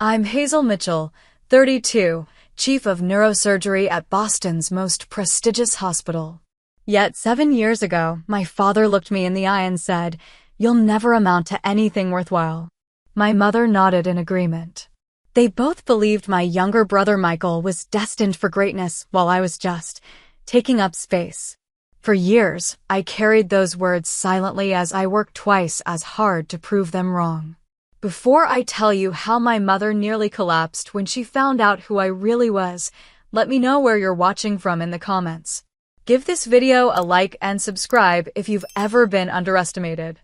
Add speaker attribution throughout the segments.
Speaker 1: I'm Hazel Mitchell, 32, Chief of Neurosurgery at Boston's most prestigious hospital. Yet 7 years ago, my father looked me in the eye and said, "You'll never amount to anything worthwhile." My mother nodded in agreement. They both believed my younger brother Michael was destined for greatness while I was just taking up space. For years, I carried those words silently as I worked twice as hard to prove them wrong. Before I tell you how my mother nearly collapsed when she found out who I really was, let me know where you're watching from in the comments. Give this video a like and subscribe if you've ever been underestimated.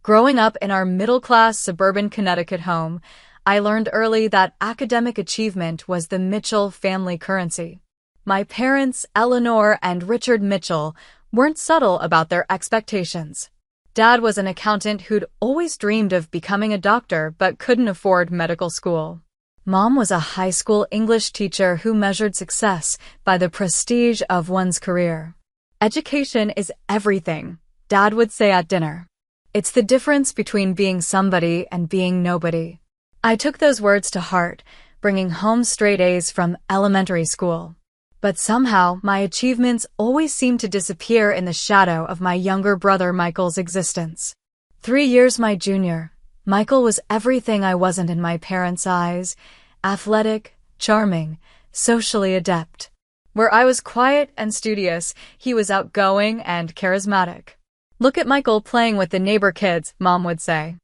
Speaker 1: Growing up in our middle-class suburban Connecticut home, I learned early that academic achievement was the Mitchell family currency. My parents, Eleanor and Richard Mitchell, weren't subtle about their expectations. Dad was an accountant who'd always dreamed of becoming a doctor but couldn't afford medical school. Mom was a high school English teacher who measured success by the prestige of one's career. "Education is everything," Dad would say at dinner. "It's the difference between being somebody and being nobody." I took those words to heart, bringing home straight A's from elementary school. But somehow, my achievements always seemed to disappear in the shadow of my younger brother Michael's existence. 3 years my junior, Michael was everything I wasn't in my parents' eyes: athletic, charming, socially adept. Where I was quiet and studious, he was outgoing and charismatic. "Look at Michael playing with the neighbor kids," Mom would say.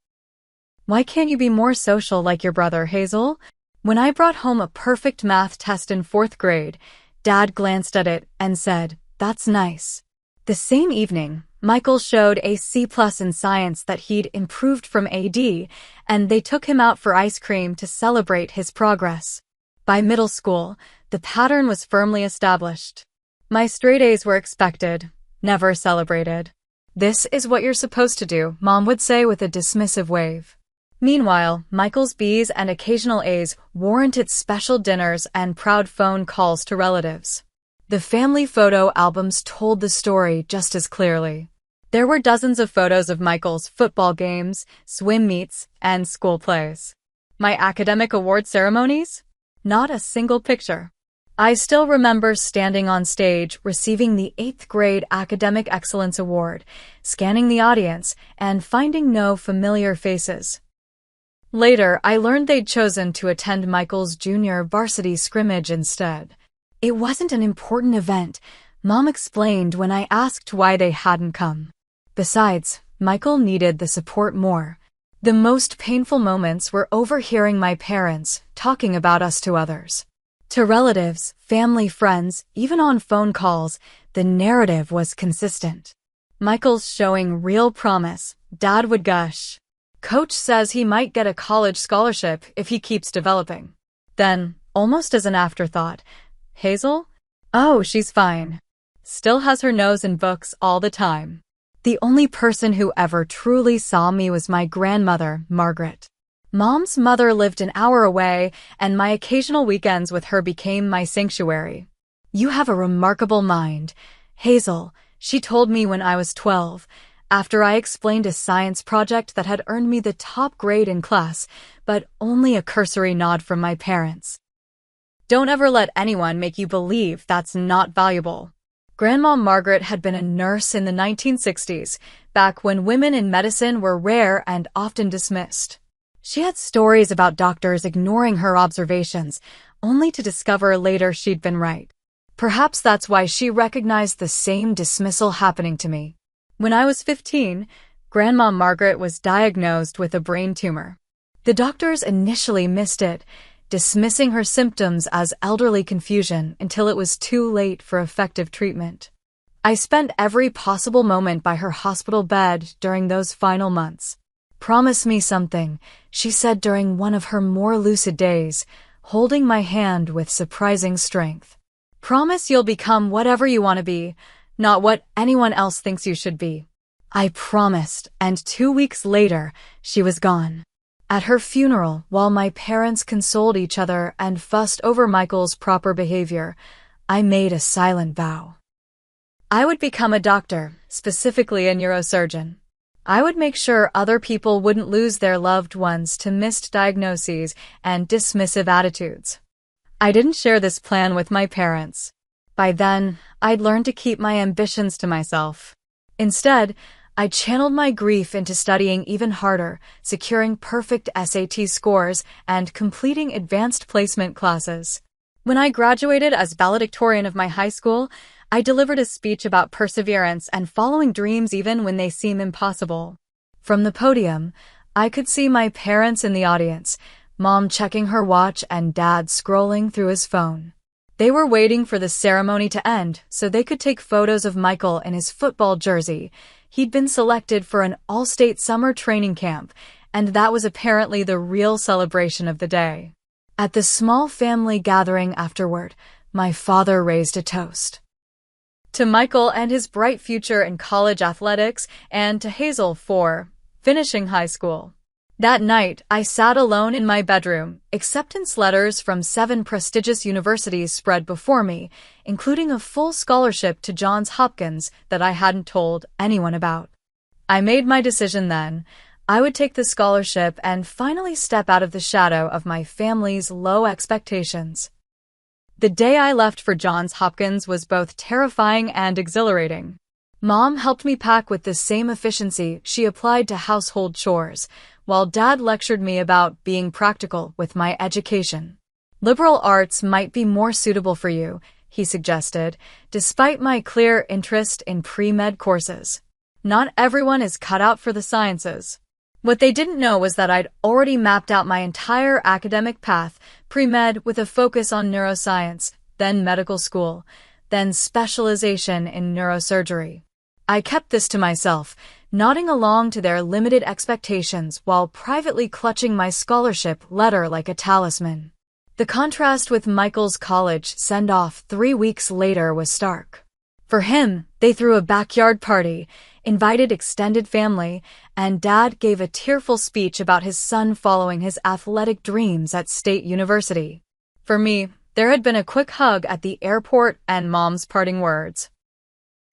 Speaker 1: "Why can't you be more social like your brother, Hazel?" When I brought home a perfect math test in 4th grade, Dad glanced at it and said, "That's nice." The same evening, Michael showed a C+ in science that he'd improved from AD, and they took him out for ice cream to celebrate his progress. By middle school, the pattern was firmly established. My straight A's were expected, never celebrated. "This is what you're supposed to do," Mom would say with a dismissive wave. Meanwhile, Michael's B's and occasional A's warranted special dinners and proud phone calls to relatives. The family photo albums told the story just as clearly. There were dozens of photos of Michael's football games, swim meets, and school plays. My academic award ceremonies? Not a single picture. I still remember standing on stage receiving the 8th grade Academic Excellence Award, scanning the audience, and finding no familiar faces. Later, I learned they'd chosen to attend Michael's junior varsity scrimmage instead. It wasn't an important event, Mom explained when I asked why they hadn't come. Besides, Michael needed the support more. The most painful moments were overhearing my parents talking about us to others. To relatives, family, friends, even on phone calls, the narrative was consistent. "Michael's showing real promise," Dad would gush. "Coach says he might get a college scholarship if he keeps developing." Then, almost as an afterthought, "Hazel? Oh, she's fine. Still has her nose in books all the time." The only person who ever truly saw me was my grandmother, Margaret. Mom's mother lived an hour away, and my occasional weekends with her became my sanctuary. "You have a remarkable mind, Hazel," she told me when I was 12, after I explained a science project that had earned me the top grade in class, but only a cursory nod from my parents. Don't ever let anyone make you believe that's not valuable. Grandma Margaret had been a nurse in the 1960s, back when women in medicine were rare and often dismissed. She had stories about doctors ignoring her observations, only to discover later she'd been right. Perhaps that's why she recognized the same dismissal happening to me. When I was 15, Grandma Margaret was diagnosed with a brain tumor. The doctors initially missed it, dismissing her symptoms as elderly confusion until it was too late for effective treatment. I spent every possible moment by her hospital bed during those final months. "Promise me something," she said during one of her more lucid days, holding my hand with surprising strength. "Promise you'll become whatever you want to be, not what anyone else thinks you should be." I promised, and 2 weeks later, she was gone. At her funeral, while my parents consoled each other and fussed over Michael's proper behavior, I made a silent vow. I would become a doctor, specifically a neurosurgeon. I would make sure other people wouldn't lose their loved ones to missed diagnoses and dismissive attitudes. I didn't share this plan with my parents. By then, I'd learned to keep my ambitions to myself. Instead, I channeled my grief into studying even harder, securing perfect SAT scores, and completing advanced placement classes. When I graduated as valedictorian of my high school, I delivered a speech about perseverance and following dreams even when they seem impossible. From the podium, I could see my parents in the audience, Mom checking her watch and Dad scrolling through his phone. They were waiting for the ceremony to end so they could take photos of Michael in his football jersey. He'd been selected for an all-state summer training camp, and that was apparently the real celebration of the day. At the small family gathering afterward, my father raised a toast to Michael and his bright future in college athletics, and to Hazel for finishing high school. That night, I sat alone in my bedroom, acceptance letters from 7 prestigious universities spread before me, including a full scholarship to Johns Hopkins that I hadn't told anyone about. I made my decision then. I would take the scholarship and finally step out of the shadow of my family's low expectations. The day I left for Johns Hopkins was both terrifying and exhilarating. Mom helped me pack with the same efficiency she applied to household chores, while Dad lectured me about being practical with my education. Liberal arts might be more suitable for you, he suggested, despite my clear interest in pre-med courses. Not everyone is cut out for the sciences. What they didn't know was that I'd already mapped out my entire academic path, pre-med with a focus on neuroscience, then medical school, then specialization in neurosurgery. I kept this to myself, nodding along to their limited expectations while privately clutching my scholarship letter like a talisman. The contrast with Michael's college send-off 3 weeks later was stark. For him, they threw a backyard party, invited extended family, and Dad gave a tearful speech about his son following his athletic dreams at State University. For me, there had been a quick hug at the airport and Mom's parting words.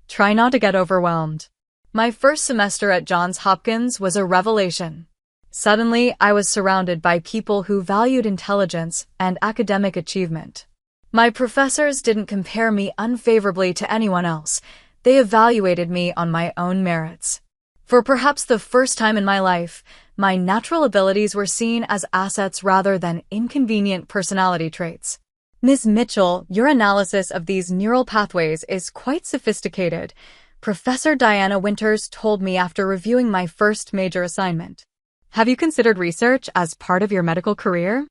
Speaker 1: Try not to get overwhelmed. My first semester at Johns Hopkins was a revelation. Suddenly, I was surrounded by people who valued intelligence and academic achievement. My professors didn't compare me unfavorably to anyone else. They evaluated me on my own merits. For perhaps the first time in my life, my natural abilities were seen as assets rather than inconvenient personality traits. Ms. Mitchell, your analysis of these neural pathways is quite sophisticated, Professor Diana Winters told me after reviewing my first major assignment. Have you considered research as part of your medical career?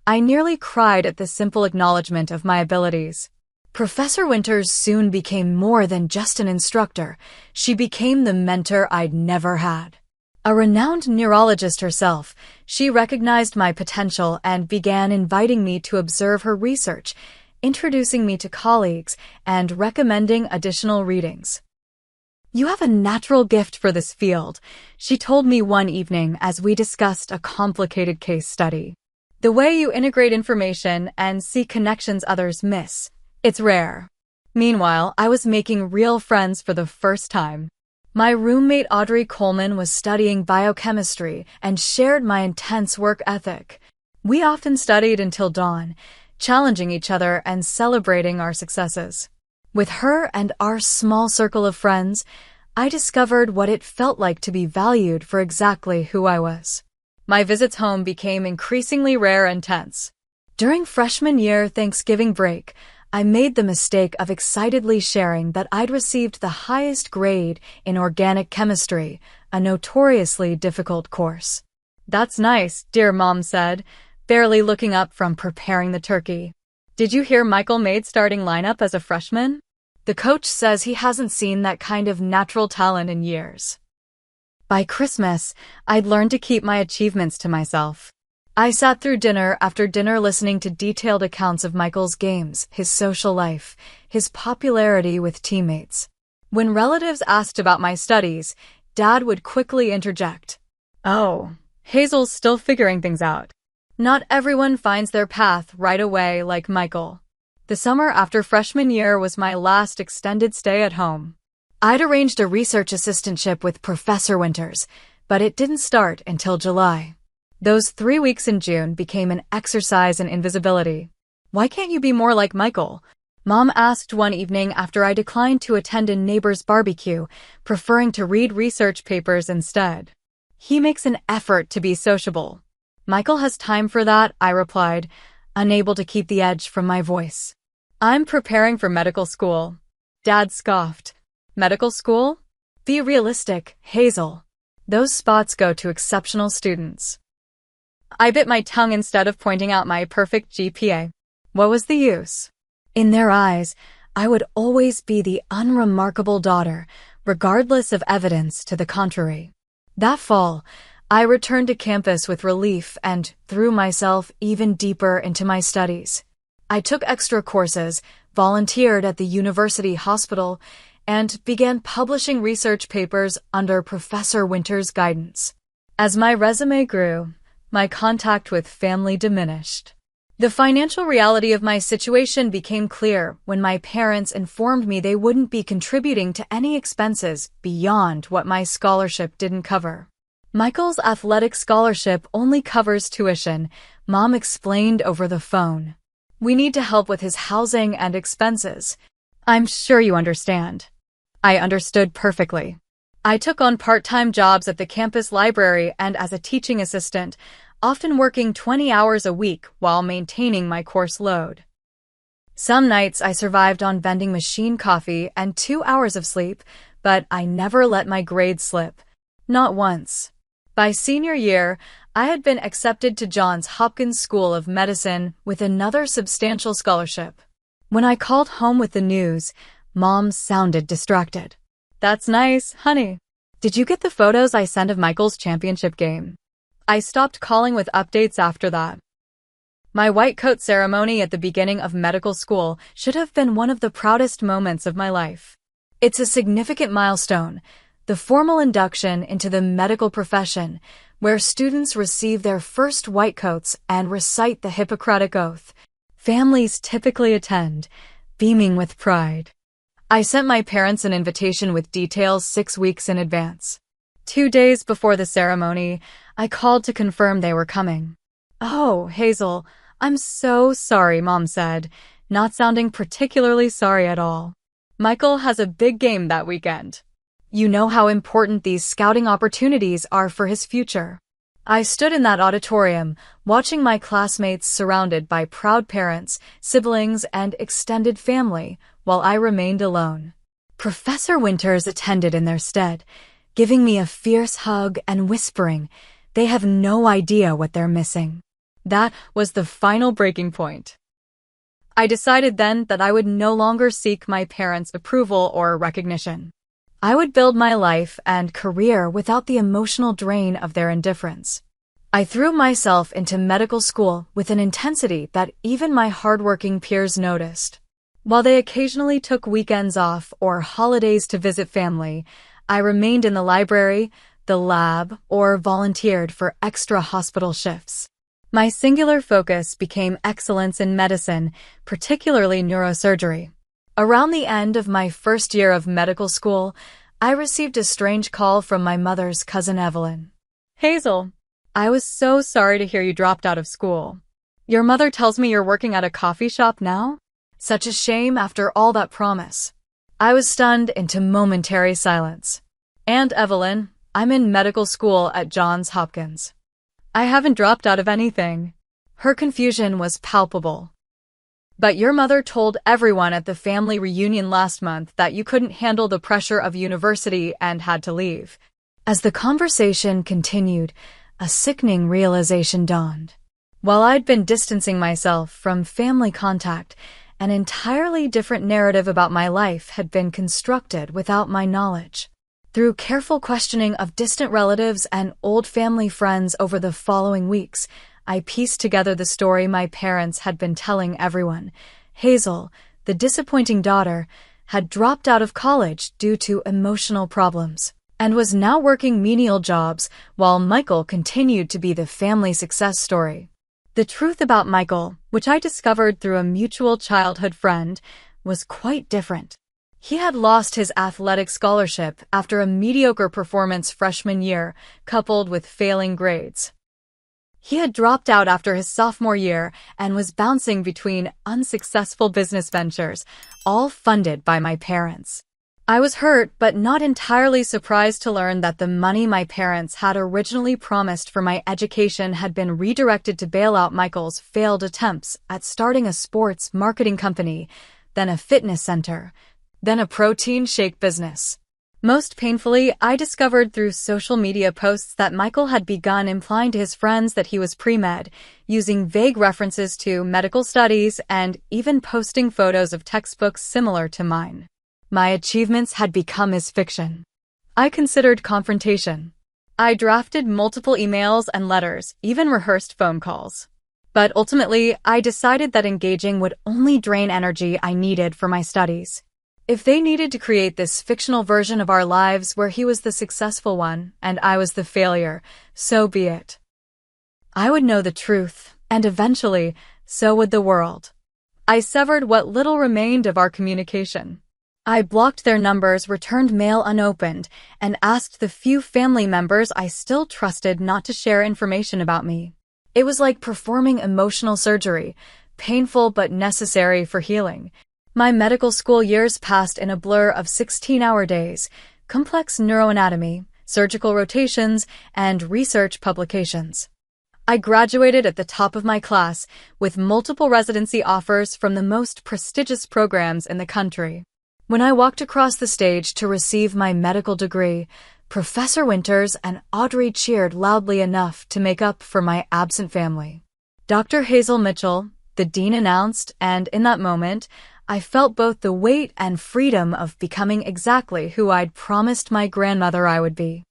Speaker 1: I nearly cried at the simple acknowledgement of my abilities. Professor Winters soon became more than just an instructor. She became the mentor I'd never had. A renowned neurologist herself, she recognized my potential and began inviting me to observe her research, introducing me to colleagues, and recommending additional readings. You have a natural gift for this field, she told me one evening as we discussed a complicated case study. The way you integrate information and see connections others miss, it's rare. Meanwhile, I was making real friends for the first time. My roommate Audrey Coleman was studying biochemistry and shared my intense work ethic. We often studied until dawn, challenging each other and celebrating our successes. With her and our small circle of friends, I discovered what it felt like to be valued for exactly who I was. My visits home became increasingly rare and tense. During freshman year Thanksgiving break, I made the mistake of excitedly sharing that I'd received the highest grade in organic chemistry, a notoriously difficult course. That's nice, dear Mom said, barely looking up from preparing the turkey. Did you hear Michael made starting lineup as a freshman? The coach says he hasn't seen that kind of natural talent in years. By Christmas, I'd learned to keep my achievements to myself. I sat through dinner after dinner listening to detailed accounts of Michael's games, his social life, his popularity with teammates. When relatives asked about my studies, Dad would quickly interject. Oh, Hazel's still figuring things out. Not everyone finds their path right away like Michael. The summer after freshman year was my last extended stay at home. I'd arranged a research assistantship with Professor Winters, but it didn't start until July. Those 3 weeks in June became an exercise in invisibility. "Why can't you be more like Michael?" Mom asked one evening after I declined to attend a neighbor's barbecue, preferring to read research papers instead. "He makes an effort to be sociable." "Michael has time for that," I replied, unable to keep the edge from my voice. "I'm preparing for medical school." Dad scoffed. "Medical school? Be realistic, Hazel. Those spots go to exceptional students." I bit my tongue instead of pointing out my perfect GPA. What was the use? In their eyes, I would always be the unremarkable daughter, regardless of evidence to the contrary. That fall, I returned to campus with relief and threw myself even deeper into my studies. I took extra courses, volunteered at the university hospital, and began publishing research papers under Professor Winters' guidance. As my resume grew, my contact with family diminished. The financial reality of my situation became clear when my parents informed me they wouldn't be contributing to any expenses beyond what my scholarship didn't cover. "Michael's athletic scholarship only covers tuition," Mom explained over the phone. "We need to help with his housing and expenses. I'm sure you understand." I understood perfectly. I took on part-time jobs at the campus library and as a teaching assistant, often working 20 hours a week while maintaining my course load. Some nights I survived on vending machine coffee and 2 hours of sleep, but I never let my grades slip. Not once. By senior year, I had been accepted to Johns Hopkins School of Medicine with another substantial scholarship. When I called home with the news, Mom sounded distracted. "That's nice, honey. Did you get the photos I sent of Michael's championship game?" I stopped calling with updates after that. My white coat ceremony at the beginning of medical school should have been one of the proudest moments of my life. It's a significant milestone, the formal induction into the medical profession, where students receive their first white coats and recite the Hippocratic Oath. Families typically attend, beaming with pride. I sent my parents an invitation with details 6 weeks in advance. 2 days before the ceremony, I called to confirm they were coming. "Oh, Hazel, I'm so sorry," Mom said, not sounding particularly sorry at all. "Michael has a big game that weekend. You know how important these scouting opportunities are for his future." I stood in that auditorium, watching my classmates surrounded by proud parents, siblings, and extended family, while I remained alone. Professor Winters attended in their stead, giving me a fierce hug and whispering, "They have no idea what they're missing." That was the final breaking point. I decided then that I would no longer seek my parents' approval or recognition. I would build my life and career without the emotional drain of their indifference. I threw myself into medical school with an intensity that even my hardworking peers noticed. While they occasionally took weekends off or holidays to visit family, I remained in the library, the lab, or volunteered for extra hospital shifts. My singular focus became excellence in medicine, particularly neurosurgery. Around the end of my first year of medical school, I received a strange call from my mother's cousin Evelyn. "Hazel, I was so sorry to hear you dropped out of school. Your mother tells me you're working at a coffee shop now? Such a shame after all that promise." I was stunned into momentary silence. "Aunt Evelyn, I'm in medical school at Johns Hopkins. I haven't dropped out of anything." Her confusion was palpable. "But your mother told everyone at the family reunion last month that you couldn't handle the pressure of university and had to leave." As the conversation continued, a sickening realization dawned. While I'd been distancing myself from family contact, an entirely different narrative about my life had been constructed without my knowledge. Through careful questioning of distant relatives and old family friends over the following weeks, I pieced together the story my parents had been telling everyone. Hazel, the disappointing daughter, had dropped out of college due to emotional problems and was now working menial jobs while Michael continued to be the family success story. The truth about Michael, which I discovered through a mutual childhood friend, was quite different. He had lost his athletic scholarship after a mediocre performance freshman year, coupled with failing grades. He had dropped out after his sophomore year and was bouncing between unsuccessful business ventures, all funded by my parents. I was hurt but not entirely surprised to learn that the money my parents had originally promised for my education had been redirected to bail out Michael's failed attempts at starting a sports marketing company, then a fitness center, then a protein shake business. Most painfully, I discovered through social media posts that Michael had begun implying to his friends that he was pre-med, using vague references to medical studies and even posting photos of textbooks similar to mine. My achievements had become his fiction. I considered confrontation. I drafted multiple emails and letters, even rehearsed phone calls. But ultimately, I decided that engaging would only drain energy I needed for my studies. If they needed to create this fictional version of our lives where he was the successful one and I was the failure, so be it. I would know the truth, and eventually, so would the world. I severed what little remained of our communication. I blocked their numbers, returned mail unopened, and asked the few family members I still trusted not to share information about me. It was like performing emotional surgery, painful but necessary for healing. My medical school years passed in a blur of 16-hour days, complex neuroanatomy, surgical rotations, and research publications. I graduated at the top of my class with multiple residency offers from the most prestigious programs in the country. When I walked across the stage to receive my medical degree, Professor Winters and Audrey cheered loudly enough to make up for my absent family. Dr. Hazel Mitchell, the dean, announced, and in that moment, I felt both the weight and freedom of becoming exactly who I'd promised my grandmother I would be.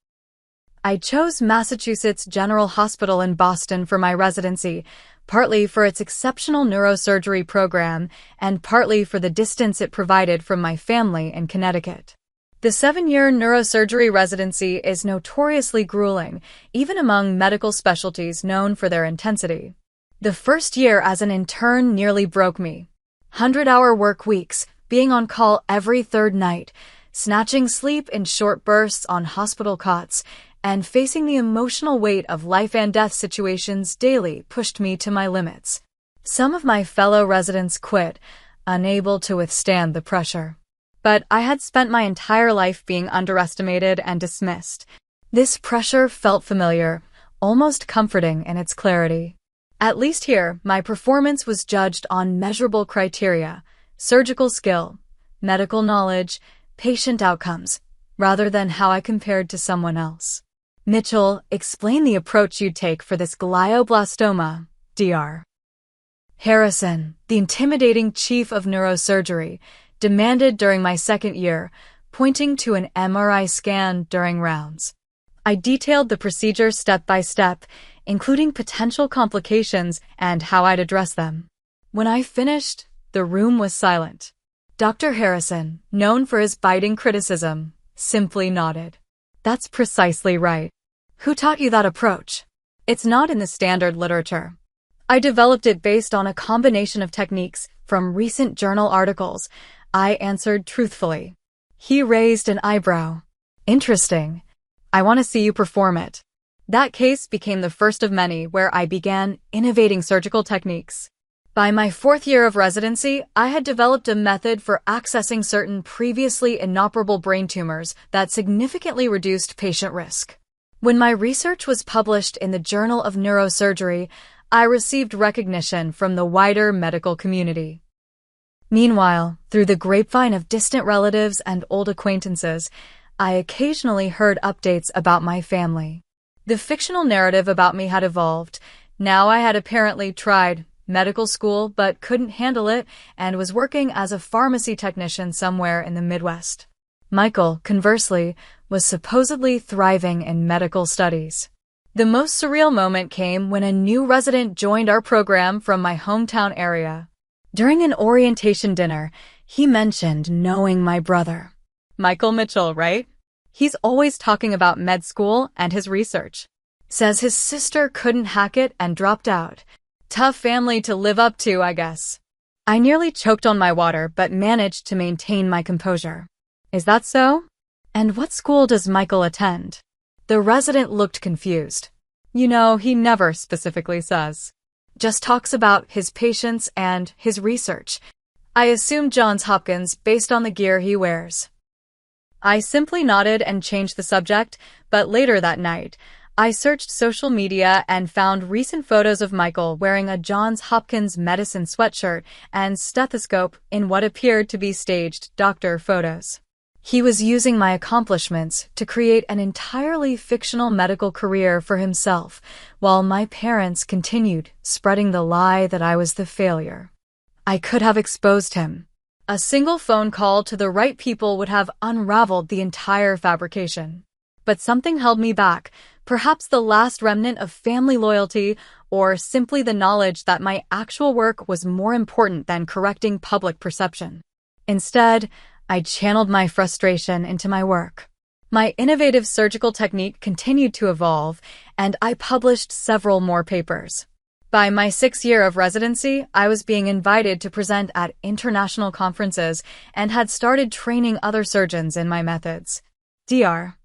Speaker 1: I chose Massachusetts General Hospital in Boston for my residency, partly for its exceptional neurosurgery program and partly for the distance it provided from my family in Connecticut. The 7-year neurosurgery residency is notoriously grueling, even among medical specialties known for their intensity. The first year as an intern nearly broke me. 100-hour work weeks, being on call every third night, snatching sleep in short bursts on hospital cots, and facing the emotional weight of life and death situations daily pushed me to my limits. Some of my fellow residents quit, unable to withstand the pressure. But I had spent my entire life being underestimated and dismissed. This pressure felt familiar, almost comforting in its clarity. At least here, my performance was judged on measurable criteria: surgical skill, medical knowledge, patient outcomes, rather than how I compared to someone else. Mitchell, explain the approach you'd take for this glioblastoma, Dr. Harrison, the intimidating chief of neurosurgery, demanded during my second year, pointing to an MRI scan during rounds. I detailed the procedure step by step, including potential complications and how I'd address them. When I finished, the room was silent. Dr. Harrison, known for his biting criticism, simply nodded. That's precisely right. Who taught you that approach? It's not in the standard literature. I developed it based on a combination of techniques from recent journal articles, I answered truthfully. He raised an eyebrow. Interesting. I want to see you perform it. That case became the first of many where I began innovating surgical techniques. By my 4th year of residency, I had developed a method for accessing certain previously inoperable brain tumors that significantly reduced patient risk. When my research was published in the Journal of Neurosurgery, I received recognition from the wider medical community. Meanwhile, through the grapevine of distant relatives and old acquaintances, I occasionally heard updates about my family. The fictional narrative about me had evolved. Now I had apparently tried medical school but couldn't handle it and was working as a pharmacy technician somewhere in the Midwest. Michael, conversely, was supposedly thriving in medical studies. The most surreal moment came when a new resident joined our program from my hometown area. During an orientation dinner, he mentioned knowing my brother. Michael Mitchell, right? He's always talking about med school and his research. Says his sister couldn't hack it and dropped out. Tough family to live up to, I guess. I nearly choked on my water but managed to maintain my composure. Is that so? And what school does Michael attend? The resident looked confused. You know, he never specifically says. Just talks about his patients and his research. I assume Johns Hopkins based on the gear he wears. I simply nodded and changed the subject, but later that night, I searched social media and found recent photos of Michael wearing a Johns Hopkins medicine sweatshirt and stethoscope in what appeared to be staged doctor photos. He was using my accomplishments to create an entirely fictional medical career for himself, while my parents continued spreading the lie that I was the failure. I could have exposed him. A single phone call to the right people would have unraveled the entire fabrication. But something held me back, perhaps the last remnant of family loyalty, or simply the knowledge that my actual work was more important than correcting public perception. Instead, I channeled my frustration into my work. My innovative surgical technique continued to evolve, and I published several more papers. By my 6th year of residency, I was being invited to present at international conferences and had started training other surgeons in my methods. Dr.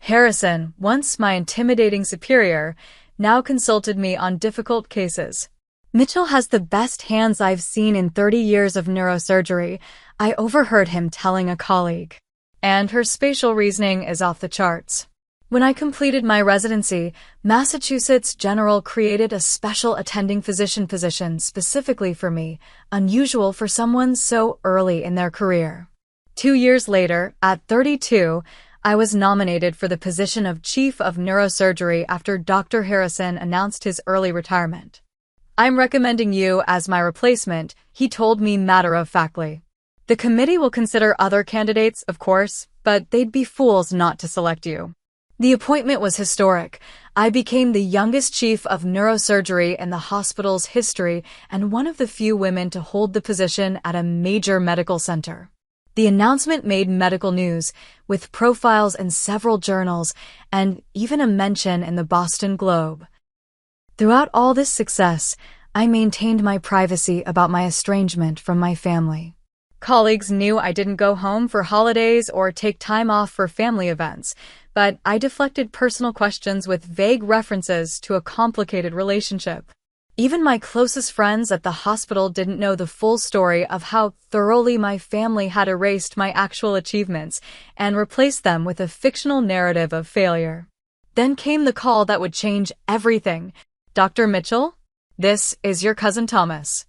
Speaker 1: Harrison, once my intimidating superior, now consulted me on difficult cases. Mitchell has the best hands I've seen in 30 years of neurosurgery, I overheard him telling a colleague. And her spatial reasoning is off the charts. When I completed my residency, Massachusetts General created a special attending physician position specifically for me, unusual for someone so early in their career. 2 years later, at 32, I was nominated for the position of Chief of Neurosurgery after Dr. Harrison announced his early retirement. I'm recommending you as my replacement, he told me matter-of-factly. The committee will consider other candidates, of course, but they'd be fools not to select you. The appointment was historic. I became the youngest chief of neurosurgery in the hospital's history and one of the few women to hold the position at a major medical center. The announcement made medical news, with profiles in several journals and even a mention in the Boston Globe. Throughout all this success, I maintained my privacy about my estrangement from my family. Colleagues knew I didn't go home for holidays or take time off for family events, but I deflected personal questions with vague references to a complicated relationship. Even my closest friends at the hospital didn't know the full story of how thoroughly my family had erased my actual achievements and replaced them with a fictional narrative of failure. Then came the call that would change everything. Dr. Mitchell, this is your cousin Thomas.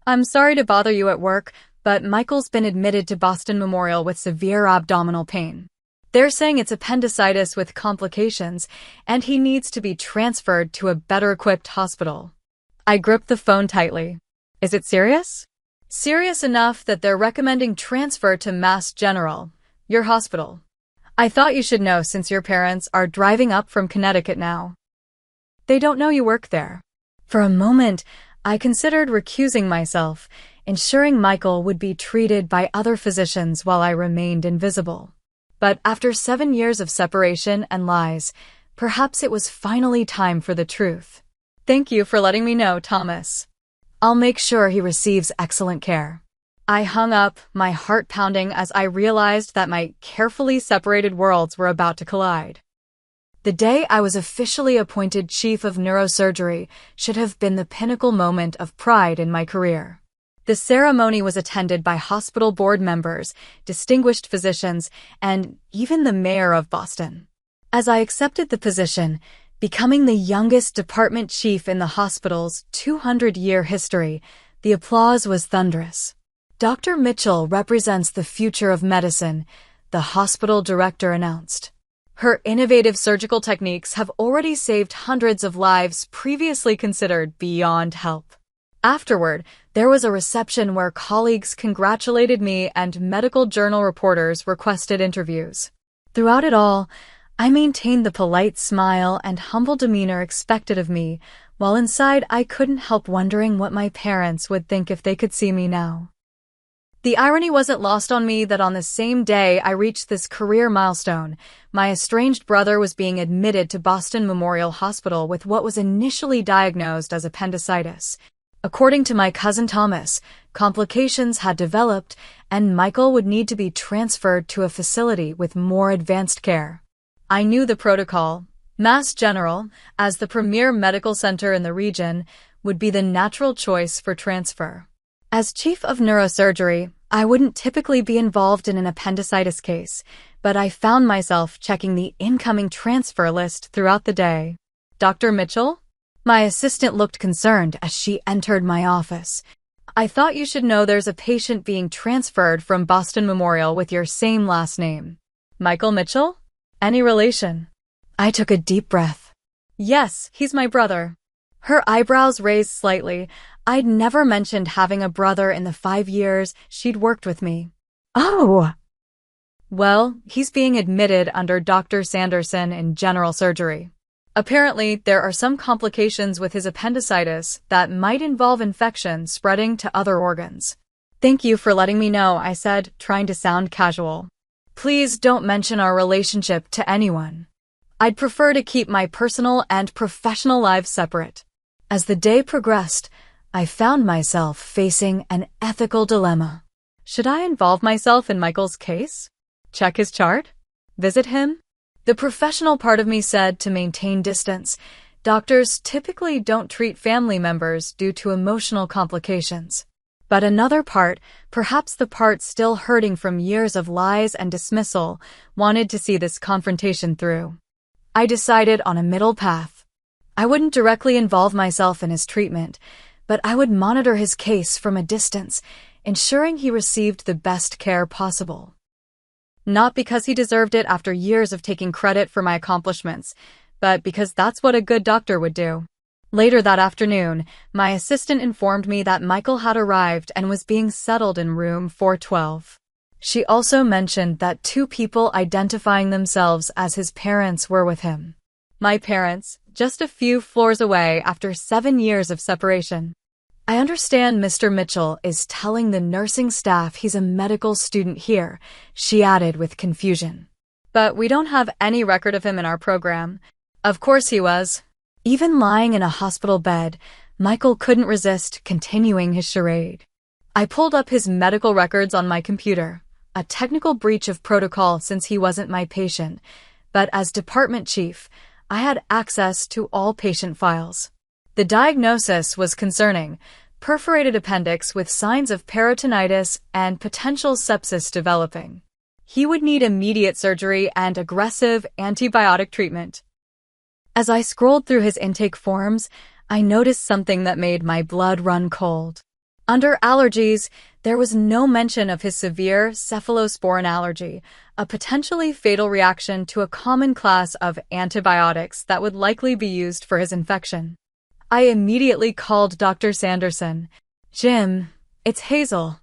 Speaker 1: I'm sorry to bother you at work, but Michael's been admitted to Boston Memorial with severe abdominal pain. They're saying it's appendicitis with complications, and he needs to be transferred to a better-equipped hospital. I gripped the phone tightly. Is it serious? Serious enough that they're recommending transfer to Mass General, your hospital. I thought you should know since your parents are driving up from Connecticut now. They don't know you work there. For a moment, I considered recusing myself, ensuring Michael would be treated by other physicians while I remained invisible. But after 7 years of separation and lies, perhaps it was finally time for the truth. Thank you for letting me know, Thomas. I'll make sure he receives excellent care. I hung up, my heart pounding as I realized that my carefully separated worlds were about to collide. The day I was officially appointed Chief of Neurosurgery should have been the pinnacle moment of pride in my career. The ceremony was attended by hospital board members, distinguished physicians, and even the mayor of Boston. As I accepted the position, becoming the youngest department chief in the hospital's 200-year history, the applause was thunderous. Dr. Mitchell represents the future of medicine, the hospital director announced. Her innovative surgical techniques have already saved hundreds of lives previously considered beyond help. Afterward, there was a reception where colleagues congratulated me and medical journal reporters requested interviews. Throughout it all, I maintained the polite smile and humble demeanor expected of me, while inside I couldn't help wondering what my parents would think if they could see me now. The irony wasn't lost on me that on the same day I reached this career milestone, my estranged brother was being admitted to Boston Memorial Hospital with what was initially diagnosed as appendicitis. According to my cousin Thomas, complications had developed and Michael would need to be transferred to a facility with more advanced care. I knew the protocol. Mass General, as the premier medical center in the region, would be the natural choice for transfer. As chief of neurosurgery, I wouldn't typically be involved in an appendicitis case, but I found myself checking the incoming transfer list throughout the day. Dr. Mitchell? My assistant looked concerned as she entered my office. I thought you should know there's a patient being transferred from Boston Memorial with your same last name. Michael Mitchell? Any relation? I took a deep breath. Yes, he's my brother. Her eyebrows raised slightly. I'd never mentioned having a brother in the 5 years she'd worked with me. Oh! Well, he's being admitted under Dr. Sanderson in general surgery. Apparently, there are some complications with his appendicitis that might involve infection spreading to other organs. Thank you for letting me know, I said, trying to sound casual. Please don't mention our relationship to anyone. I'd prefer to keep my personal and professional lives separate. As the day progressed, I found myself facing an ethical dilemma. Should I involve myself in Michael's case? Check his chart? Visit him? The professional part of me said to maintain distance. Doctors typically don't treat family members due to emotional complications. But another part, perhaps the part still hurting from years of lies and dismissal, wanted to see this confrontation through. I decided on a middle path. I wouldn't directly involve myself in his treatment, but I would monitor his case from a distance, ensuring he received the best care possible. Not because he deserved it after years of taking credit for my accomplishments, but because that's what a good doctor would do. Later that afternoon, my assistant informed me that Michael had arrived and was being settled in room 412. She also mentioned that 2 people identifying themselves as his parents were with him. My parents, just a few floors away after 7 years of separation. I understand Mr. Mitchell is telling the nursing staff he's a medical student here, she added with confusion. But we don't have any record of him in our program. Of course he was. Even lying in a hospital bed, Michael couldn't resist continuing his charade. I pulled up his medical records on my computer, a technical breach of protocol since he wasn't my patient, but as department chief, I had access to all patient files. The diagnosis was concerning: perforated appendix with signs of peritonitis and potential sepsis developing. He would need immediate surgery and aggressive antibiotic treatment. As I scrolled through his intake forms, I noticed something that made my blood run cold. Under allergies, there was no mention of his severe cephalosporin allergy, a potentially fatal reaction to a common class of antibiotics that would likely be used for his infection. I immediately called Dr. Sanderson. Jim, it's Hazel.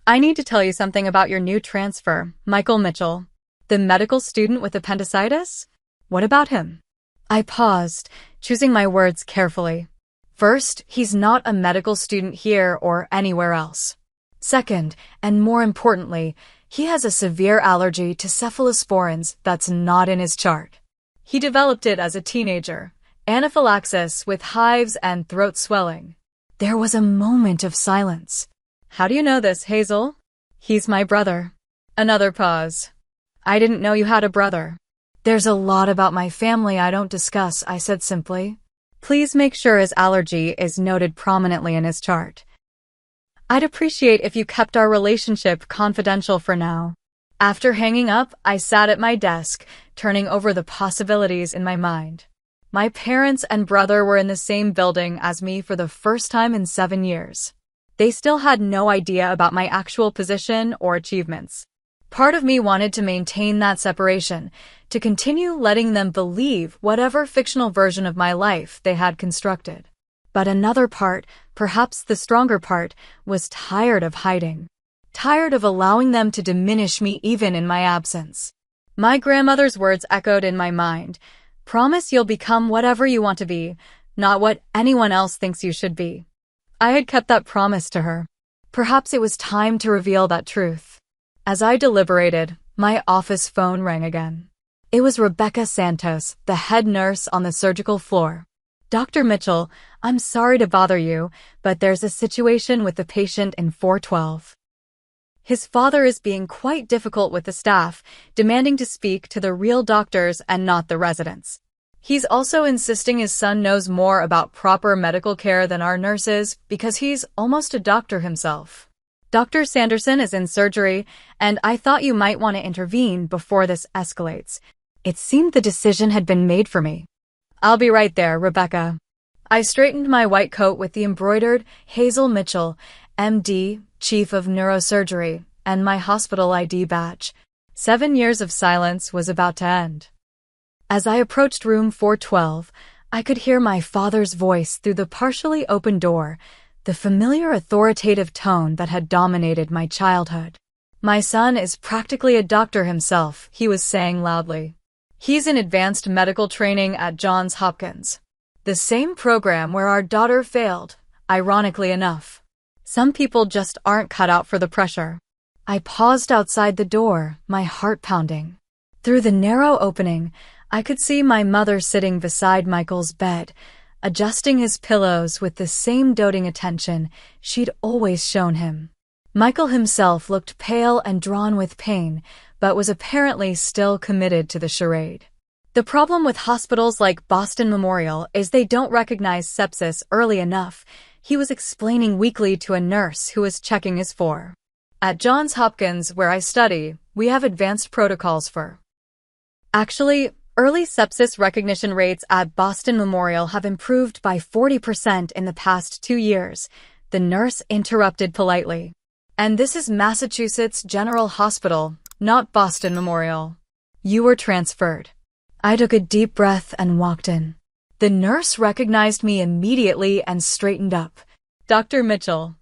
Speaker 1: I need to tell you something about your new transfer, Michael Mitchell. The medical student with appendicitis? What about him? I paused, choosing my words carefully. First, he's not a medical student here or anywhere else. Second, and more importantly, he has a severe allergy to cephalosporins that's not in his chart. He developed it as a teenager. Anaphylaxis with hives and throat swelling. There was a moment of silence. How do you know this, Hazel? He's my brother. Another pause. I didn't know you had a brother. There's a lot about my family I don't discuss, I said simply. Please make sure his allergy is noted prominently in his chart. I'd appreciate if you kept our relationship confidential for now. After hanging up, I sat at my desk, turning over the possibilities in my mind. My parents and brother were in the same building as me for the first time in 7 years. They still had no idea about my actual position or achievements. Part of me wanted to maintain that separation, to continue letting them believe whatever fictional version of my life they had constructed. But another part, perhaps the stronger part, was tired of hiding. Tired of allowing them to diminish me even in my absence. My grandmother's words echoed in my mind. Promise you'll become whatever you want to be, not what anyone else thinks you should be. I had kept that promise to her. Perhaps it was time to reveal that truth. As I deliberated, my office phone rang again. It was Rebecca Santos, the head nurse on the surgical floor. Dr. Mitchell, I'm sorry to bother you, but there's a situation with the patient in 412. His father is being quite difficult with the staff, demanding to speak to the real doctors and not the residents. He's also insisting his son knows more about proper medical care than our nurses because he's almost a doctor himself. Dr. Sanderson is in surgery, and I thought you might want to intervene before this escalates. It seemed the decision had been made for me. I'll be right there, Rebecca. I straightened my white coat with the embroidered Hazel Mitchell, MD, Chief of Neurosurgery, and my hospital ID badge. 7 years of silence was about to end. As I approached room 412, I could hear my father's voice through the partially open door, the familiar authoritative tone that had dominated my childhood. My son is practically a doctor himself, he was saying loudly. He's in advanced medical training at Johns Hopkins. The same program where our daughter failed, ironically enough. Some people just aren't cut out for the pressure. I paused outside the door, my heart pounding. Through the narrow opening, I could see my mother sitting beside Michael's bed, adjusting his pillows with the same doting attention she'd always shown him. Michael himself looked pale and drawn with pain, but was apparently still committed to the charade. The problem with hospitals like Boston Memorial is they don't recognize sepsis early enough, he was explaining weakly to a nurse who was checking his IV. At Johns Hopkins, where I study, we have advanced protocols for. Actually, early sepsis recognition rates at Boston Memorial have improved by 40% in the past 2 years, the nurse interrupted politely. And this is Massachusetts General Hospital, not Boston Memorial. You were transferred. I took a deep breath and walked in. The nurse recognized me immediately and straightened up. Dr. Mitchell.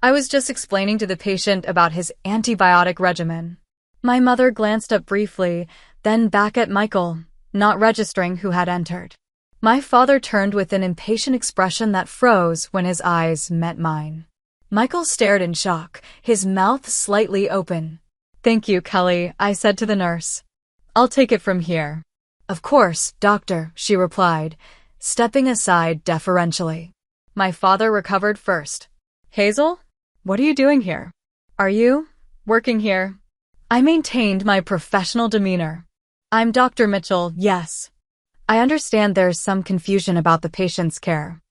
Speaker 1: I was just explaining to the patient about his antibiotic regimen. My mother glanced up briefly, then back at Michael, not registering who had entered. My father turned with an impatient expression that froze when his eyes met mine. Michael stared in shock, his mouth slightly open. Thank you, Kelly, I said to the nurse. I'll take it from here. Of course, doctor, she replied, stepping aside deferentially. My father recovered first. Hazel? What are you doing here? Are you working here? I maintained my professional demeanor. I'm Dr. Mitchell, yes. I understand there's some confusion about the patient's care.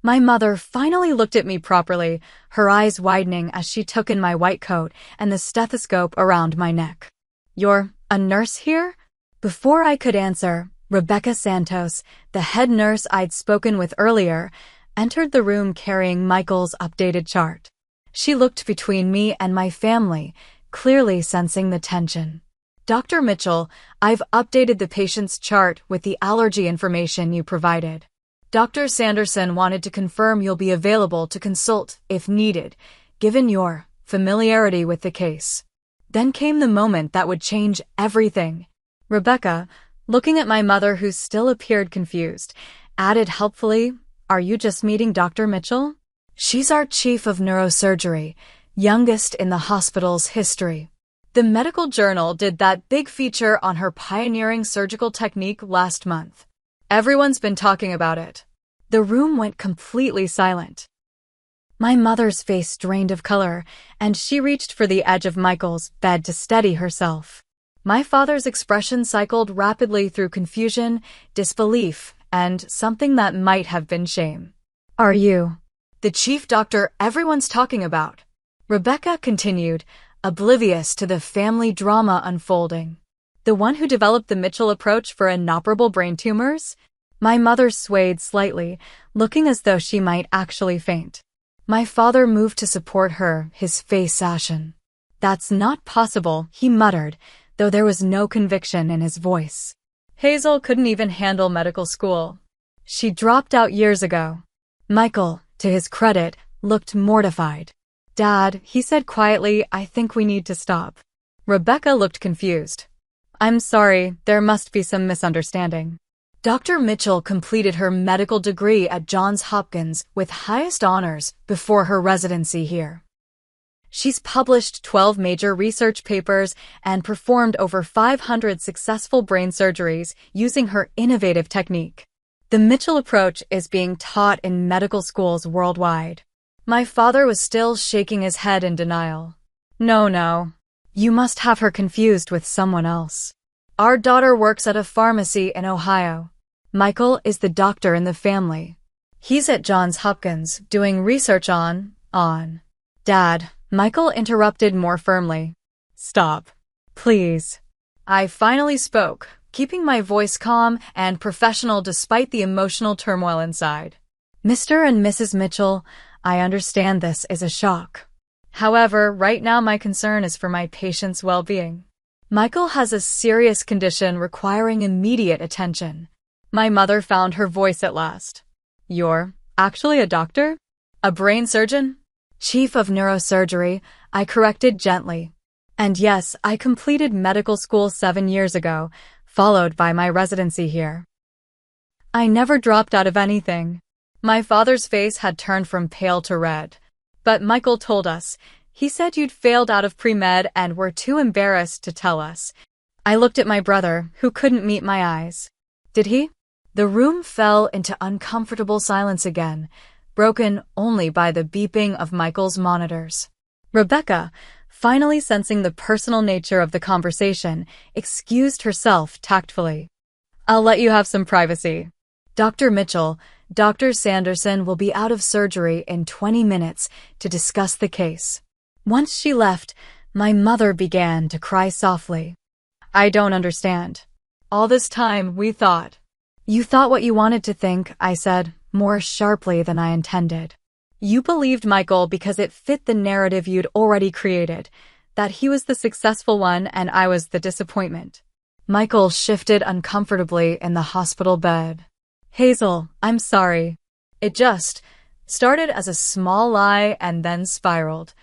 Speaker 1: My mother finally looked at me properly, her eyes widening as she took in my white coat and the stethoscope around my neck. You're a nurse here? Before I could answer, Rebecca Santos, the head nurse I'd spoken with earlier, entered the room carrying Michael's updated chart. She looked between me and my family, clearly sensing the tension. Dr. Mitchell, I've updated the patient's chart with the allergy information you provided. Dr. Sanderson wanted to confirm you'll be available to consult if needed, given your familiarity with the case. Then came the moment that would change everything. Rebecca, looking at my mother who still appeared confused, added helpfully, Are you just meeting Dr. Mitchell? She's our chief of neurosurgery, youngest in the hospital's history. The medical journal did that big feature on her pioneering surgical technique last month. Everyone's been talking about it. The room went completely silent. My mother's face drained of color, and she reached for the edge of Michael's bed to steady herself. My father's expression cycled rapidly through confusion, disbelief, and something that might have been shame. Are you the chief doctor everyone's talking about? Rebecca continued, oblivious to the family drama unfolding. The one who developed the Mitchell approach for inoperable brain tumors? My mother swayed slightly, looking as though she might actually faint. My father moved to support her, his face ashen. That's not possible, he muttered, though there was no conviction in his voice. Hazel couldn't even handle medical school. She dropped out years ago. Michael, to his credit, looked mortified. Dad, he said quietly, I think we need to stop. Rebecca looked confused. I'm sorry, there must be some misunderstanding. Dr. Mitchell completed her medical degree at Johns Hopkins with highest honors before her residency here. She's published 12 major research papers and performed over 500 successful brain surgeries using her innovative technique. The Mitchell approach is being taught in medical schools worldwide. My father was still shaking his head in denial. No. You must have her confused with someone else. Our daughter works at a pharmacy in Ohio. Michael is the doctor in the family. He's at Johns Hopkins doing research on. Dad, Michael interrupted more firmly. Stop. Please. I finally spoke, keeping my voice calm and professional despite the emotional turmoil inside. Mr. and Mrs. Mitchell, I understand this is a shock. However, right now my concern is for my patient's well-being. Michael has a serious condition requiring immediate attention. My mother found her voice at last. You're actually a doctor? A brain surgeon? Chief of neurosurgery, I corrected gently. And yes, I completed medical school 7 years ago, followed by my residency here. I never dropped out of anything. My father's face had turned from pale to red. But Michael told us. He said you'd failed out of pre-med and were too embarrassed to tell us. I looked at my brother, who couldn't meet my eyes. Did he? The room fell into uncomfortable silence again, broken only by the beeping of Michael's monitors. Rebecca, finally sensing the personal nature of the conversation, excused herself tactfully. I'll let you have some privacy. Dr. Mitchell, Dr. Sanderson will be out of surgery in 20 minutes to discuss the case. Once she left, my mother began to cry softly. I don't understand. All this time, we thought. You thought what you wanted to think, I said, more sharply than I intended. You believed Michael because it fit the narrative you'd already created, that he was the successful one and I was the disappointment. Michael shifted uncomfortably in the hospital bed. Hazel, I'm sorry. It just started as a small lie and then spiraled.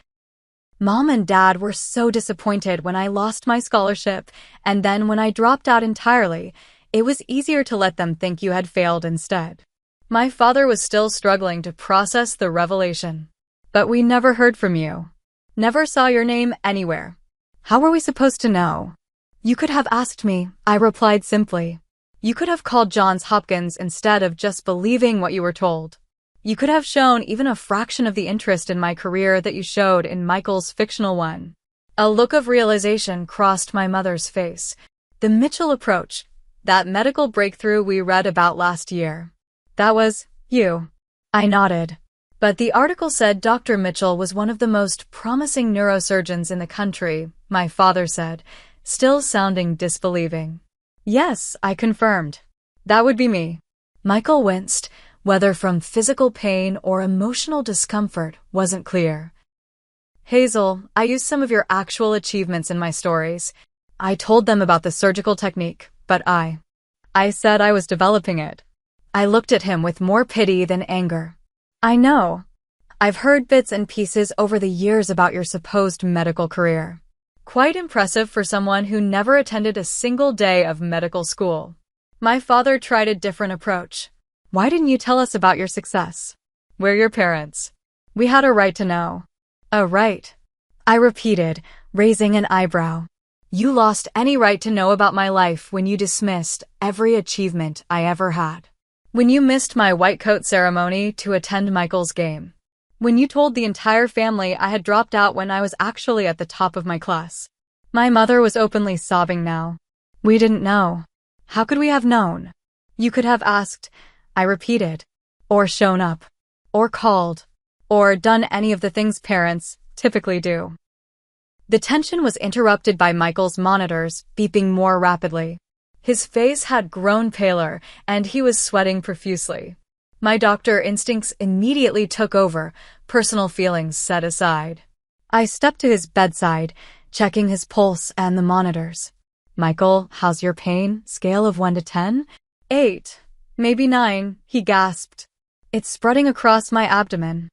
Speaker 1: Mom and Dad were so disappointed when I lost my scholarship, and then when I dropped out entirely, it was easier to let them think you had failed instead. My father was still struggling to process the revelation. But we never heard from you. Never saw your name anywhere. How were we supposed to know? You could have asked me, I replied simply. You could have called Johns Hopkins instead of just believing what you were told. You could have shown even a fraction of the interest in my career that you showed in Michael's fictional one. A look of realization crossed my mother's face. The Mitchell approach, that medical breakthrough we read about last year. That was you. I nodded. But the article said Dr. Mitchell was one of the most promising neurosurgeons in the country, my father said, still sounding disbelieving. Yes, I confirmed. That would be me. Michael winced. Whether from physical pain or emotional discomfort wasn't clear. Hazel, I used some of your actual achievements in my stories. I told them about the surgical technique, but I said I was developing it. I looked at him with more pity than anger. I know. I've heard bits and pieces over the years about your supposed medical career. Quite impressive for someone who never attended a single day of medical school. My father tried a different approach. Why didn't you tell us about your success? We're your parents. We had a right to know. A right? I repeated, raising an eyebrow. You lost any right to know about my life when you dismissed every achievement I ever had. When you missed my white coat ceremony to attend Michael's game. When you told the entire family I had dropped out when I was actually at the top of my class. My mother was openly sobbing now. We didn't know. How could we have known? You could have asked, I repeated, or shown up, or called, or done any of the things parents typically do. The tension was interrupted by Michael's monitors beeping more rapidly. His face had grown paler, and he was sweating profusely. My doctor instincts immediately took over, personal feelings set aside. I stepped to his bedside, checking his pulse and the monitors. Michael, how's your pain? Scale of 1 to 10? 8. Maybe 9, he gasped. It's spreading across my abdomen.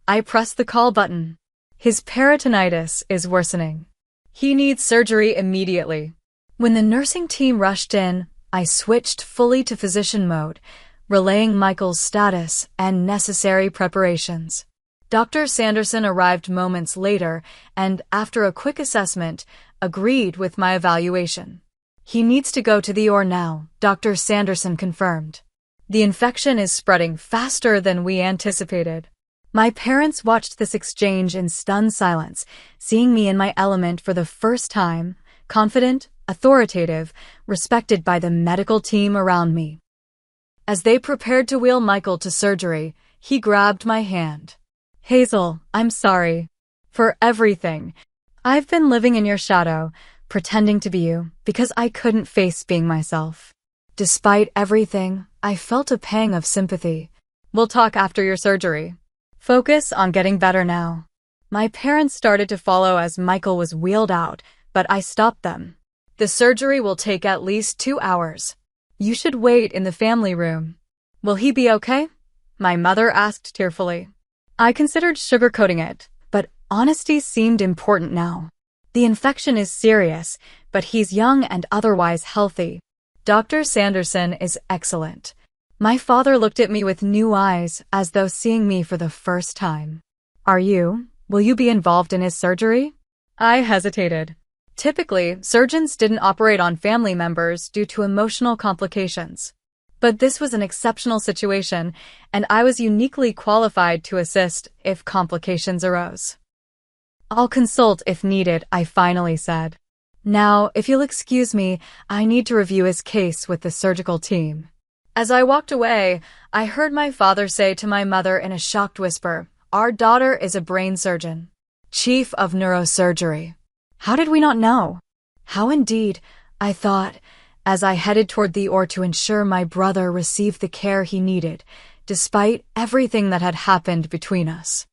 Speaker 1: I pressed the call button. His peritonitis is worsening. He needs surgery immediately. When the nursing team rushed in, I switched fully to physician mode, relaying Michael's status and necessary preparations. Dr. Sanderson arrived moments later and, after a quick assessment, agreed with my evaluation. He needs to go to the OR now, Dr. Sanderson confirmed. The infection is spreading faster than we anticipated. My parents watched this exchange in stunned silence, seeing me in my element for the first time, confident, authoritative, respected by the medical team around me. As they prepared to wheel Michael to surgery, he grabbed my hand. Hazel, I'm sorry. For everything. I've been living in your shadow, pretending to be you, because I couldn't face being myself. Despite everything, I felt a pang of sympathy. We'll talk after your surgery. Focus on getting better now. My parents started to follow as Michael was wheeled out, but I stopped them. The surgery will take at least 2 hours. You should wait in the family room. Will he be okay? My mother asked tearfully. I considered sugarcoating it, but honesty seemed important now. The infection is serious, but he's young and otherwise healthy. Dr. Sanderson is excellent. My father looked at me with new eyes, as though seeing me for the first time. Will you be involved in his surgery? I hesitated. Typically, surgeons didn't operate on family members due to emotional complications. But this was an exceptional situation, and I was uniquely qualified to assist if complications arose. I'll consult if needed, I finally said. Now, if you'll excuse me, I need to review his case with the surgical team. As I walked away, I heard my father say to my mother in a shocked whisper, "Our daughter is a brain surgeon, chief of neurosurgery." How did we not know? How indeed, I thought, as I headed toward the OR to ensure my brother received the care he needed, despite everything that had happened between us.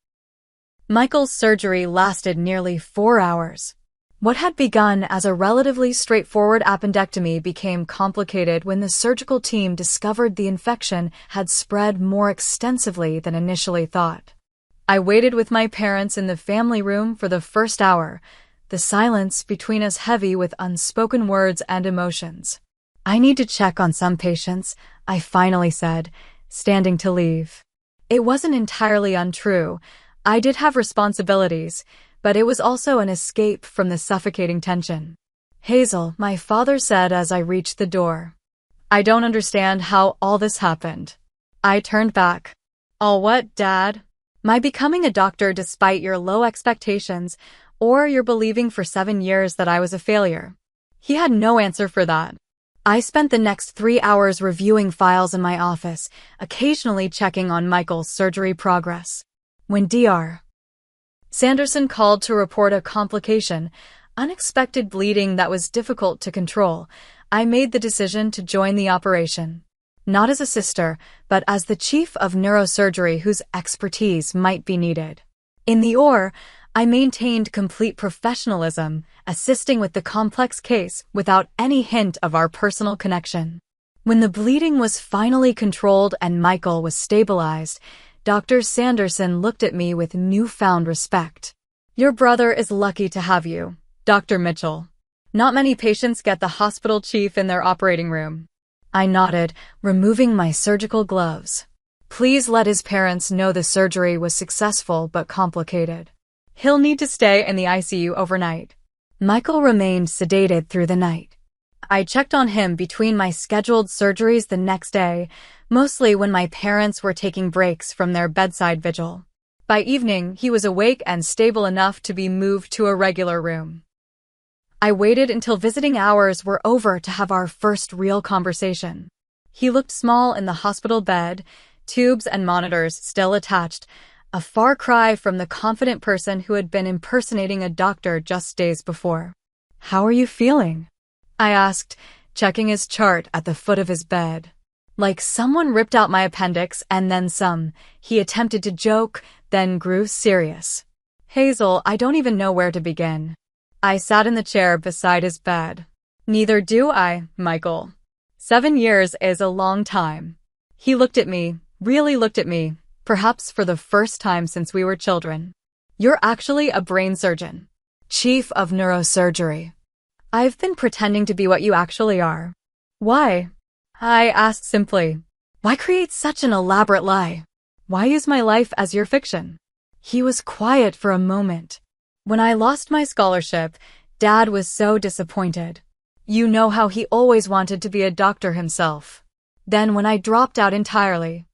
Speaker 1: Michael's surgery lasted nearly 4 hours. What had begun as a relatively straightforward appendectomy became complicated when the surgical team discovered the infection had spread more extensively than initially thought. I waited with my parents in the family room for the first hour, the silence between us heavy with unspoken words and emotions. I need to check on some patients, I finally said, standing to leave. It wasn't entirely untrue. I did have responsibilities, but it was also an escape from the suffocating tension. Hazel, my father said as I reached the door. I don't understand how all this happened. I turned back. All what, Dad? My becoming a doctor despite your low expectations, or your believing for 7 years that I was a failure. He had no answer for that. I spent the next 3 hours reviewing files in my office, occasionally checking on Michael's surgery progress. When Dr. Sanderson called to report a complication, unexpected bleeding that was difficult to control, I made the decision to join the operation. Not as a sister, but as the chief of neurosurgery whose expertise might be needed. In the OR, I maintained complete professionalism, assisting with the complex case without any hint of our personal connection. When the bleeding was finally controlled and Michael was stabilized, Dr. Sanderson looked at me with newfound respect. Your brother is lucky to have you, Dr. Mitchell. Not many patients get the hospital chief in their operating room. I nodded, removing my surgical gloves. Please let his parents know the surgery was successful but complicated. He'll need to stay in the ICU overnight. Michael remained sedated through the night. I checked on him between my scheduled surgeries the next day, mostly when my parents were taking breaks from their bedside vigil. By evening, he was awake and stable enough to be moved to a regular room. I waited until visiting hours were over to have our first real conversation. He looked small in the hospital bed, tubes and monitors still attached, a far cry from the confident person who had been impersonating a doctor just days before. How are you feeling? I asked, checking his chart at the foot of his bed. Like someone ripped out my appendix and then some, he attempted to joke, then grew serious. Hazel, I don't even know where to begin. I sat in the chair beside his bed. Neither do I, Michael. 7 years is a long time. He looked at me, really looked at me, perhaps for the first time since we were children. You're actually a brain surgeon. Chief of neurosurgery. I've been pretending to be what you actually are. Why? I asked simply. Why create such an elaborate lie? Why use my life as your fiction? He was quiet for a moment. When I lost my scholarship, Dad was so disappointed. You know how he always wanted to be a doctor himself. Then when I dropped out entirely,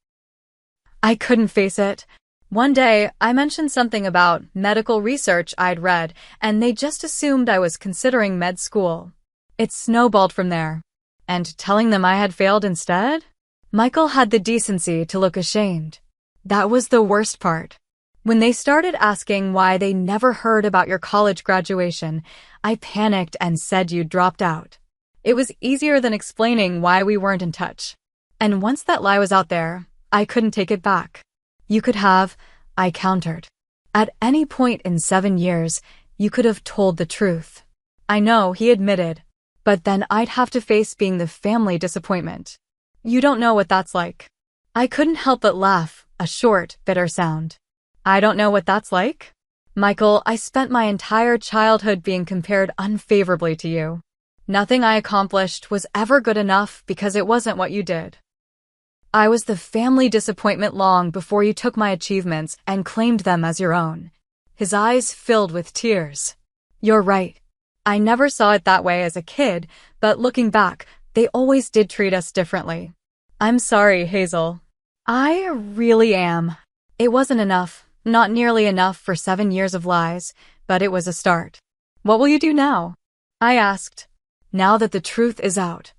Speaker 1: I couldn't face it. One day, I mentioned something about medical research I'd read, and they just assumed I was considering med school. It snowballed from there. And telling them I had failed instead? Michael had the decency to look ashamed. That was the worst part. When they started asking why they never heard about your college graduation, I panicked and said you'd dropped out. It was easier than explaining why we weren't in touch. And once that lie was out there, I couldn't take it back. You could have, I countered. At any point in 7 years, you could have told the truth. I know, he admitted. But then I'd have to face being the family disappointment. You don't know what that's like. I couldn't help but laugh, a short, bitter sound. I don't know what that's like? Michael, I spent my entire childhood being compared unfavorably to you. Nothing I accomplished was ever good enough because it wasn't what you did. I was the family disappointment long before you took my achievements and claimed them as your own. His eyes filled with tears. You're right. I never saw it that way as a kid, but looking back, they always did treat us differently. I'm sorry, Hazel. I really am. It wasn't enough, not nearly enough for 7 years of lies, but it was a start. What will you do now? I asked. Now that the truth is out.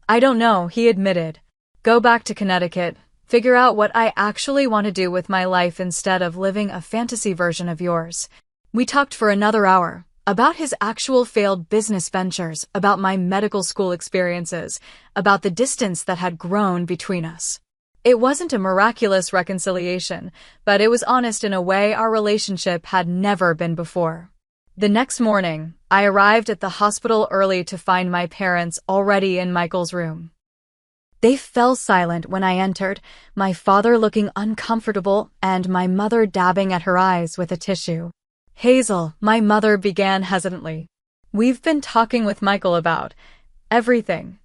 Speaker 1: I don't know, he admitted. Go back to Connecticut, figure out what I actually want to do with my life instead of living a fantasy version of yours. We talked for another hour. About his actual failed business ventures, about my medical school experiences, about the distance that had grown between us. It wasn't a miraculous reconciliation, but it was honest in a way our relationship had never been before. The next morning, I arrived at the hospital early to find my parents already in Michael's room. They fell silent when I entered, my father looking uncomfortable and my mother dabbing at her eyes with a tissue. Hazel, my mother began hesitantly. We've been talking with Michael about everything.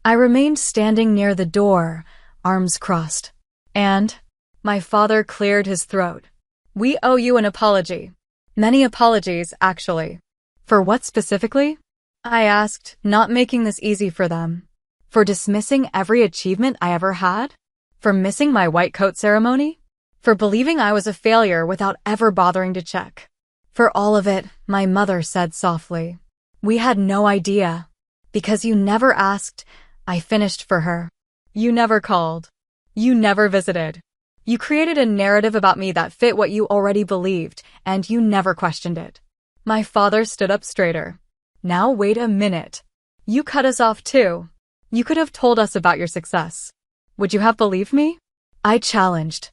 Speaker 1: I remained standing near the door, arms crossed. And? My father cleared his throat. We owe you an apology. Many apologies, actually. For what specifically? I asked, not making this easy for them. For dismissing every achievement I ever had? For missing my white coat ceremony? For believing I was a failure without ever bothering to check? For all of it, my mother said softly. We had no idea. Because you never asked, I finished for her. You never called. You never visited. You created a narrative about me that fit what you already believed, and you never questioned it. My father stood up straighter. Now wait a minute. You cut us off too. You could have told us about your success. Would you have believed me? I challenged.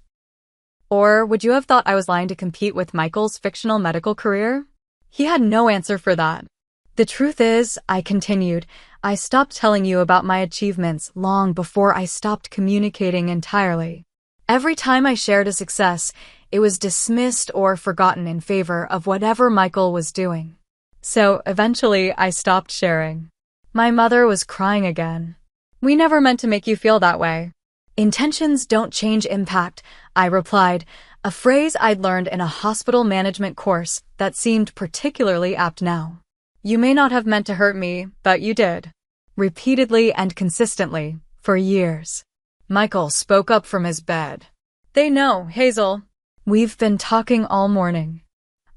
Speaker 1: Or would you have thought I was lying to compete with Michael's fictional medical career? He had no answer for that. The truth is, I continued, I stopped telling you about my achievements long before I stopped communicating entirely. Every time I shared a success, it was dismissed or forgotten in favor of whatever Michael was doing. So eventually, I stopped sharing. My mother was crying again. We never meant to make you feel that way. Intentions don't change impact, I replied, a phrase I'd learned in a hospital management course that seemed particularly apt now. You may not have meant to hurt me, but you did. Repeatedly and consistently, for years. Michael spoke up from his bed. They know, Hazel. We've been talking all morning.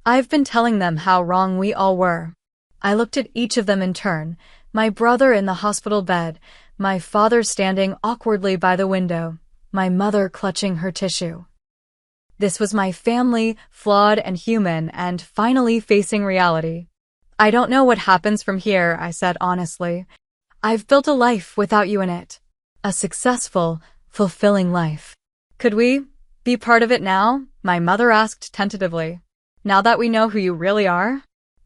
Speaker 1: I've been telling them how wrong we all were. I looked at each of them in turn, my brother in the hospital bed, my father standing awkwardly by the window, my mother clutching her tissue. This was my family, flawed and human, and finally facing reality. I don't know what happens from here, I said honestly. I've built a life without you in it. A successful, fulfilling life. Could we be part of it now? My mother asked tentatively. Now that we know who you really are?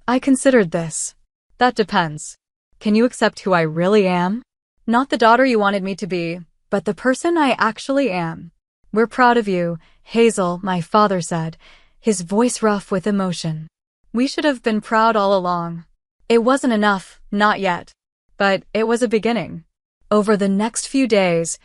Speaker 1: I considered this. That depends. Can you accept who I really am? Not the daughter you wanted me to be, but the person I actually am. We're proud of you, Hazel, my father said, his voice rough with emotion. We should have been proud all along. It wasn't enough, not yet. But it was a beginning. Over the next few days,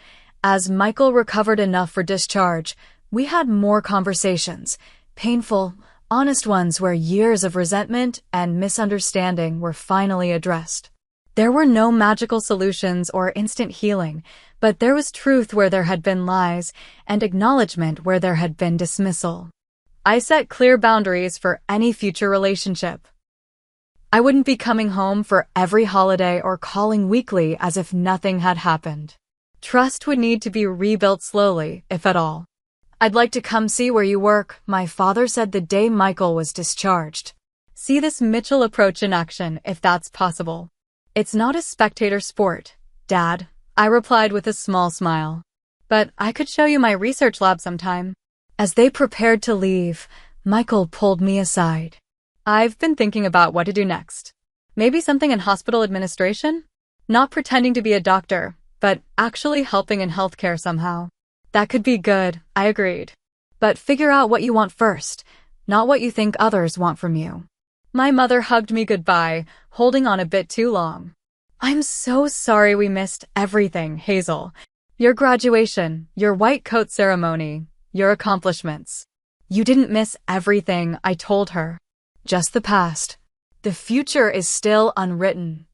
Speaker 1: as Michael recovered enough for discharge, we had more conversations, painful, honest ones where years of resentment and misunderstanding were finally addressed. There were no magical solutions or instant healing, but there was truth where there had been lies and acknowledgement where there had been dismissal. I set clear boundaries for any future relationship. I wouldn't be coming home for every holiday or calling weekly as if nothing had happened. Trust would need to be rebuilt slowly, if at all. I'd like to come see where you work, my father said the day Michael was discharged. See this Mitchell approach in action, if that's possible. It's not a spectator sport, Dad, I replied with a small smile. But I could show you my research lab sometime. As they prepared to leave, Michael pulled me aside. I've been thinking about what to do next. Maybe something in hospital administration? Not pretending to be a doctor, but actually helping in healthcare somehow. That could be good, I agreed. But figure out what you want first, not what you think others want from you. My mother hugged me goodbye, holding on a bit too long. I'm so sorry we missed everything, Hazel. Your graduation, your white coat ceremony, your accomplishments. You didn't miss everything, I told her. Just the past. The future is still unwritten.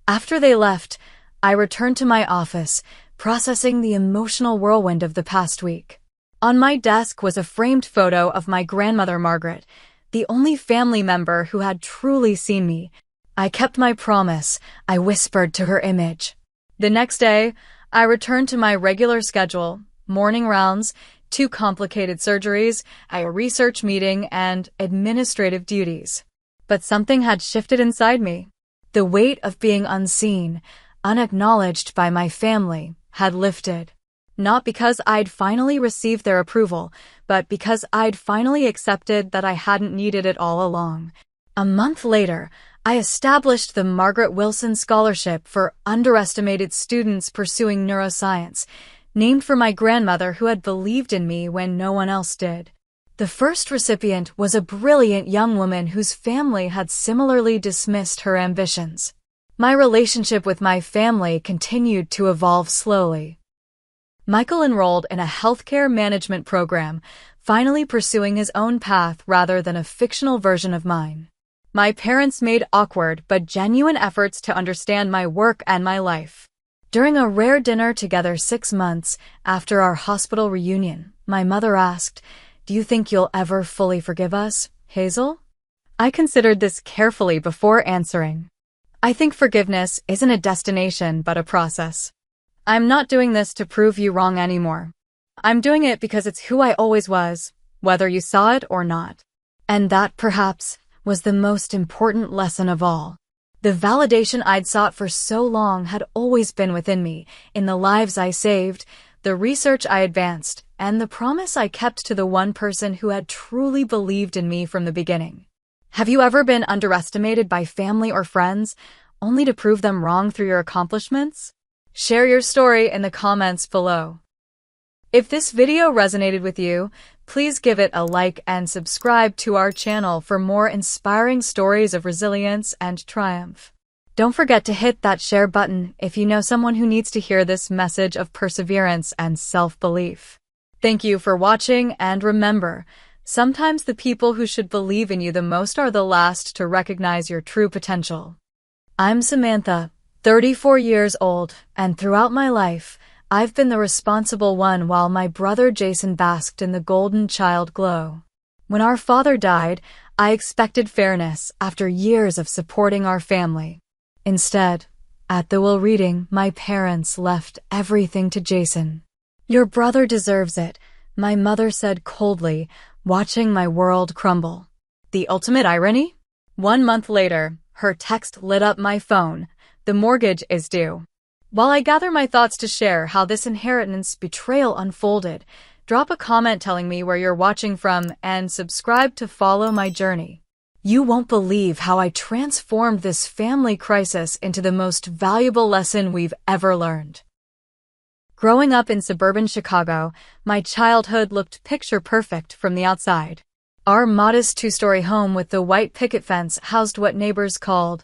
Speaker 1: After they left, I returned to my office, processing the emotional whirlwind of the past week. On my desk was a framed photo of my grandmother Margaret, the only family member who had truly seen me. I kept my promise, I whispered to her image. The next day, I returned to my regular schedule, morning rounds, 2 complicated surgeries, a research meeting, and administrative duties. But something had shifted inside me. The weight of being unseen, unacknowledged by my family, had lifted. Not because I'd finally received their approval, but because I'd finally accepted that I hadn't needed it all along. A month later, I established the Margaret Wilson Scholarship for underestimated students pursuing neuroscience, named for my grandmother who had believed in me when no one else did. The first recipient was a brilliant young woman whose family had similarly dismissed her ambitions. My relationship with my family continued to evolve slowly. Michael enrolled in a healthcare management program, finally pursuing his own path rather than a fictional version of mine. My parents made awkward but genuine efforts to understand my work and my life. During a rare dinner together 6 months after our hospital reunion, my mother asked, "Do you think you'll ever fully forgive us, Hazel?" I considered this carefully before answering. I think forgiveness isn't a destination but a process. I'm not doing this to prove you wrong anymore. I'm doing it because it's who I always was, whether you saw it or not. And that, perhaps, was the most important lesson of all. The validation I'd sought for so long had always been within me, in the lives I saved, the research I advanced, and the promise I kept to the one person who had truly believed in me from the beginning. Have you ever been underestimated by family or friends, only to prove them wrong through your accomplishments? Share your story in the comments below. If this video resonated with you, please give it a like and subscribe to our channel for more inspiring stories of resilience and triumph. Don't forget to hit that share button if you know someone who needs to hear this message of perseverance and self-belief. Thank you for watching, and remember, sometimes the people who should believe in you the most are the last to recognize your true potential. I'm Samantha, 34 years old, and throughout my life, I've been the responsible one while my brother Jason basked in the golden child glow. When our father died, I expected fairness after years of supporting our family. Instead, at the will reading, my parents left everything to Jason. "Your brother deserves it," my mother said coldly, watching my world crumble. The ultimate irony? 1 month later, her text lit up my phone. "The mortgage is due." While I gather my thoughts to share how this inheritance betrayal unfolded, drop a comment telling me where you're watching from and subscribe to follow my journey. You won't believe how I transformed this family crisis into the most valuable lesson we've ever learned. Growing up in suburban Chicago, my childhood looked picture perfect from the outside. Our modest 2-story home with the white picket fence housed what neighbors called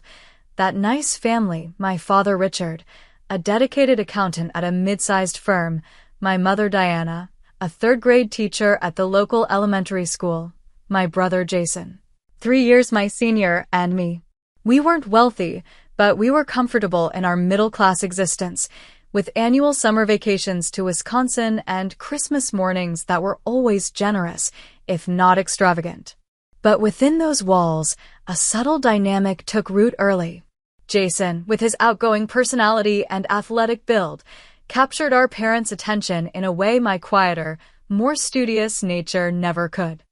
Speaker 1: that nice family: my father Richard, a dedicated accountant at a mid-sized firm, my mother Diana, a 3rd-grade teacher at the local elementary school, my brother Jason, 3 years my senior, and me. We weren't wealthy, But we were comfortable in our middle-class existence, with annual summer vacations to Wisconsin and Christmas mornings that were always generous, if not extravagant. But within those walls, a subtle dynamic took root early. Jason, with his outgoing personality and athletic build, captured our parents' attention in a way my quieter, more studious nature never could.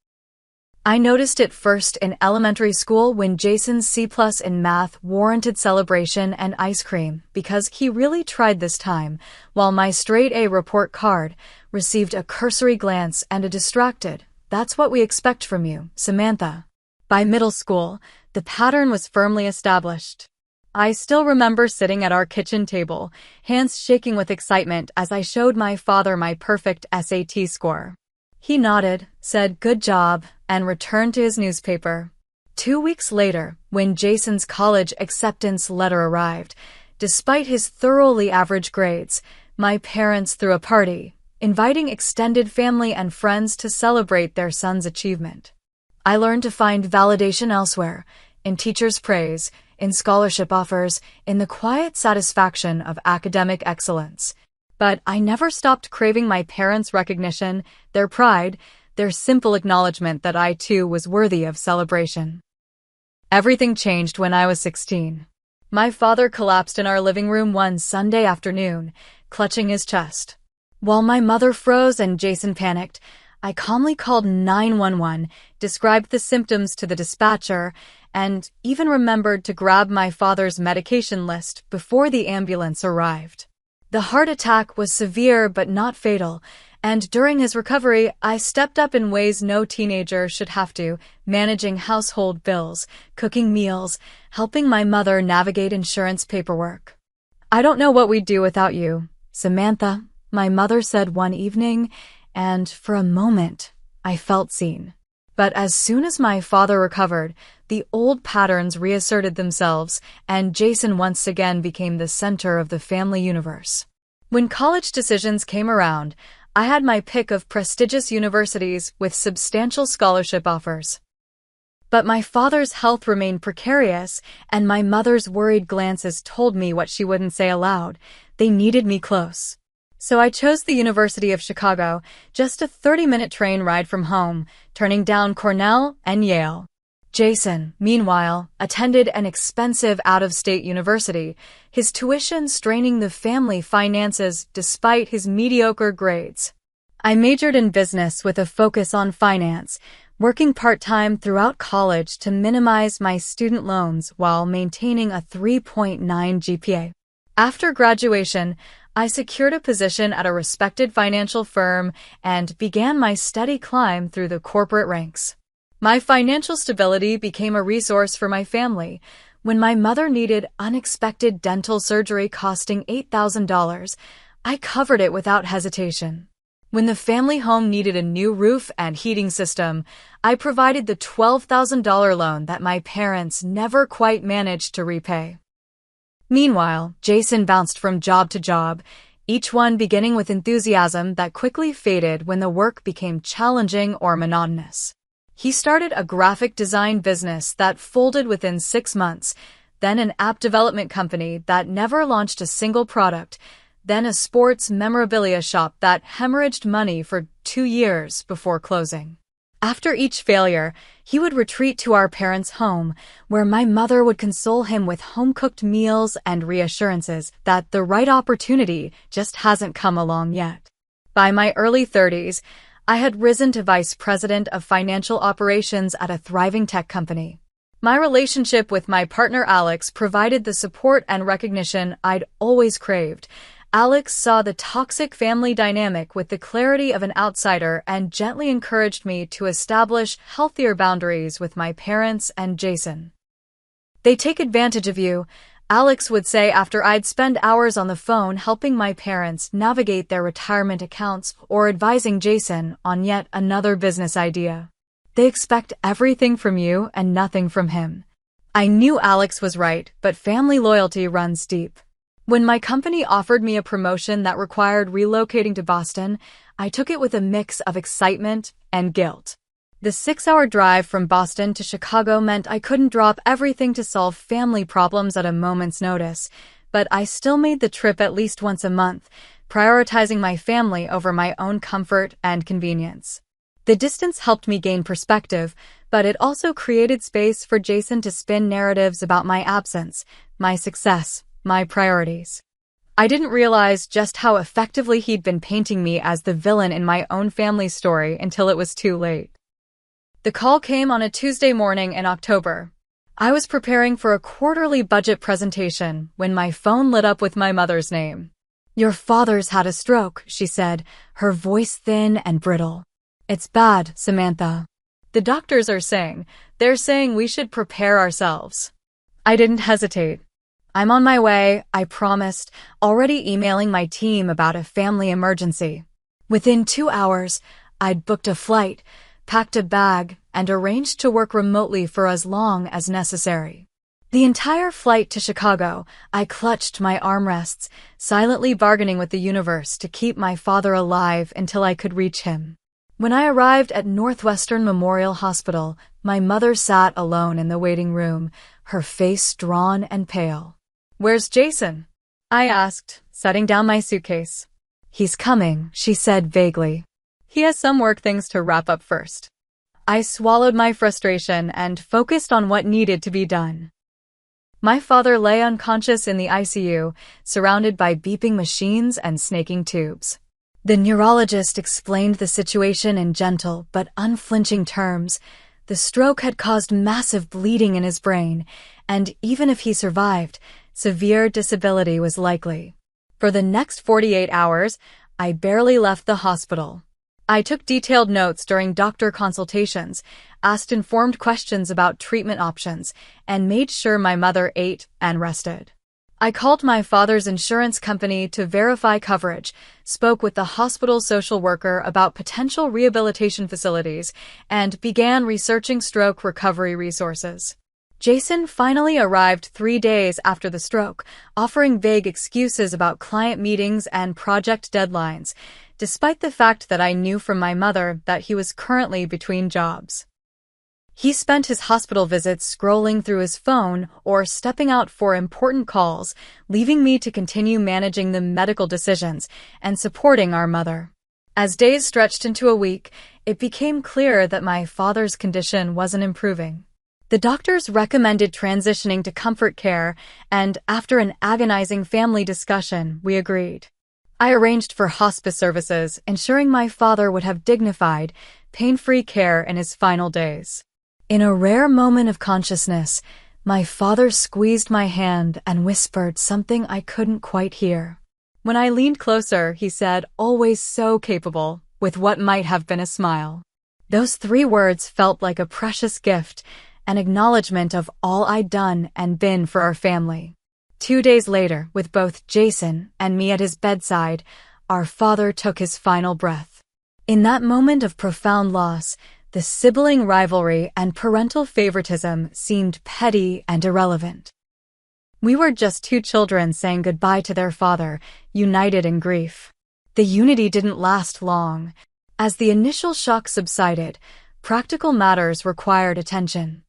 Speaker 1: I noticed it first in elementary school when Jason's C+ in math warranted celebration and ice cream because he really tried this time, while my straight A report card received a cursory glance and a distracted, "That's what we expect from you, Samantha." By middle school, the pattern was firmly established. I still remember sitting at our kitchen table, hands shaking with excitement as I showed my father my perfect SAT score. He nodded, said good job, and returned to his newspaper. 2 weeks later, when Jason's college acceptance letter arrived, despite his thoroughly average grades, my parents threw a party, inviting extended family and friends to celebrate their son's achievement. I learned to find validation elsewhere, in teachers' praise, in scholarship offers, in the quiet satisfaction of academic excellence. But I never stopped craving my parents' recognition, their pride, their simple acknowledgement that I too was worthy of celebration. Everything changed when I was 16. My father collapsed in our living room one Sunday afternoon, clutching his chest. While my mother froze and Jason panicked, I calmly called 911, described the symptoms to the dispatcher, and even remembered to grab my father's medication list before the ambulance arrived. The heart attack was severe but not fatal, and during his recovery, I stepped up in ways no teenager should have to, managing household bills, cooking meals, helping my mother navigate insurance paperwork. "I don't know what we'd do without you, Samantha," my mother said one evening, and for a moment, I felt seen. But as soon as my father recovered, the old patterns reasserted themselves, and Jason once again became the center of the family universe. When college decisions came around, I had my pick of prestigious universities with substantial scholarship offers. But my father's health remained precarious, and my mother's worried glances told me what she wouldn't say aloud. They needed me close. So I chose the University of Chicago, just a 30-minute train ride from home, turning down Cornell and Yale. Jason, meanwhile, attended an expensive out-of-state university, his tuition straining the family finances despite his mediocre grades. I majored in business with a focus on finance, working part-time throughout college to minimize my student loans while maintaining a 3.9 GPA. After graduation, I secured a position at a respected financial firm and began my steady climb through the corporate ranks. My financial stability became a resource for my family. When my mother needed unexpected dental surgery costing $8,000, I covered it without hesitation. When the family home needed a new roof and heating system, I provided the $12,000 loan that my parents never quite managed to repay. Meanwhile, Jason bounced from job to job, each one beginning with enthusiasm that quickly faded when the work became challenging or monotonous. He started a graphic design business that folded within 6 months, then an app development company that never launched a single product, then a sports memorabilia shop that hemorrhaged money for 2 years before closing. After each failure, he would retreat to our parents' home, where my mother would console him with home-cooked meals and reassurances that the right opportunity just hasn't come along yet. By my early 30s, I had risen to vice president of financial operations at a thriving tech company. My relationship with my partner Alex provided the support and recognition I'd always craved. Alex saw the toxic family dynamic with the clarity of an outsider and gently encouraged me to establish healthier boundaries with my parents and Jason. "They take advantage of you," Alex would say after I'd spend hours on the phone helping my parents navigate their retirement accounts or advising Jason on yet another business idea. "They expect everything from you and nothing from him." I knew Alex was right, but family loyalty runs deep. When my company offered me a promotion that required relocating to Boston, I took it with a mix of excitement and guilt. The 6-hour drive from Boston to Chicago meant I couldn't drop everything to solve family problems at a moment's notice, but I still made the trip at least once a month, prioritizing my family over my own comfort and convenience. The distance helped me gain perspective, but it also created space for Jason to spin narratives about my absence, my success, my priorities. I didn't realize just how effectively he'd been painting me as the villain in my own family story until it was too late. The call came on a Tuesday morning in October. I was preparing for a quarterly budget presentation when my phone lit up with my mother's name. "Your father's had a stroke," she said, her voice thin and brittle. "It's bad, Samantha. The doctors are saying, they're saying we should prepare ourselves." I didn't hesitate. "I'm on my way," I promised, already emailing my team about a family emergency. Within 2 hours, I'd booked a flight, packed a bag, and arranged to work remotely for as long as necessary. The entire flight to Chicago, I clutched my armrests, silently bargaining with the universe to keep my father alive until I could reach him. When I arrived at Northwestern Memorial Hospital, my mother sat alone in the waiting room, her face drawn and pale. "Where's Jason?" I asked, setting down my suitcase. "He's coming," she said vaguely. "He has some work things to wrap up first." I swallowed my frustration and focused on what needed to be done. My father lay unconscious in the ICU, surrounded by beeping machines and snaking tubes. The neurologist explained the situation in gentle but unflinching terms. The stroke had caused massive bleeding in his brain, and even if he survived, severe disability was likely. For the next 48 hours, I barely left the hospital. I took detailed notes during doctor consultations, asked informed questions about treatment options, and made sure my mother ate and rested. I called my father's insurance company to verify coverage, spoke with the hospital social worker about potential rehabilitation facilities, and began researching stroke recovery resources. Jason finally arrived 3 days after the stroke, offering vague excuses about client meetings and project deadlines, despite the fact that I knew from my mother that he was currently between jobs. He spent his hospital visits scrolling through his phone or stepping out for important calls, leaving me to continue managing the medical decisions and supporting our mother. As days stretched into a week, it became clear that my father's condition wasn't improving. The doctors recommended transitioning to comfort care, and after an agonizing family discussion, we agreed. I arranged for hospice services, ensuring my father would have dignified, pain-free care in his final days. In a rare moment of consciousness, my father squeezed my hand and whispered something I couldn't quite hear. When I leaned closer, he said, "Always so capable," with what might have been a smile. Those 3 words felt like a precious gift, an acknowledgement of all I'd done and been for our family. 2 days later, with both Jason and me at his bedside, our father took his final breath. In that moment of profound loss, the sibling rivalry and parental favoritism seemed petty and irrelevant. We were just 2 children saying goodbye to their father, united in grief. The unity didn't last long. As the initial shock subsided, practical matters required attention.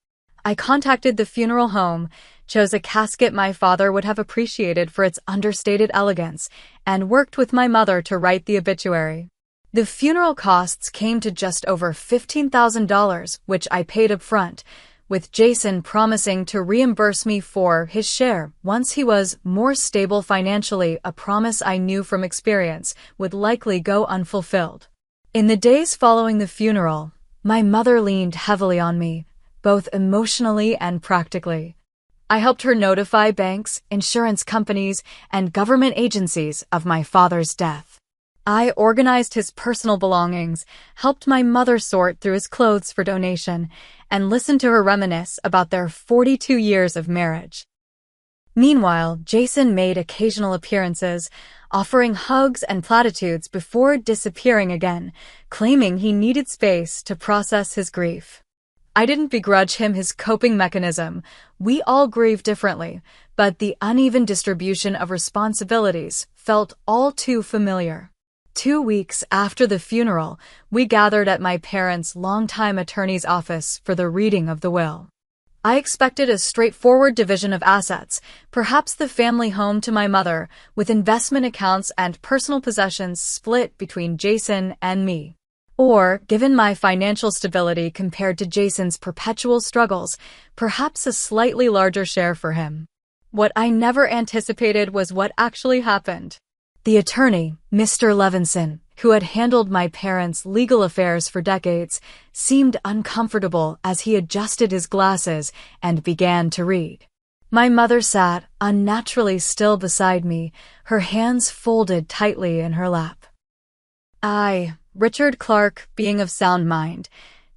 Speaker 1: I contacted the funeral home, chose a casket my father would have appreciated for its understated elegance, and worked with my mother to write the obituary. The funeral costs came to just over $15,000, which I paid up front, with Jason promising to reimburse me for his share once he was more stable financially, a promise I knew from experience would likely go unfulfilled. In the days following the funeral, my mother leaned heavily on me, both emotionally and practically. I helped her notify banks, insurance companies, and government agencies of my father's death. I organized his personal belongings, helped my mother sort through his clothes for donation, and listened to her reminisce about their 42 years of marriage. Meanwhile, Jason made occasional appearances, offering hugs and platitudes before disappearing again, claiming he needed space to process his grief. I didn't begrudge him his coping mechanism. We all grieve differently, but the uneven distribution of responsibilities felt all too familiar. 2 weeks after the funeral, we gathered at my parents' longtime attorney's office for the reading of the will. I expected a straightforward division of assets, perhaps the family home to my mother, with investment accounts and personal possessions split between Jason and me. Or, given my financial stability compared to Jason's perpetual struggles, perhaps a slightly larger share for him. What I never anticipated was what actually happened. The attorney, Mr. Levinson, who had handled my parents' legal affairs for decades, seemed uncomfortable as he adjusted his glasses and began to read. My mother sat unnaturally still beside me, her hands folded tightly in her lap. I, Richard Clark, being of sound mind,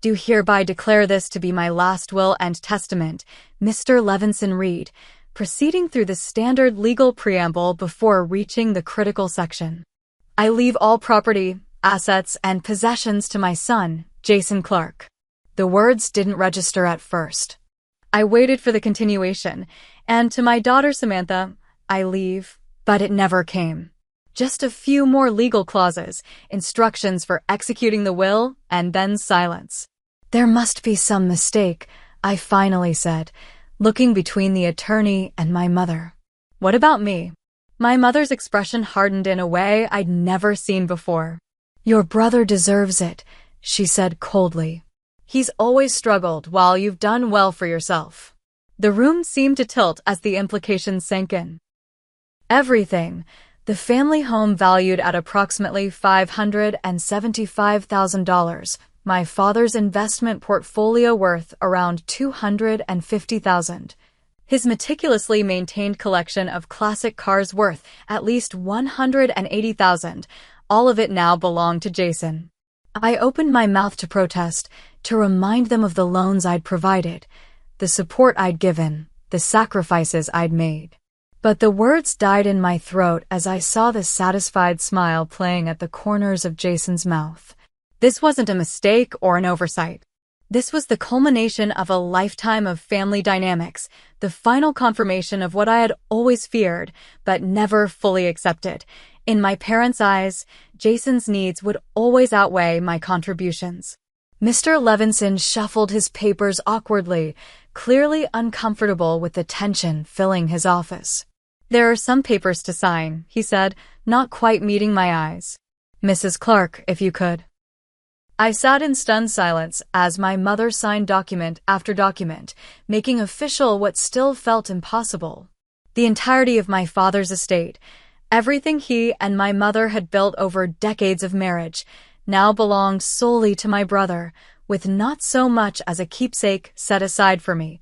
Speaker 1: do hereby declare this to be my last will and testament, Mr. Levinson read, proceeding through the standard legal preamble before reaching the critical section. I leave all property, assets, and possessions to my son, Jason Clark. The words didn't register at first. I waited for the continuation, and to my daughter Samantha, I leave, but it never came. Just a few more legal clauses, instructions for executing the will, and then silence. There must be some mistake, I finally said, looking between the attorney and my mother. What about me? My mother's expression hardened in a way I'd never seen before. Your brother deserves it, she said coldly. He's always struggled while you've done well for yourself. The room seemed to tilt as the implications sank in. Everything, the family home valued at approximately $575,000, my father's investment portfolio worth around $250,000. His meticulously maintained collection of classic cars worth at least $180,000. All of it now belonged to Jason. I opened my mouth to protest, to remind them of the loans I'd provided, the support I'd given, the sacrifices I'd made. But the words died in my throat as I saw the satisfied smile playing at the corners of Jason's mouth. This wasn't a mistake or an oversight. This was the culmination of a lifetime of family dynamics, the final confirmation of what I had always feared, but never fully accepted. In my parents' eyes, Jason's needs would always outweigh my contributions. Mr. Levinson shuffled his papers awkwardly, clearly uncomfortable with the tension filling his office. There are some papers to sign, he said, not quite meeting my eyes. Mrs. Clark, if you could. I sat in stunned silence as my mother signed document after document, making official what still felt impossible. The entirety of my father's estate, everything he and my mother had built over decades of marriage, now belonged solely to my brother, with not so much as a keepsake set aside for me.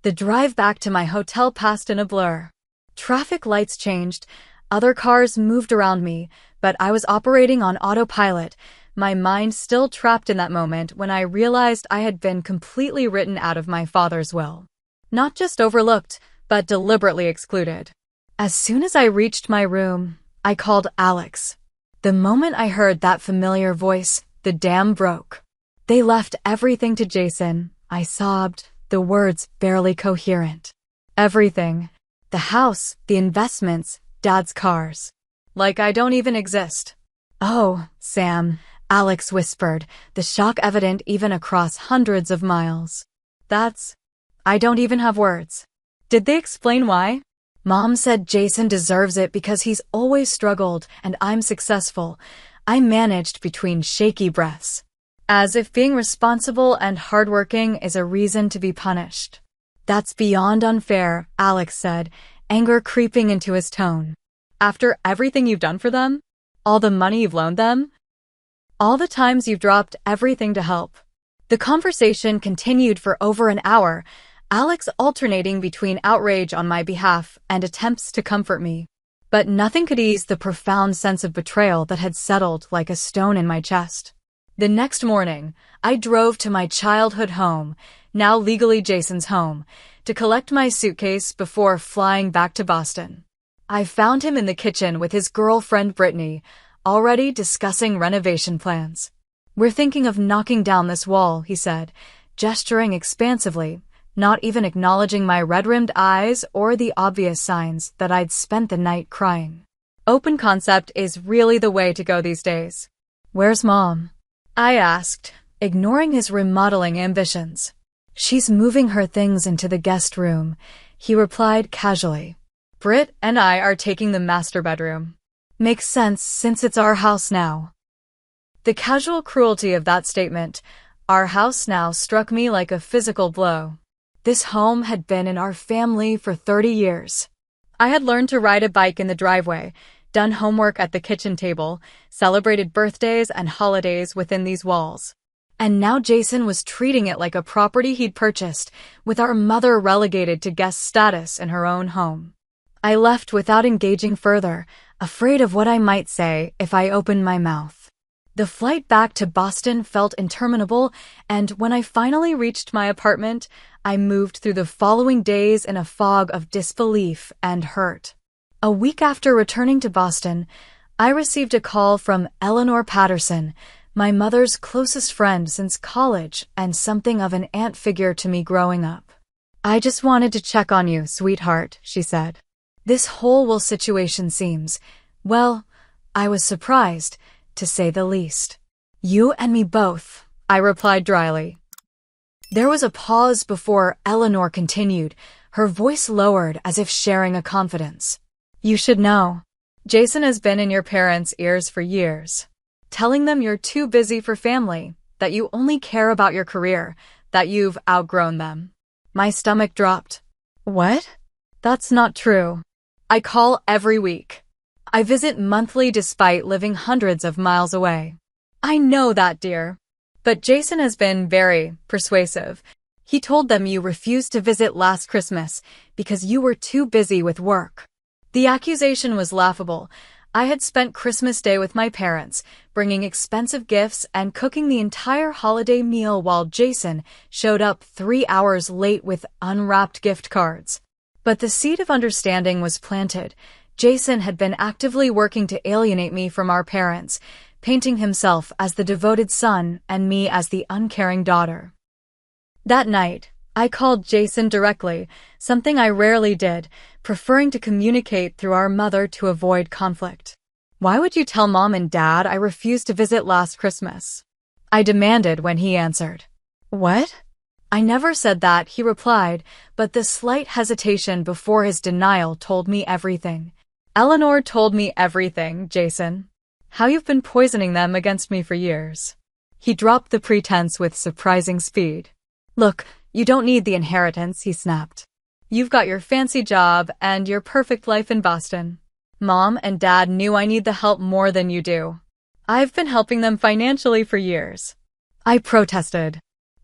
Speaker 1: The drive back to my hotel passed in a blur. Traffic lights changed, other cars moved around me, but I was operating on autopilot, my mind still trapped in that moment when I realized I had been completely written out of my father's will. Not just overlooked, but deliberately excluded. As soon as I reached my room, I called Alex. The moment I heard that familiar voice, the dam broke. They left everything to Jason, I sobbed, the words barely coherent. Everything. The house, the investments, Dad's cars. Like I don't even exist. Oh, Sam, Alex whispered, the shock evident even across hundreds of miles. I don't even have words. Did they explain why? Mom said Jason deserves it because he's always struggled and I'm successful. I managed between shaky breaths. As if being responsible and hardworking is a reason to be punished. That's beyond unfair, Alex said, anger creeping into his tone. After everything you've done for them? All the money you've loaned them? All the times you've dropped everything to help. The conversation continued for over an hour, Alex alternating between outrage on my behalf and attempts to comfort me. But nothing could ease the profound sense of betrayal that had settled like a stone in my chest. The next morning, I drove to my childhood home, now legally Jason's home, to collect my suitcase before flying back to Boston. I found him in the kitchen with his girlfriend Brittany, already discussing renovation plans. We're thinking of knocking down this wall, he said, gesturing expansively, not even acknowledging my red-rimmed eyes or the obvious signs that I'd spent the night crying. Open concept is really the way to go these days. Where's Mom? I asked, ignoring his remodeling ambitions. She's moving her things into the guest room, he replied casually. Britt and I are taking the master bedroom. Makes sense since it's our house now. The casual cruelty of that statement, our house now, struck me like a physical blow. This home had been in our family for 30 years. I had learned to ride a bike in the driveway, done homework at the kitchen table, celebrated birthdays and holidays within these walls. And now Jason was treating it like a property he'd purchased, with our mother relegated to guest status in her own home. I left without engaging further, afraid of what I might say if I opened my mouth. The flight back to Boston felt interminable, and when I finally reached my apartment, I moved through the following days in a fog of disbelief and hurt. A week after returning to Boston, I received a call from Eleanor Patterson, my mother's closest friend since college and something of an aunt figure to me growing up. I just wanted to check on you, sweetheart, she said. This whole situation seems, well, I was surprised, to say the least. You and me both, I replied dryly. There was a pause before Eleanor continued, her voice lowered as if sharing a confidence. You should know. Jason has been in your parents' ears for years, telling them you're too busy for family, that you only care about your career, that you've outgrown them. My stomach dropped. What? That's not true. I call every week. I visit monthly despite living hundreds of miles away. I know that, dear. But Jason has been very persuasive. He told them you refused to visit last Christmas because you were too busy with work. The accusation was laughable. I had spent Christmas Day with my parents, bringing expensive gifts and cooking the entire holiday meal while Jason showed up 3 hours late with unwrapped gift cards. But the seed of understanding was planted. Jason had been actively working to alienate me from our parents, painting himself as the devoted son and me as the uncaring daughter. That night, I called Jason directly, something I rarely did, preferring to communicate through our mother to avoid conflict. Why would you tell Mom and Dad I refused to visit last Christmas? I demanded when he answered. What? I never said that, he replied, but the slight hesitation before his denial told me everything. Eleanor told me everything, Jason. How you've been poisoning them against me for years. He dropped the pretense with surprising speed. Look, you don't need the inheritance, he snapped. You've got your fancy job and your perfect life in Boston. Mom and Dad knew I need the help more than you do. I've been helping them financially for years. I protested.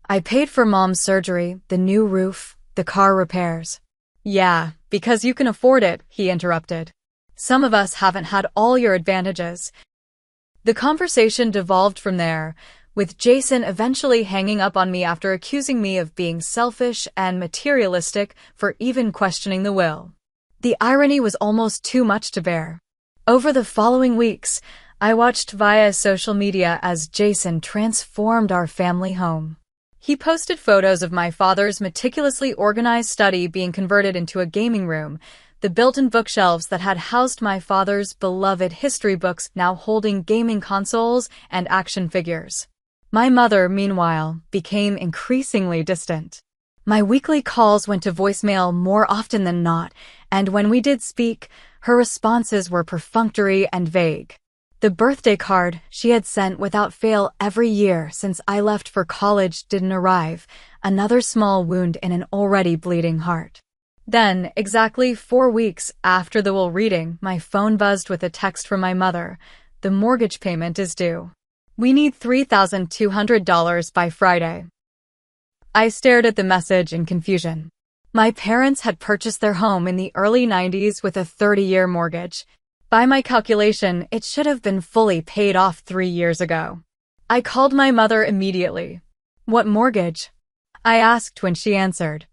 Speaker 1: I paid for Mom's surgery, the new roof, the car repairs. Yeah, because you can afford it, he interrupted. Some of us haven't had all your advantages. The conversation devolved from there, with Jason eventually hanging up on me after accusing me of being selfish and materialistic for even questioning the will. The irony was almost too much to bear. Over the following weeks, I watched via social media as Jason transformed our family home. He posted photos of my father's meticulously organized study being converted into a gaming room, the built-in bookshelves that had housed my father's beloved history books now holding gaming consoles and action figures. My mother, meanwhile, became increasingly distant. My weekly calls went to voicemail more often than not, and when we did speak, her responses were perfunctory and vague. The birthday card she had sent without fail every year since I left for college didn't arrive, another small wound in an already bleeding heart. Then, exactly 4 weeks after the will reading, my phone buzzed with a text from my mother. The mortgage payment is due. We need $3,200 by Friday. I stared at the message in confusion. My parents had purchased their home in the early 90s with a 30-year mortgage. By my calculation, it should have been fully paid off 3 years ago. I called my mother immediately. What mortgage? I asked when she answered.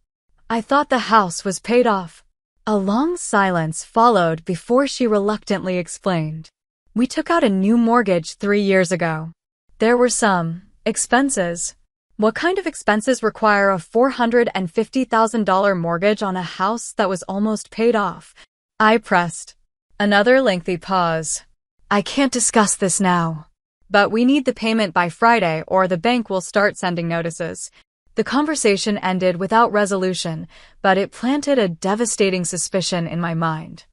Speaker 1: I thought the house was paid off. A long silence followed before she reluctantly explained. We took out a new mortgage 3 years ago. There were some expenses. What kind of expenses require a $450,000 mortgage on a house that was almost paid off? I pressed. Another lengthy pause. I can't discuss this now. But we need the payment by Friday or the bank will start sending notices. The conversation ended without resolution, but it planted a devastating suspicion in my mind.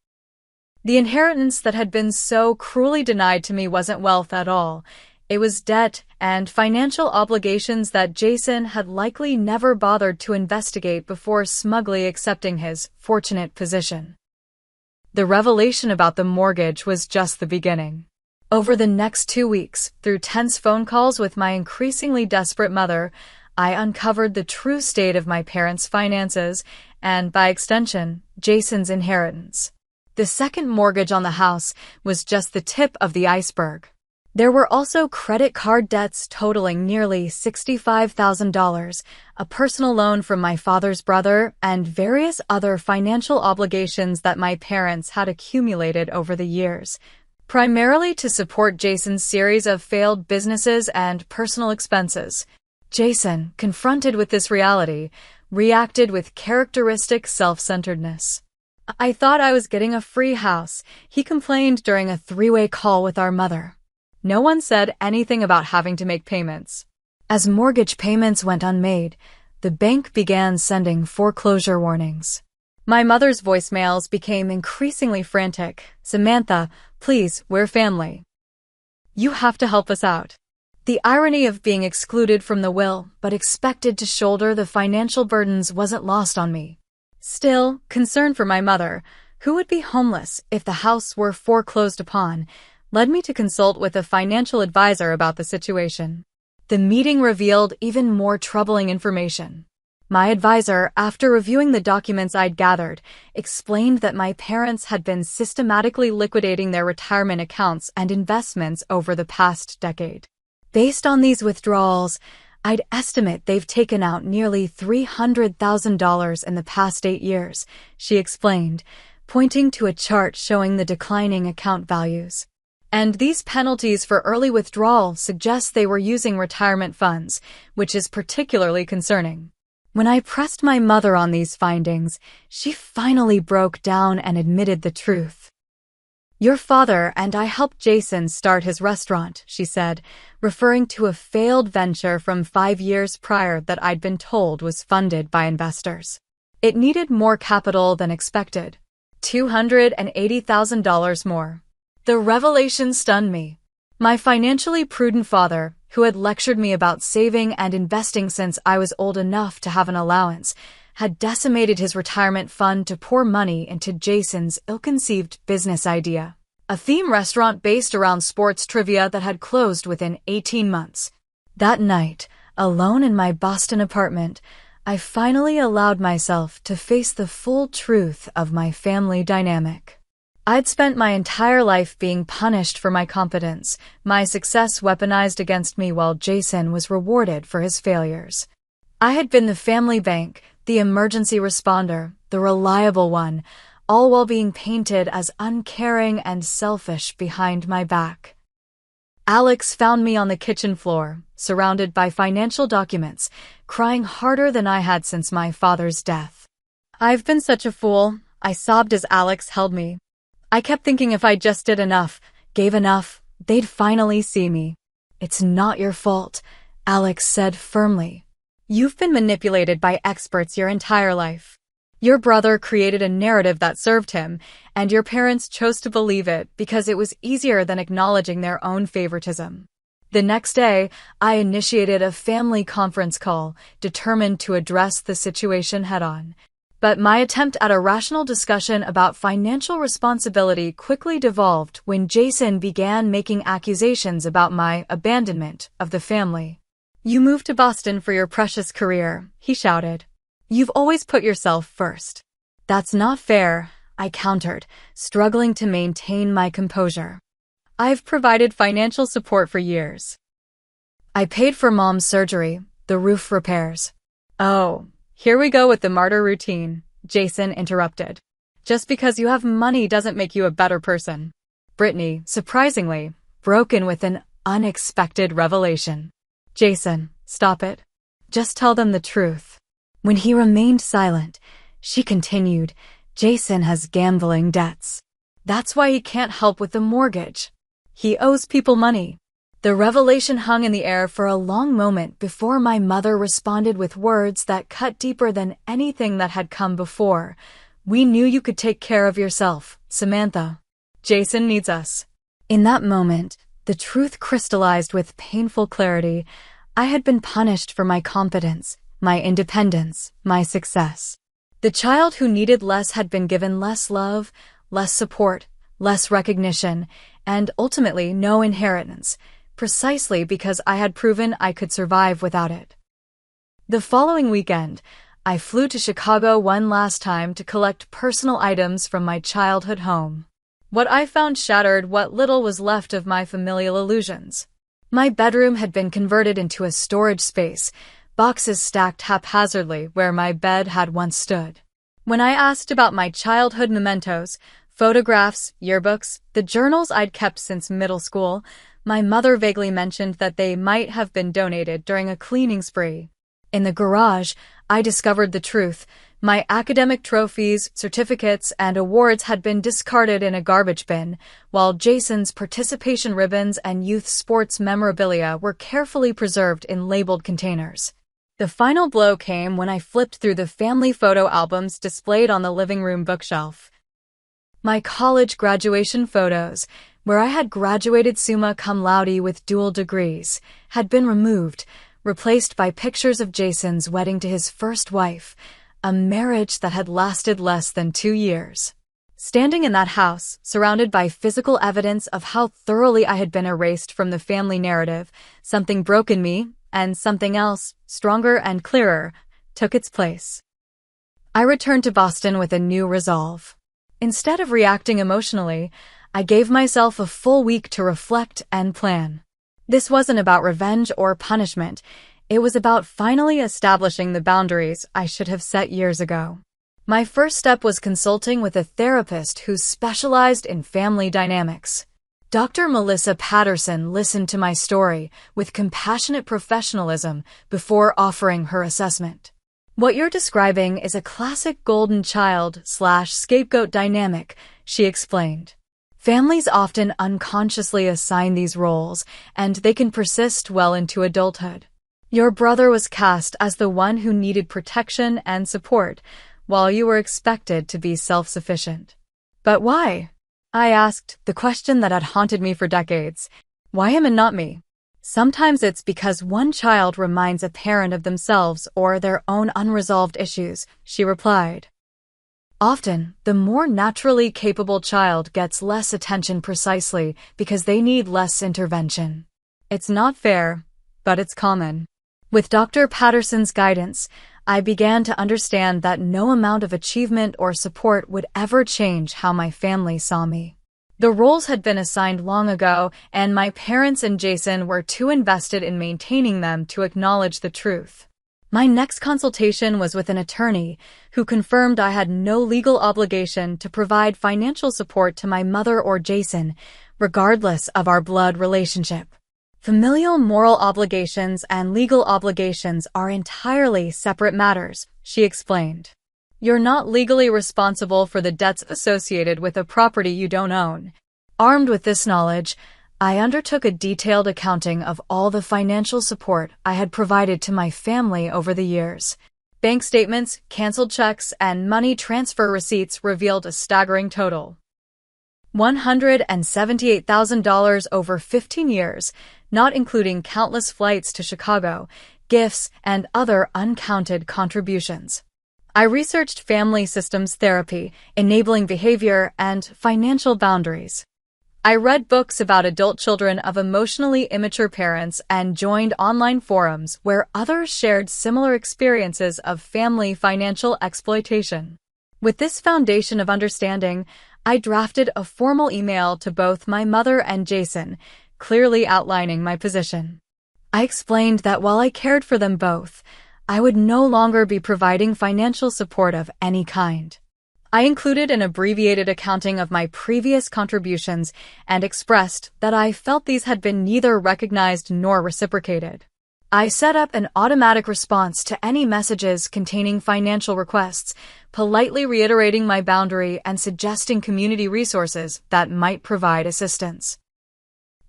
Speaker 1: The inheritance that had been so cruelly denied to me wasn't wealth at all. It was debt and financial obligations that Jason had likely never bothered to investigate before smugly accepting his fortunate position. The revelation about the mortgage was just the beginning. Over the next 2 weeks, through tense phone calls with my increasingly desperate mother, I uncovered the true state of my parents' finances and, by extension, Jason's inheritance. The second mortgage on the house was just the tip of the iceberg. There were also credit card debts totaling nearly $65,000, a personal loan from my father's brother, and various other financial obligations that my parents had accumulated over the years, primarily to support Jason's series of failed businesses and personal expenses. Jason, confronted with this reality, reacted with characteristic self-centeredness. I thought I was getting a free house, he complained during a three-way call with our mother. No one said anything about having to make payments. As mortgage payments went unmade, the bank began sending foreclosure warnings. My mother's voicemails became increasingly frantic. Samantha, please, we're family. You have to help us out. The irony of being excluded from the will, but expected to shoulder the financial burdens, wasn't lost on me. Still, concern for my mother, who would be homeless if the house were foreclosed upon, led me to consult with a financial advisor about the situation. The meeting revealed even more troubling information. My advisor, after reviewing the documents I'd gathered, explained that my parents had been systematically liquidating their retirement accounts and investments over the past decade. Based on these withdrawals, I'd estimate they've taken out nearly $300,000 in the past 8 years, she explained, pointing to a chart showing the declining account values. And these penalties for early withdrawal suggest they were using retirement funds, which is particularly concerning. When I pressed my mother on these findings, she finally broke down and admitted the truth. Your father and I helped Jason start his restaurant, she said, referring to a failed venture from 5 years prior that I'd been told was funded by investors. It needed more capital than expected, $280,000 more. The revelation stunned me. My financially prudent father, who had lectured me about saving and investing since I was old enough to have an allowance, had decimated his retirement fund to pour money into Jason's ill-conceived business idea, a theme restaurant based around sports trivia that had closed within 18 months. That night, alone in my Boston apartment, I finally allowed myself to face the full truth of my family dynamic. I'd spent my entire life being punished for my competence, my success weaponized against me while Jason was rewarded for his failures. I had been the family bank, the emergency responder, the reliable one, all while being painted as uncaring and selfish behind my back. Alex found me on the kitchen floor, surrounded by financial documents, crying harder than I had since my father's death. I've been such a fool, I sobbed as Alex held me. I kept thinking if I just did enough, gave enough, they'd finally see me. It's not your fault, Alex said firmly. You've been manipulated by experts your entire life. Your brother created a narrative that served him, and your parents chose to believe it because it was easier than acknowledging their own favoritism. The next day, I initiated a family conference call, determined to address the situation head-on. But my attempt at a rational discussion about financial responsibility quickly devolved when Jason began making accusations about my abandonment of the family. You moved to Boston for your precious career, he shouted. You've always put yourself first. That's not fair, I countered, struggling to maintain my composure. I've provided financial support for years. I paid for Mom's surgery, the roof repairs. Oh. Here we go with the martyr routine, Jason interrupted. Just because you have money doesn't make you a better person. Brittany, surprisingly, broke in with an unexpected revelation. Jason, stop it. Just tell them the truth. When he remained silent, she continued, Jason has gambling debts. That's why he can't help with the mortgage. He owes people money. The revelation hung in the air for a long moment before my mother responded with words that cut deeper than anything that had come before. We knew you could take care of yourself, Samantha. Jason needs us. In that moment, the truth crystallized with painful clarity. I had been punished for my competence, my independence, my success. The child who needed less had been given less love, less support, less recognition, and ultimately no inheritance, precisely because I had proven I could survive without it. The following weekend, I flew to Chicago one last time to collect personal items from my childhood home. What I found shattered what little was left of my familial illusions. My bedroom had been converted into a storage space, boxes stacked haphazardly where my bed had once stood. When I asked about my childhood mementos, photographs, yearbooks, the journals I'd kept since middle school, my mother vaguely mentioned that they might have been donated during a cleaning spree. In the garage, I discovered the truth. My academic trophies, certificates, and awards had been discarded in a garbage bin, while Jason's participation ribbons and youth sports memorabilia were carefully preserved in labeled containers. The final blow came when I flipped through the family photo albums displayed on the living room bookshelf. My college graduation photos, where I had graduated summa cum laude with dual degrees, had been removed, replaced by pictures of Jason's wedding to his first wife, a marriage that had lasted less than 2 years. Standing in that house, surrounded by physical evidence of how thoroughly I had been erased from the family narrative, something broke in me, and something else, stronger and clearer, took its place. I returned to Boston with a new resolve. Instead of reacting emotionally, I gave myself a full week to reflect and plan. This wasn't about revenge or punishment. It was about finally establishing the boundaries I should have set years ago. My first step was consulting with a therapist who specialized in family dynamics. Dr. Melissa Patterson listened to my story with compassionate professionalism before offering her assessment. What you're describing is a classic golden child/scapegoat dynamic, she explained. Families often unconsciously assign these roles, and they can persist well into adulthood. Your brother was cast as the one who needed protection and support, while you were expected to be self-sufficient. But why? I asked, the question that had haunted me for decades. Why him and not me? Sometimes it's because one child reminds a parent of themselves or their own unresolved issues, she replied. Often, the more naturally capable child gets less attention precisely because they need less intervention. It's not fair, but it's common. With Dr. Patterson's guidance, I began to understand that no amount of achievement or support would ever change how my family saw me. The roles had been assigned long ago, and my parents and Jason were too invested in maintaining them to acknowledge the truth. My next consultation was with an attorney who confirmed I had no legal obligation to provide financial support to my mother or Jason, regardless of our blood relationship. Familial moral obligations and legal obligations are entirely separate matters, she explained. You're not legally responsible for the debts associated with a property you don't own. Armed with this knowledge, I undertook a detailed accounting of all the financial support I had provided to my family over the years. Bank statements, canceled checks, and money transfer receipts revealed a staggering total. $178,000 over 15 years, not including countless flights to Chicago, gifts, and other uncounted contributions. I researched family systems therapy, enabling behavior, and financial boundaries. I read books about adult children of emotionally immature parents and joined online forums where others shared similar experiences of family financial exploitation. With this foundation of understanding, I drafted a formal email to both my mother and Jason, clearly outlining my position. I explained that while I cared for them both, I would no longer be providing financial support of any kind. I included an abbreviated accounting of my previous contributions and expressed that I felt these had been neither recognized nor reciprocated. I set up an automatic response to any messages containing financial requests, politely reiterating my boundary and suggesting community resources that might provide assistance.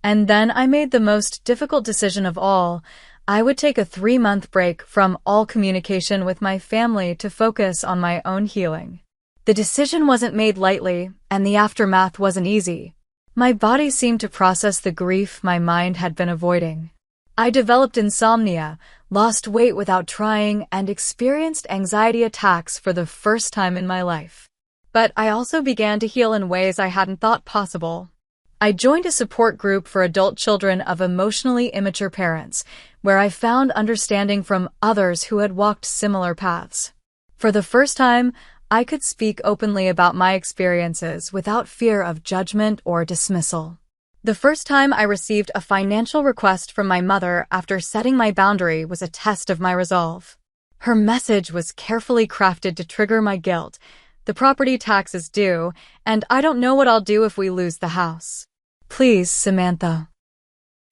Speaker 1: And then I made the most difficult decision of all. I would take a 3-month break from all communication with my family to focus on my own healing. The decision wasn't made lightly, and the aftermath wasn't easy. My body seemed to process the grief my mind had been avoiding. I developed insomnia, lost weight without trying, and experienced anxiety attacks for the first time in my life. But I also began to heal in ways I hadn't thought possible. I joined a support group for adult children of emotionally immature parents, where I found understanding from others who had walked similar paths. For the first time, I could speak openly about my experiences without fear of judgment or dismissal. The first time I received a financial request from my mother after setting my boundary was a test of my resolve. Her message was carefully crafted to trigger my guilt. The property tax is due, and I don't know what I'll do if we lose the house. Please, Samantha.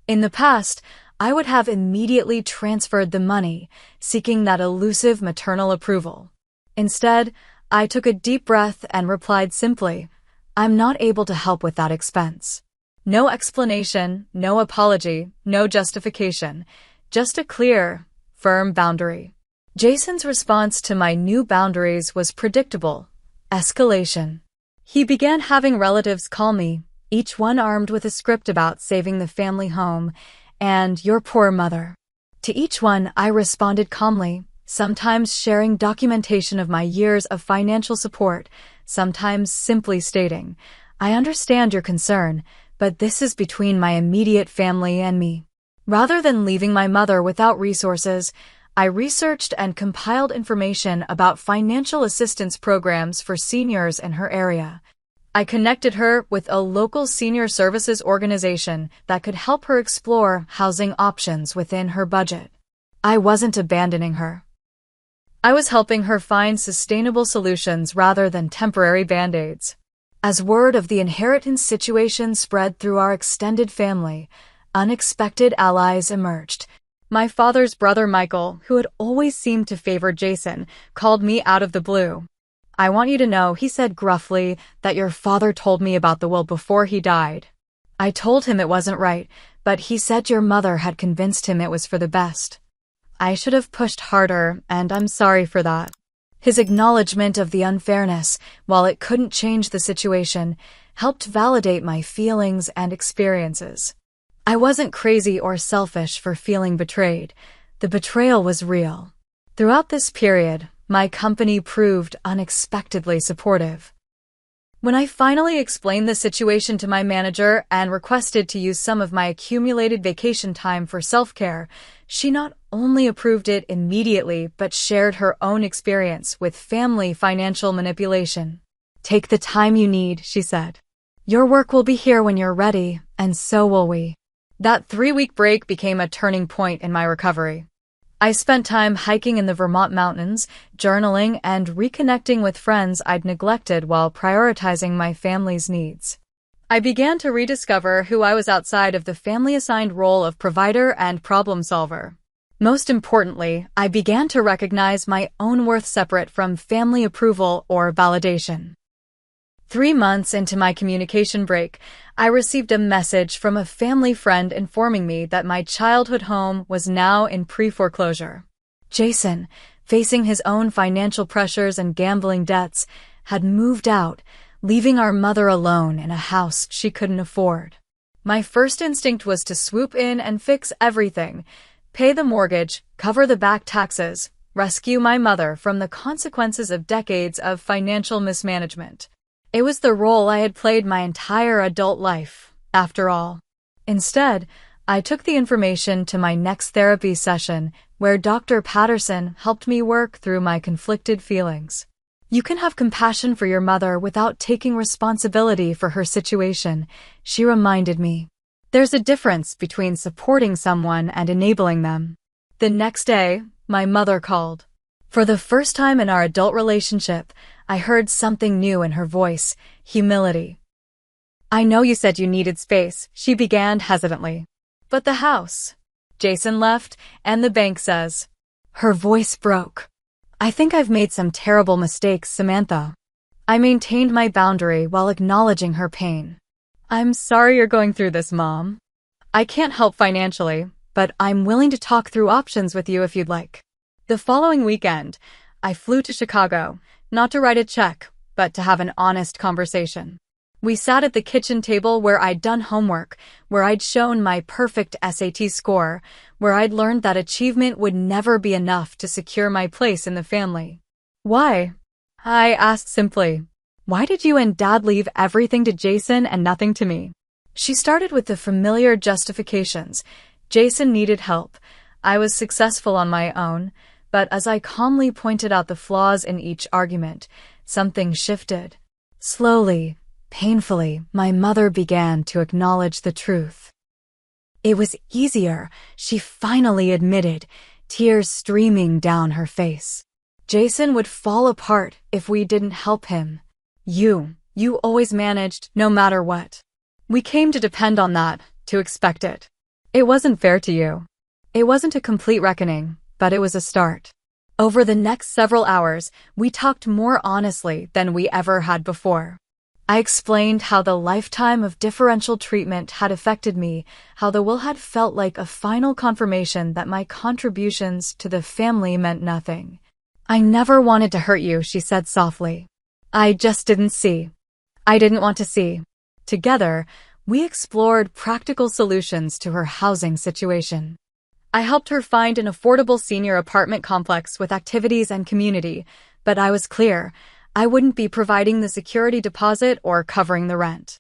Speaker 1: In the past, I would have immediately transferred the money, seeking that elusive maternal approval. Instead, I took a deep breath and replied simply, I'm not able to help with that expense. No explanation, no apology, no justification, just a clear, firm boundary. Jason's response to my new boundaries was predictable: escalation. He began having relatives call me, each one armed with a script about saving the family home and your poor mother. To each one, I responded calmly, sometimes sharing documentation of my years of financial support, sometimes simply stating, I understand your concern, but this is between my immediate family and me. Rather than leaving my mother without resources, I researched and compiled information about financial assistance programs for seniors in her area. I connected her with a local senior services organization that could help her explore housing options within her budget. I wasn't abandoning her. I was helping her find sustainable solutions rather than temporary band-aids. As word of the inheritance situation spread through our extended family, unexpected allies emerged. My father's brother Michael, who had always seemed to favor Jason, called me out of the blue. I want you to know, he said gruffly, that your father told me about the will before he died. I told him it wasn't right, but he said your mother had convinced him it was for the best. I should have pushed harder, and I'm sorry for that. His acknowledgement of the unfairness, while it couldn't change the situation, helped validate my feelings and experiences. I wasn't crazy or selfish for feeling betrayed. The betrayal was real. Throughout this period, my company proved unexpectedly supportive. When I finally explained the situation to my manager and requested to use some of my accumulated vacation time for self-care, she not only approved it immediately but shared her own experience with family financial manipulation. Take the time you need, she said. Your work will be here when you're ready, and so will we. That 3-week break became a turning point in my recovery. I spent time hiking in the Vermont mountains, journaling, and reconnecting with friends I'd neglected while prioritizing my family's needs. I began to rediscover who I was outside of the family-assigned role of provider and problem solver. Most importantly, I began to recognize my own worth separate from family approval or validation. 3 months into my communication break, I received a message from a family friend informing me that my childhood home was now in pre-foreclosure. Jason, facing his own financial pressures and gambling debts, had moved out, leaving our mother alone in a house she couldn't afford. My first instinct was to swoop in and fix everything, pay the mortgage, cover the back taxes, rescue my mother from the consequences of decades of financial mismanagement. It was the role I had played my entire adult life, after all. Instead, I took the information to my next therapy session, where Dr. Patterson helped me work through my conflicted feelings. You can have compassion for your mother without taking responsibility for her situation, she reminded me. There's a difference between supporting someone and enabling them. The next day, my mother called. For the first time in our adult relationship, I heard something new in her voice: humility. I know you said you needed space, she began hesitantly. But the house. Jason left, and the bank says. Her voice broke. I think I've made some terrible mistakes, Samantha. I maintained my boundary while acknowledging her pain. I'm sorry you're going through this, Mom. I can't help financially, but I'm willing to talk through options with you if you'd like. The following weekend, I flew to Chicago, not to write a check, but to have an honest conversation. We sat at the kitchen table where I'd done homework, where I'd shown my perfect SAT score, where I'd learned that achievement would never be enough to secure my place in the family. Why? I asked simply. Why did you and Dad leave everything to Jason and nothing to me? She started with the familiar justifications. Jason needed help. I was successful on my own, but as I calmly pointed out the flaws in each argument, something shifted. Slowly, painfully, my mother began to acknowledge the truth. It was easier, she finally admitted, tears streaming down her face. Jason would fall apart if we didn't help him. You always managed, no matter what. We came to depend on that, to expect it. It wasn't fair to you. It wasn't a complete reckoning, but it was a start. Over the next several hours, we talked more honestly than we ever had before. I explained how the lifetime of differential treatment had affected me, how the will had felt like a final confirmation that my contributions to the family meant nothing. I never wanted to hurt you, she said softly. I just didn't see. I didn't want to see. Together, we explored practical solutions to her housing situation. I helped her find an affordable senior apartment complex with activities and community, but I was clear, I wouldn't be providing the security deposit or covering the rent.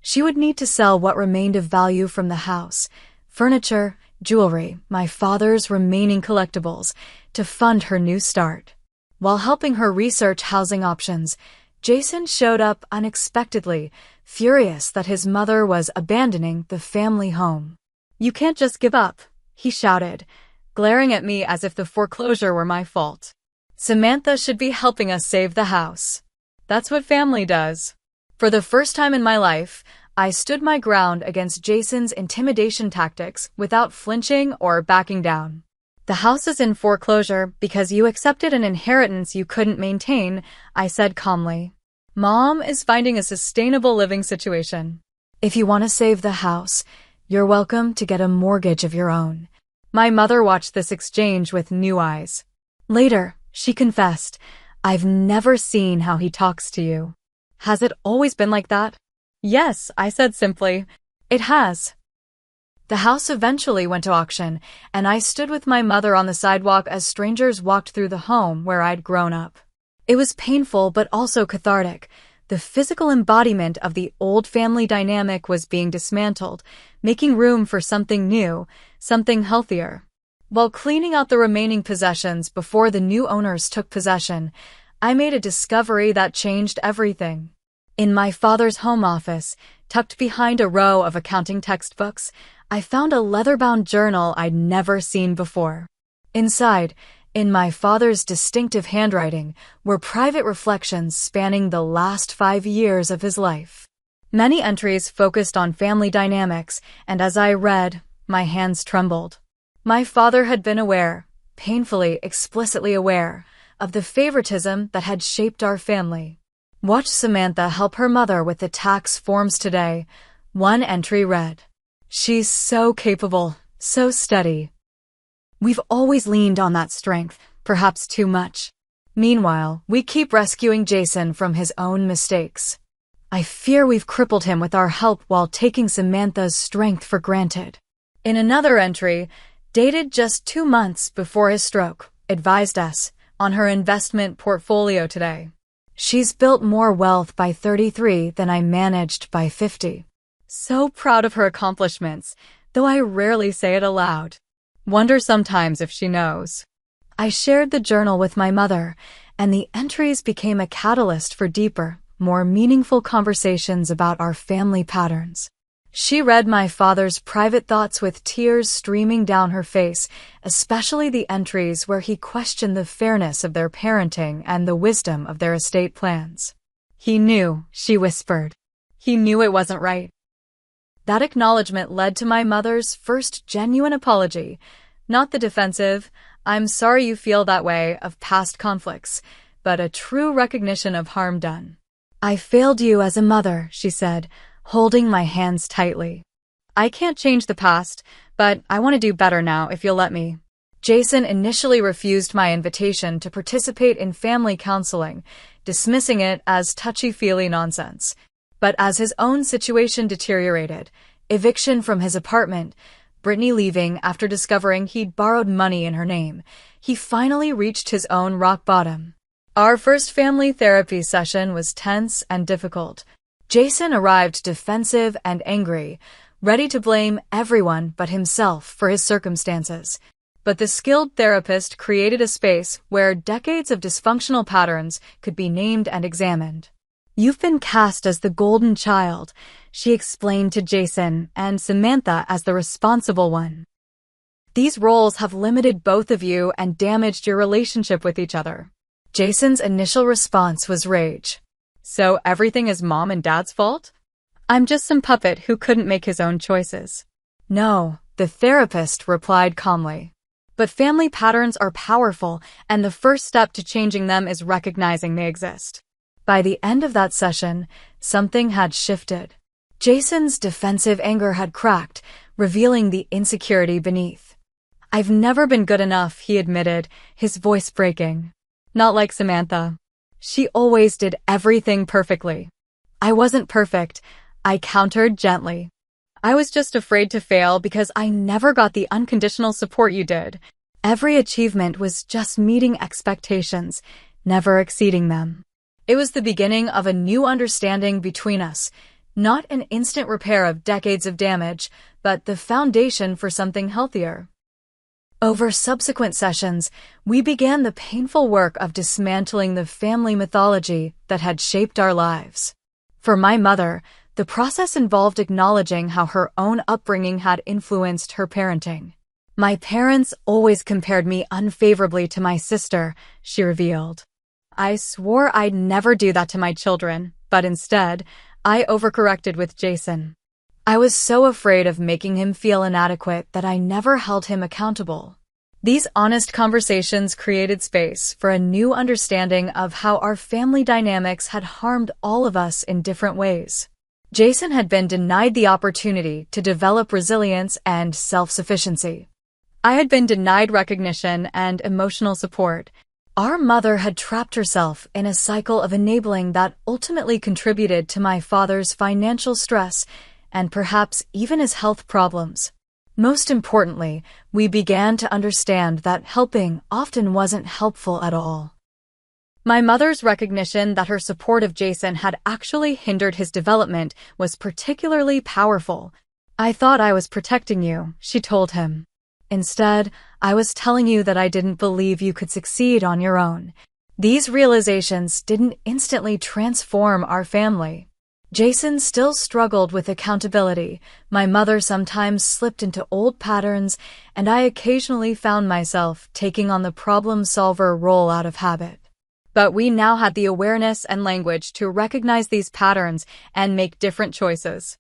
Speaker 1: She would need to sell what remained of value from the house, furniture, jewelry, my father's remaining collectibles, to fund her new start. While helping her research housing options, Jason showed up unexpectedly, furious that his mother was abandoning the family home. You can't just give up, he shouted, glaring at me as if the foreclosure were my fault. Samantha should be helping us save the house. That's what family does. For the first time in my life, I stood my ground against Jason's intimidation tactics without flinching or backing down. The house is in foreclosure because you accepted an inheritance you couldn't maintain, I said calmly. Mom is finding a sustainable living situation. If you want to save the house, you're welcome to get a mortgage of your own. My mother watched this exchange with new eyes. Later, she confessed, I've never seen how he talks to you. Has it always been like that? Yes, I said simply. It has. The house eventually went to auction, and I stood with my mother on the sidewalk as strangers walked through the home where I'd grown up. It was painful but also cathartic. The physical embodiment of the old family dynamic was being dismantled, making room for something new, something healthier. While cleaning out the remaining possessions before the new owners took possession, I made a discovery that changed everything. In my father's home office, tucked behind a row of accounting textbooks, I found a leather-bound journal I'd never seen before. Inside, in my father's distinctive handwriting, were private reflections spanning the last 5 years of his life. Many entries focused on family dynamics, and as I read, my hands trembled. My father had been aware, painfully, explicitly aware, of the favoritism that had shaped our family. Watch Samantha help her mother with the tax forms today. One entry read, She's so capable, so steady. We've always leaned on that strength, perhaps too much. Meanwhile, we keep rescuing Jason from his own mistakes. I fear we've crippled him with our help while taking Samantha's strength for granted. In another entry, dated just 2 months before his stroke, advised us on her investment portfolio today. She's built more wealth by 33 than I managed by 50. So proud of her accomplishments, though I rarely say it aloud. Wonder sometimes if she knows. I shared the journal with my mother, and the entries became a catalyst for deeper, more meaningful conversations about our family patterns. She read my father's private thoughts with tears streaming down her face, especially the entries where he questioned the fairness of their parenting and the wisdom of their estate plans. He knew, she whispered. He knew it wasn't right. That acknowledgement led to my mother's first genuine apology, not the defensive, "I'm sorry you feel that way" of past conflicts, but a true recognition of harm done. "I failed you as a mother," she said, holding my hands tightly. "I can't change the past, but I want to do better now if you'll let me." Jason initially refused my invitation to participate in family counseling, dismissing it as touchy-feely nonsense. But as his own situation deteriorated, eviction from his apartment, Brittany leaving after discovering he'd borrowed money in her name, he finally reached his own rock bottom. Our first family therapy session was tense and difficult. Jason arrived defensive and angry, ready to blame everyone but himself for his circumstances. But the skilled therapist created a space where decades of dysfunctional patterns could be named and examined. "You've been cast as the golden child," she explained to Jason, "and Samantha as the responsible one. These roles have limited both of you and damaged your relationship with each other." Jason's initial response was rage. "So everything is mom and dad's fault? I'm just some puppet who couldn't make his own choices." "No," the therapist replied calmly. "But family patterns are powerful, and the first step to changing them is recognizing they exist." By the end of that session, something had shifted. Jason's defensive anger had cracked, revealing the insecurity beneath. "I've never been good enough," he admitted, his voice breaking. "Not like Samantha. She always did everything perfectly." "I wasn't perfect," I countered gently. "I was just afraid to fail because I never got the unconditional support you did. Every achievement was just meeting expectations, never exceeding them." It was the beginning of a new understanding between us, not an instant repair of decades of damage, but the foundation for something healthier. Over subsequent sessions, we began the painful work of dismantling the family mythology that had shaped our lives. For my mother, the process involved acknowledging how her own upbringing had influenced her parenting. "My parents always compared me unfavorably to my sister," she revealed. "I swore I'd never do that to my children, but instead, I overcorrected with Jason. I was so afraid of making him feel inadequate that I never held him accountable." These honest conversations created space for a new understanding of how our family dynamics had harmed all of us in different ways. Jason had been denied the opportunity to develop resilience and self-sufficiency. I had been denied recognition and emotional support. Our mother had trapped herself in a cycle of enabling that ultimately contributed to my father's financial stress and perhaps even his health problems. Most importantly, we began to understand that helping often wasn't helpful at all. My mother's recognition that her support of Jason had actually hindered his development was particularly powerful. "I thought I was protecting you," she told him. "Instead, I was telling you that I didn't believe you could succeed on your own." These realizations didn't instantly transform our family. Jason still struggled with accountability, my mother sometimes slipped into old patterns, and I occasionally found myself taking on the problem-solver role out of habit. But we now had the awareness and language to recognize these patterns and make different choices.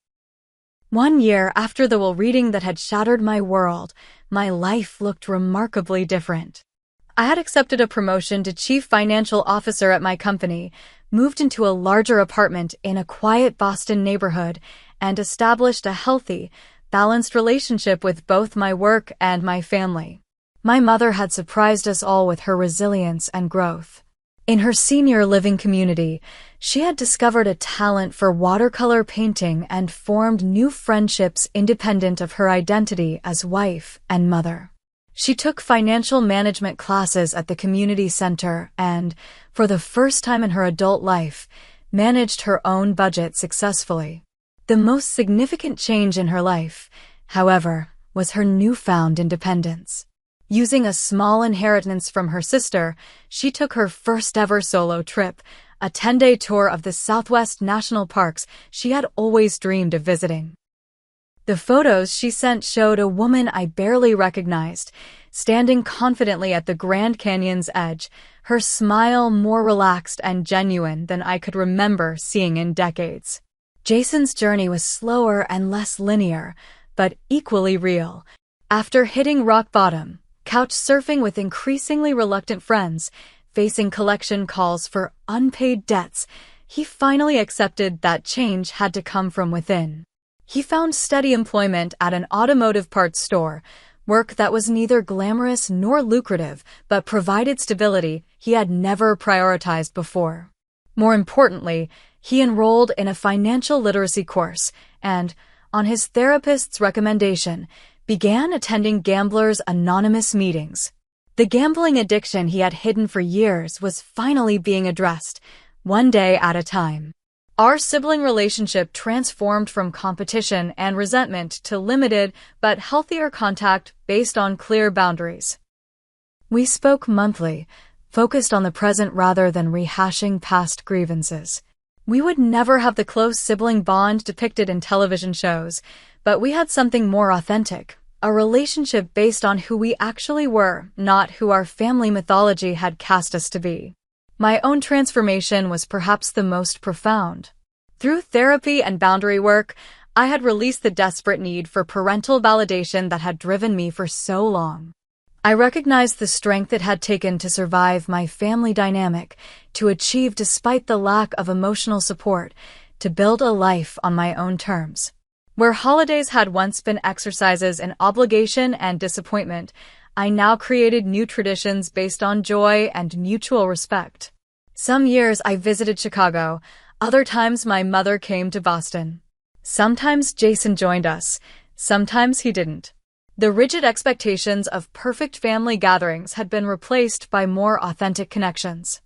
Speaker 1: One year after the will reading that had shattered my world, my life looked remarkably different. I had accepted a promotion to chief financial officer at my company, moved into a larger apartment in a quiet Boston neighborhood, and established a healthy, balanced relationship with both my work and my family. My mother had surprised us all with her resilience and growth. In her senior living community, she had discovered a talent for watercolor painting and formed new friendships independent of her identity as wife and mother. She took financial management classes at the community center and, for the first time in her adult life, managed her own budget successfully. The most significant change in her life, however, was her newfound independence. Using a small inheritance from her sister, she took her first-ever solo trip, a 10-day tour of the Southwest National Parks she had always dreamed of visiting. The photos she sent showed a woman I barely recognized, standing confidently at the Grand Canyon's edge, her smile more relaxed and genuine than I could remember seeing in decades. Jason's journey was slower and less linear, but equally real. After hitting rock bottom, couch surfing with increasingly reluctant friends, facing collection calls for unpaid debts, he finally accepted that change had to come from within. He found steady employment at an automotive parts store, work that was neither glamorous nor lucrative but provided stability he had never prioritized before. More importantly, he enrolled in a financial literacy course and, on his therapist's recommendation, began attending Gamblers Anonymous meetings. The gambling addiction he had hidden for years was finally being addressed, one day at a time. Our sibling relationship transformed from competition and resentment to limited but healthier contact based on clear boundaries. We spoke monthly, focused on the present rather than rehashing past grievances. We would never have the close sibling bond depicted in television shows, but we had something more authentic, a relationship based on who we actually were, not who our family mythology had cast us to be. My own transformation was perhaps the most profound. Through therapy and boundary work, I had released the desperate need for parental validation that had driven me for so long. I recognized the strength it had taken to survive my family dynamic, to achieve despite the lack of emotional support, to build a life on my own terms. Where holidays had once been exercises in obligation and disappointment, I now created new traditions based on joy and mutual respect. Some years I visited Chicago, other times my mother came to Boston. Sometimes Jason joined us, sometimes he didn't. The rigid expectations of perfect family gatherings had been replaced by more authentic connections.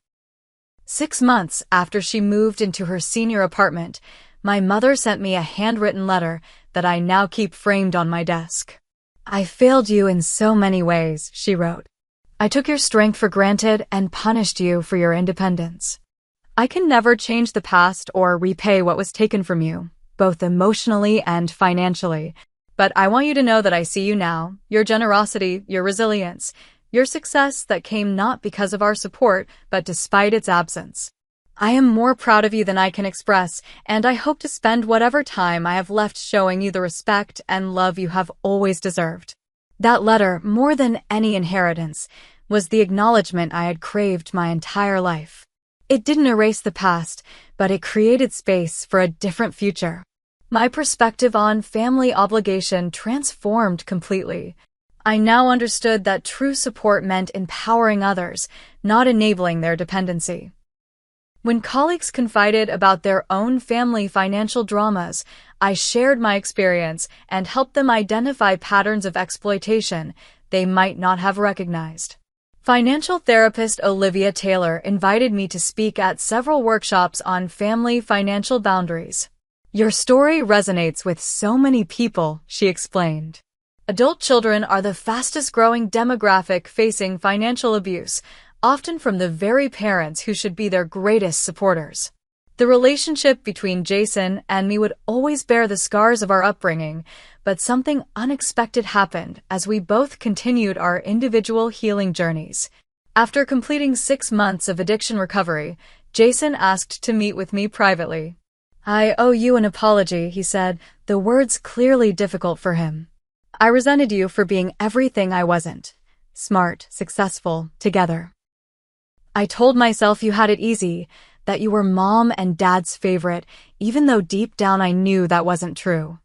Speaker 1: 6 months after she moved into her senior apartment, my mother sent me a handwritten letter that I now keep framed on my desk. "I failed you in so many ways," she wrote. "I took your strength for granted and punished you for your independence. I can never change the past or repay what was taken from you, both emotionally and financially. But I want you to know that I see you now, your generosity, your resilience, your success that came not because of our support, but despite its absence. I am more proud of you than I can express, and I hope to spend whatever time I have left showing you the respect and love you have always deserved." That letter, more than any inheritance, was the acknowledgement I had craved my entire life. It didn't erase the past, but it created space for a different future. My perspective on family obligation transformed completely. I now understood that true support meant empowering others, not enabling their dependency. When colleagues confided about their own family financial dramas, I shared my experience and helped them identify patterns of exploitation they might not have recognized. Financial therapist Olivia Taylor invited me to speak at several workshops on family financial boundaries. "Your story resonates with so many people," she explained. "Adult children are the fastest-growing demographic facing financial abuse, often from the very parents who should be their greatest supporters." The relationship between Jason and me would always bear the scars of our upbringing, but something unexpected happened as we both continued our individual healing journeys. After completing 6 months of addiction recovery, Jason asked to meet with me privately. "I owe you an apology," he said, the words clearly difficult for him. "I resented you for being everything I wasn't. Smart, successful, together. I told myself you had it easy, that you were mom and dad's favorite, even though deep down I knew that wasn't true.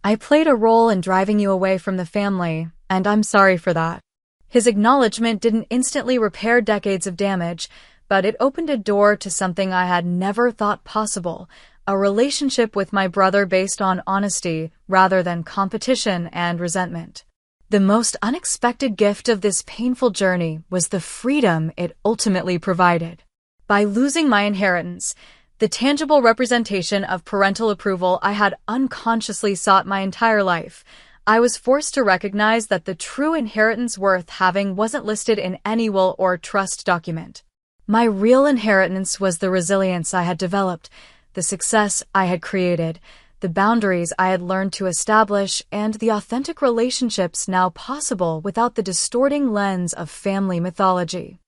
Speaker 1: I played a role in driving you away from the family, and I'm sorry for that." His acknowledgement didn't instantly repair decades of damage, but it opened a door to something I had never thought possible, a relationship with my brother based on honesty rather than competition and resentment. The most unexpected gift of this painful journey was the freedom it ultimately provided. By losing my inheritance, the tangible representation of parental approval I had unconsciously sought my entire life, I was forced to recognize that the true inheritance worth having wasn't listed in any will or trust document. My real inheritance was the resilience I had developed, the success I had created, the boundaries I had learned to establish, and the authentic relationships now possible without the distorting lens of family mythology.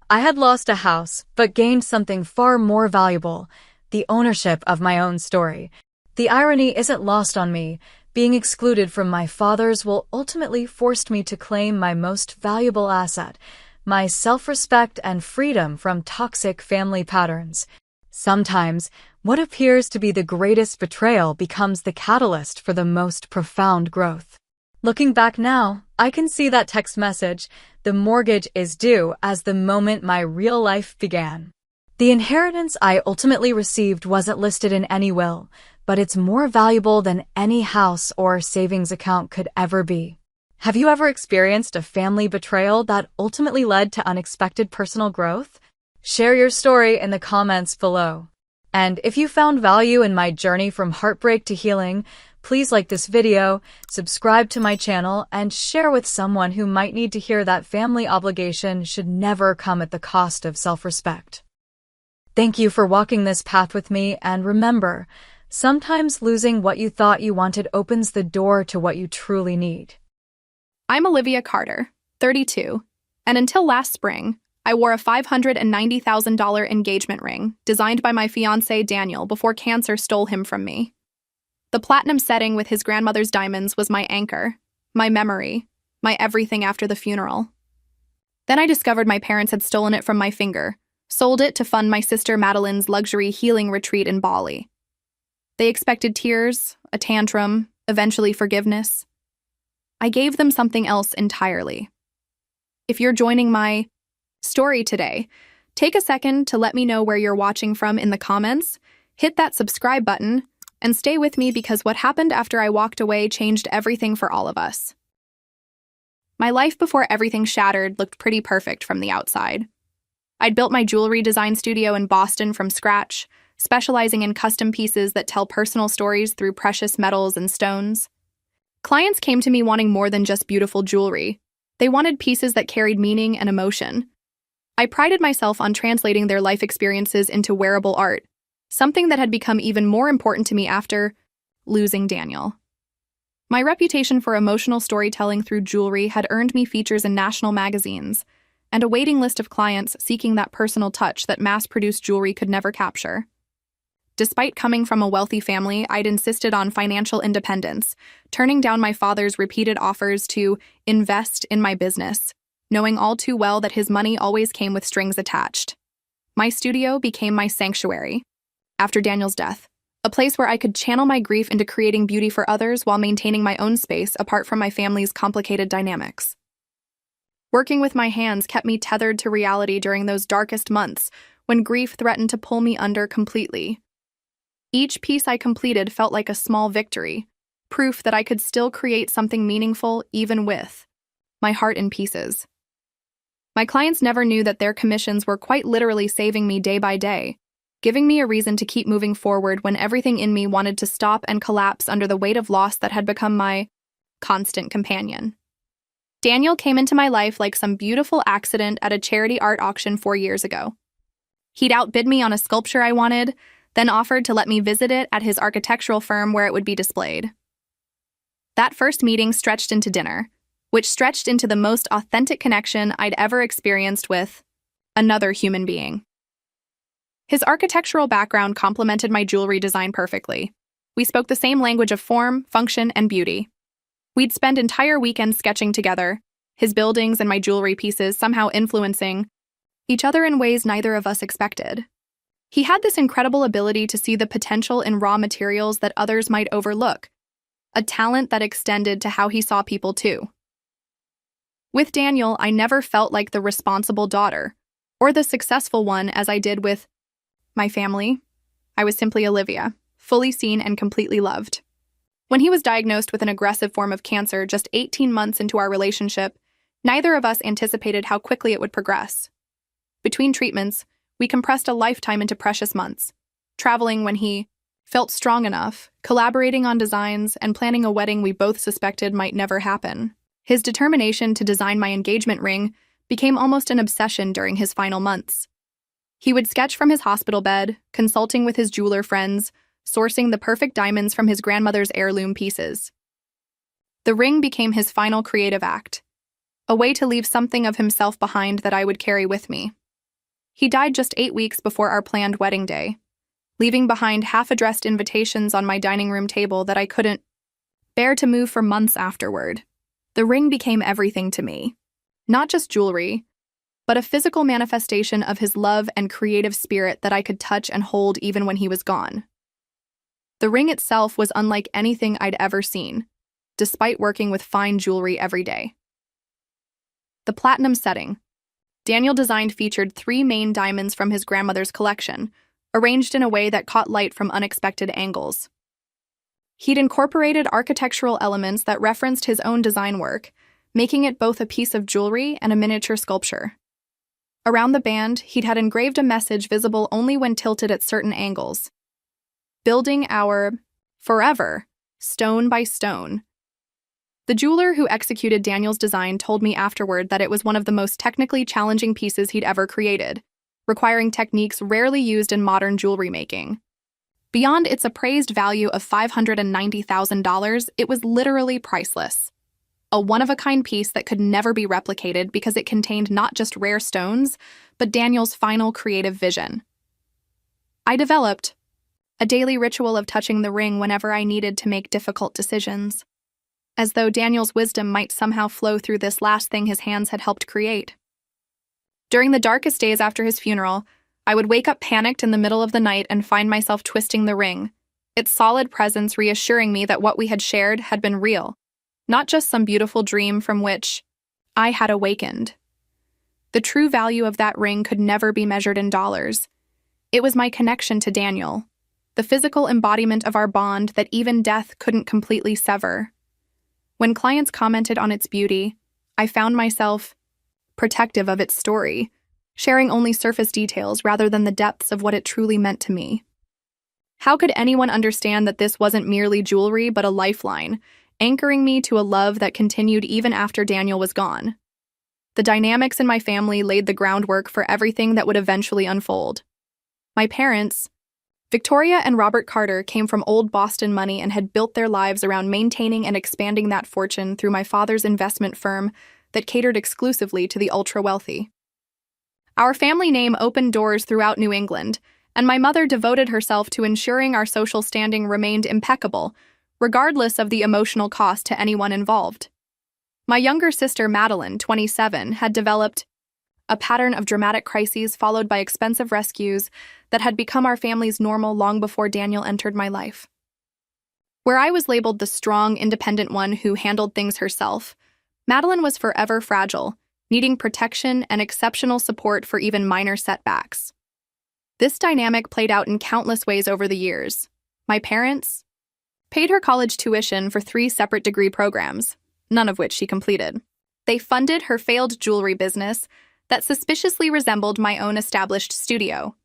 Speaker 1: I had lost a house, but gained something far more valuable, the ownership of my own story. The irony isn't lost on me. Being excluded from my father's will ultimately forced me to claim my most valuable asset, my self-respect and freedom from toxic family patterns. Sometimes, what appears to be the greatest betrayal becomes the catalyst for the most profound growth. Looking back now, I can see that text message, "The mortgage is due," as the moment my real life began. The inheritance I ultimately received wasn't listed in any will, but it's more valuable than any house or savings account could ever be. Have you ever experienced a family betrayal that ultimately led to unexpected personal growth? Share your story in the comments below. And if you found value in my journey from heartbreak to healing, please like this video, subscribe to my channel, and share with someone who might need to hear that family obligation should never come at the cost of self-respect. Thank you for walking this path with me, and remember, sometimes losing what you thought you wanted opens the door to what you truly need.
Speaker 2: I'm Olivia Carter, 32, and until last spring, I wore a $590,000 engagement ring designed by my fiancé Daniel before cancer stole him from me. The platinum setting with his grandmother's diamonds was my anchor, my memory, my everything after the funeral. Then I discovered my parents had stolen it from my finger, sold it to fund my sister Madeline's luxury healing retreat in Bali. They expected tears, a tantrum, eventually forgiveness. I gave them something else entirely. If you're joining my story today, take a second to let me know where you're watching from in the comments, hit that subscribe button, and stay with me because what happened after I walked away changed everything for all of us. My life before everything shattered looked pretty perfect from the outside. I'd built my jewelry design studio in Boston from scratch, specializing in custom pieces that tell personal stories through precious metals and stones. Clients came to me wanting more than just beautiful jewelry. They wanted pieces that carried meaning and emotion. I prided myself on translating their life experiences into wearable art, something that had become even more important to me after losing Daniel. My reputation for emotional storytelling through jewelry had earned me features in national magazines, and a waiting list of clients seeking that personal touch that mass-produced jewelry could never capture. Despite coming from a wealthy family, I'd insisted on financial independence, turning down my father's repeated offers to invest in my business, knowing all too well that his money always came with strings attached. My studio became my sanctuary. After Daniel's death, a place where I could channel my grief into creating beauty for others while maintaining my own space apart from my family's complicated dynamics. Working with my hands kept me tethered to reality during those darkest months when grief threatened to pull me under completely. Each piece I completed felt like a small victory, proof that I could still create something meaningful even with my heart in pieces. My clients never knew that their commissions were quite literally saving me day by day, giving me a reason to keep moving forward when everything in me wanted to stop and collapse under the weight of loss that had become my constant companion. Daniel came into my life like some beautiful accident at a charity art auction 4 years ago. He'd outbid me on a sculpture I wanted, then offered to let me visit it at his architectural firm where it would be displayed. That first meeting stretched into dinner, which stretched into the most authentic connection I'd ever experienced with another human being. His architectural background complemented my jewelry design perfectly. We spoke the same language of form, function, and beauty. We'd spend entire weekends sketching together, his buildings and my jewelry pieces somehow influencing each other in ways neither of us expected. He had this incredible ability to see the potential in raw materials that others might overlook, a talent that extended to how he saw people too. With Daniel, I never felt like the responsible daughter, or the successful one as I did with my family. I was simply Olivia, fully seen and completely loved. When he was diagnosed with an aggressive form of cancer just 18 months into our relationship, neither of us anticipated how quickly it would progress. Between treatments, we compressed a lifetime into precious months, traveling when he felt strong enough, collaborating on designs, and planning a wedding we both suspected might never happen. His determination to design my engagement ring became almost an obsession during his final months. He would sketch from his hospital bed, consulting with his jeweler friends, sourcing the perfect diamonds from his grandmother's heirloom pieces. The ring became his final creative act, a way to leave something of himself behind that I would carry with me. He died just 8 weeks before our planned wedding day, leaving behind half-addressed invitations on my dining room table that I couldn't bear to move for months afterward. The ring became everything to me. Not just jewelry, but a physical manifestation of his love and creative spirit that I could touch and hold even when he was gone. The ring itself was unlike anything I'd ever seen, despite working with fine jewelry every day. The platinum setting. Daniel designed featured 3 main diamonds from his grandmother's collection, arranged in a way that caught light from unexpected angles. He'd incorporated architectural elements that referenced his own design work, making it both a piece of jewelry and a miniature sculpture. Around the band, he'd had engraved a message visible only when tilted at certain angles. Building our forever, stone by stone. The jeweler who executed Daniel's design told me afterward that it was one of the most technically challenging pieces he'd ever created, requiring techniques rarely used in modern jewelry making. Beyond its appraised value of $590,000, it was literally priceless. A one-of-a-kind piece that could never be replicated because it contained not just rare stones, but Daniel's final creative vision. I developed a daily ritual of touching the ring whenever I needed to make difficult decisions, as though Daniel's wisdom might somehow flow through this last thing his hands had helped create. During the darkest days after his funeral, I would wake up panicked in the middle of the night and find myself twisting the ring, its solid presence reassuring me that what we had shared had been real, not just some beautiful dream from which I had awakened. The true value of that ring could never be measured in dollars. It was my connection to Daniel, the physical embodiment of our bond that even death couldn't completely sever. When clients commented on its beauty, I found myself protective of its story, sharing only surface details rather than the depths of what it truly meant to me. How could anyone understand that this wasn't merely jewelry but a lifeline, anchoring me to a love that continued even after Daniel was gone? The dynamics in my family laid the groundwork for everything that would eventually unfold. My parents, Victoria and Robert Carter, came from old Boston money and had built their lives around maintaining and expanding that fortune through my father's investment firm that catered exclusively to the ultra-wealthy. Our family name opened doors throughout New England, and my mother devoted herself to ensuring our social standing remained impeccable, regardless of the emotional cost to anyone involved. My younger sister, Madeline, 27, had developed a pattern of dramatic crises followed by expensive rescues that had become our family's normal long before Daniel entered my life. Where I was labeled the strong, independent one who handled things herself, Madeline was forever fragile, needing protection and exceptional support for even minor setbacks. This dynamic played out in countless ways over the years. My parents paid her college tuition for 3 separate degree programs, none of which she completed. They funded her failed jewelry business that suspiciously resembled my own established studio.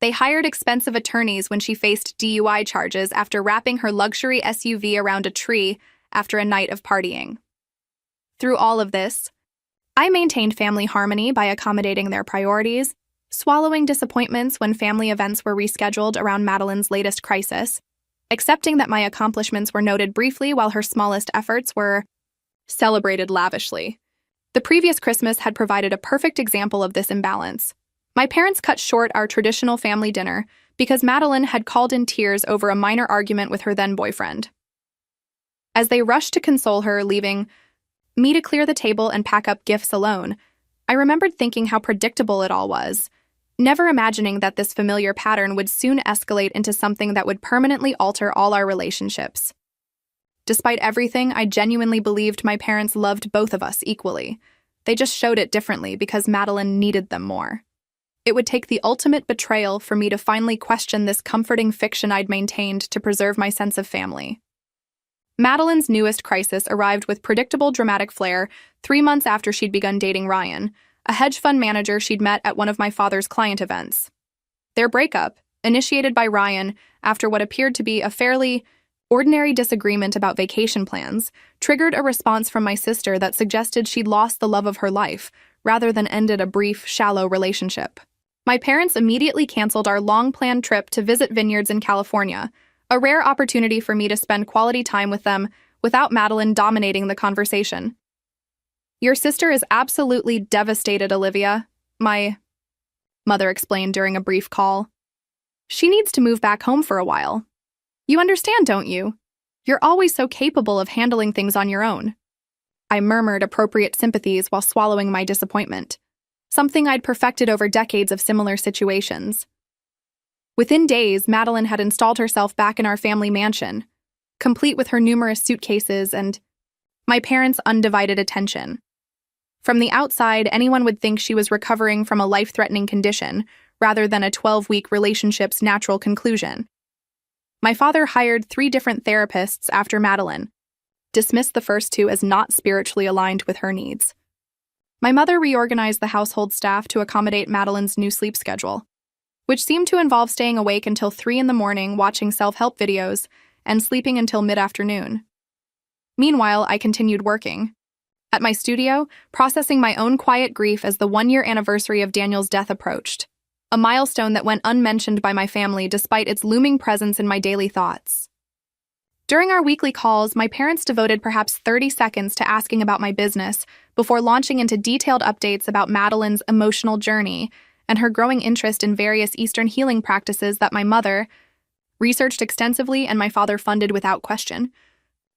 Speaker 2: They hired expensive attorneys when she faced DUI charges after wrapping her luxury SUV around a tree after a night of partying. Through all of this, I maintained family harmony by accommodating their priorities, swallowing disappointments when family events were rescheduled around Madeline's latest crisis, accepting that my accomplishments were noted briefly while her smallest efforts were celebrated lavishly. The previous Christmas had provided a perfect example of this imbalance. My parents cut short our traditional family dinner because Madeline had called in tears over a minor argument with her then-boyfriend. As they rushed to console her, leaving me to clear the table and pack up gifts alone, I remembered thinking how predictable it all was, never imagining that this familiar pattern would soon escalate into something that would permanently alter all our relationships. Despite everything, I genuinely believed my parents loved both of us equally. They just showed it differently because Madeline needed them more. It would take the ultimate betrayal for me to finally question this comforting fiction I'd maintained to preserve my sense of family. Madeline's newest crisis arrived with predictable dramatic flair 3 months after she'd begun dating Ryan, a hedge fund manager she'd met at one of my father's client events. Their breakup, initiated by Ryan after what appeared to be a fairly ordinary disagreement about vacation plans, triggered a response from my sister that suggested she'd lost the love of her life rather than ended a brief, shallow relationship. My parents immediately canceled our long-planned trip to visit vineyards in California, a rare opportunity for me to spend quality time with them without Madeline dominating the conversation. "Your sister is absolutely devastated, Olivia," my mother explained during a brief call. She needs to move back home for a while. You understand, don't you? You're always so capable of handling things on your own. I murmured appropriate sympathies while swallowing my disappointment, something I'd perfected over decades of similar situations. Within days, Madeline had installed herself back in our family mansion, complete with her numerous suitcases and my parents' undivided attention. From the outside, anyone would think she was recovering from a life-threatening condition rather than a 12-week relationship's natural conclusion. My father hired 3 different therapists after Madeline, dismissed the first 2 as not spiritually aligned with her needs. My mother reorganized the household staff to accommodate Madeline's new sleep schedule, which seemed to involve staying awake until 3 in the morning watching self-help videos and sleeping until mid-afternoon. Meanwhile, I continued working. At my studio, processing my own quiet grief as the 1-year anniversary of Daniel's death approached, a milestone that went unmentioned by my family despite its looming presence in my daily thoughts. During our weekly calls, my parents devoted perhaps 30 seconds to asking about my business before launching into detailed updates about Madeline's emotional journey and her growing interest in various Eastern healing practices that my mother researched extensively and my father funded without question.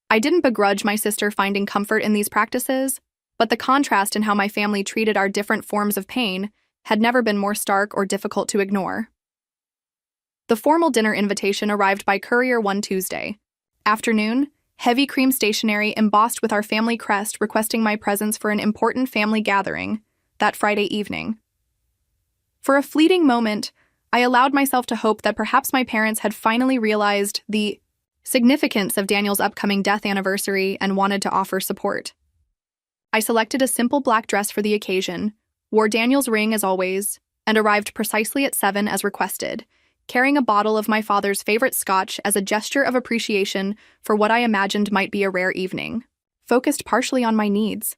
Speaker 2: I didn't begrudge my sister finding comfort in these practices, but the contrast in how my family treated our different forms of pain had never been more stark or difficult to ignore. The formal dinner invitation arrived by courier one Tuesday. Afternoon, heavy cream stationery embossed with our family crest requesting my presence for an important family gathering that Friday evening. For a fleeting moment, I allowed myself to hope that perhaps my parents had finally realized the significance of Daniel's upcoming death anniversary and wanted to offer support. I selected a simple black dress for the occasion, wore Daniel's ring as always, and arrived precisely at 7 as requested, carrying a bottle of my father's favorite scotch as a gesture of appreciation for what I imagined might be a rare evening, focused partially on my needs.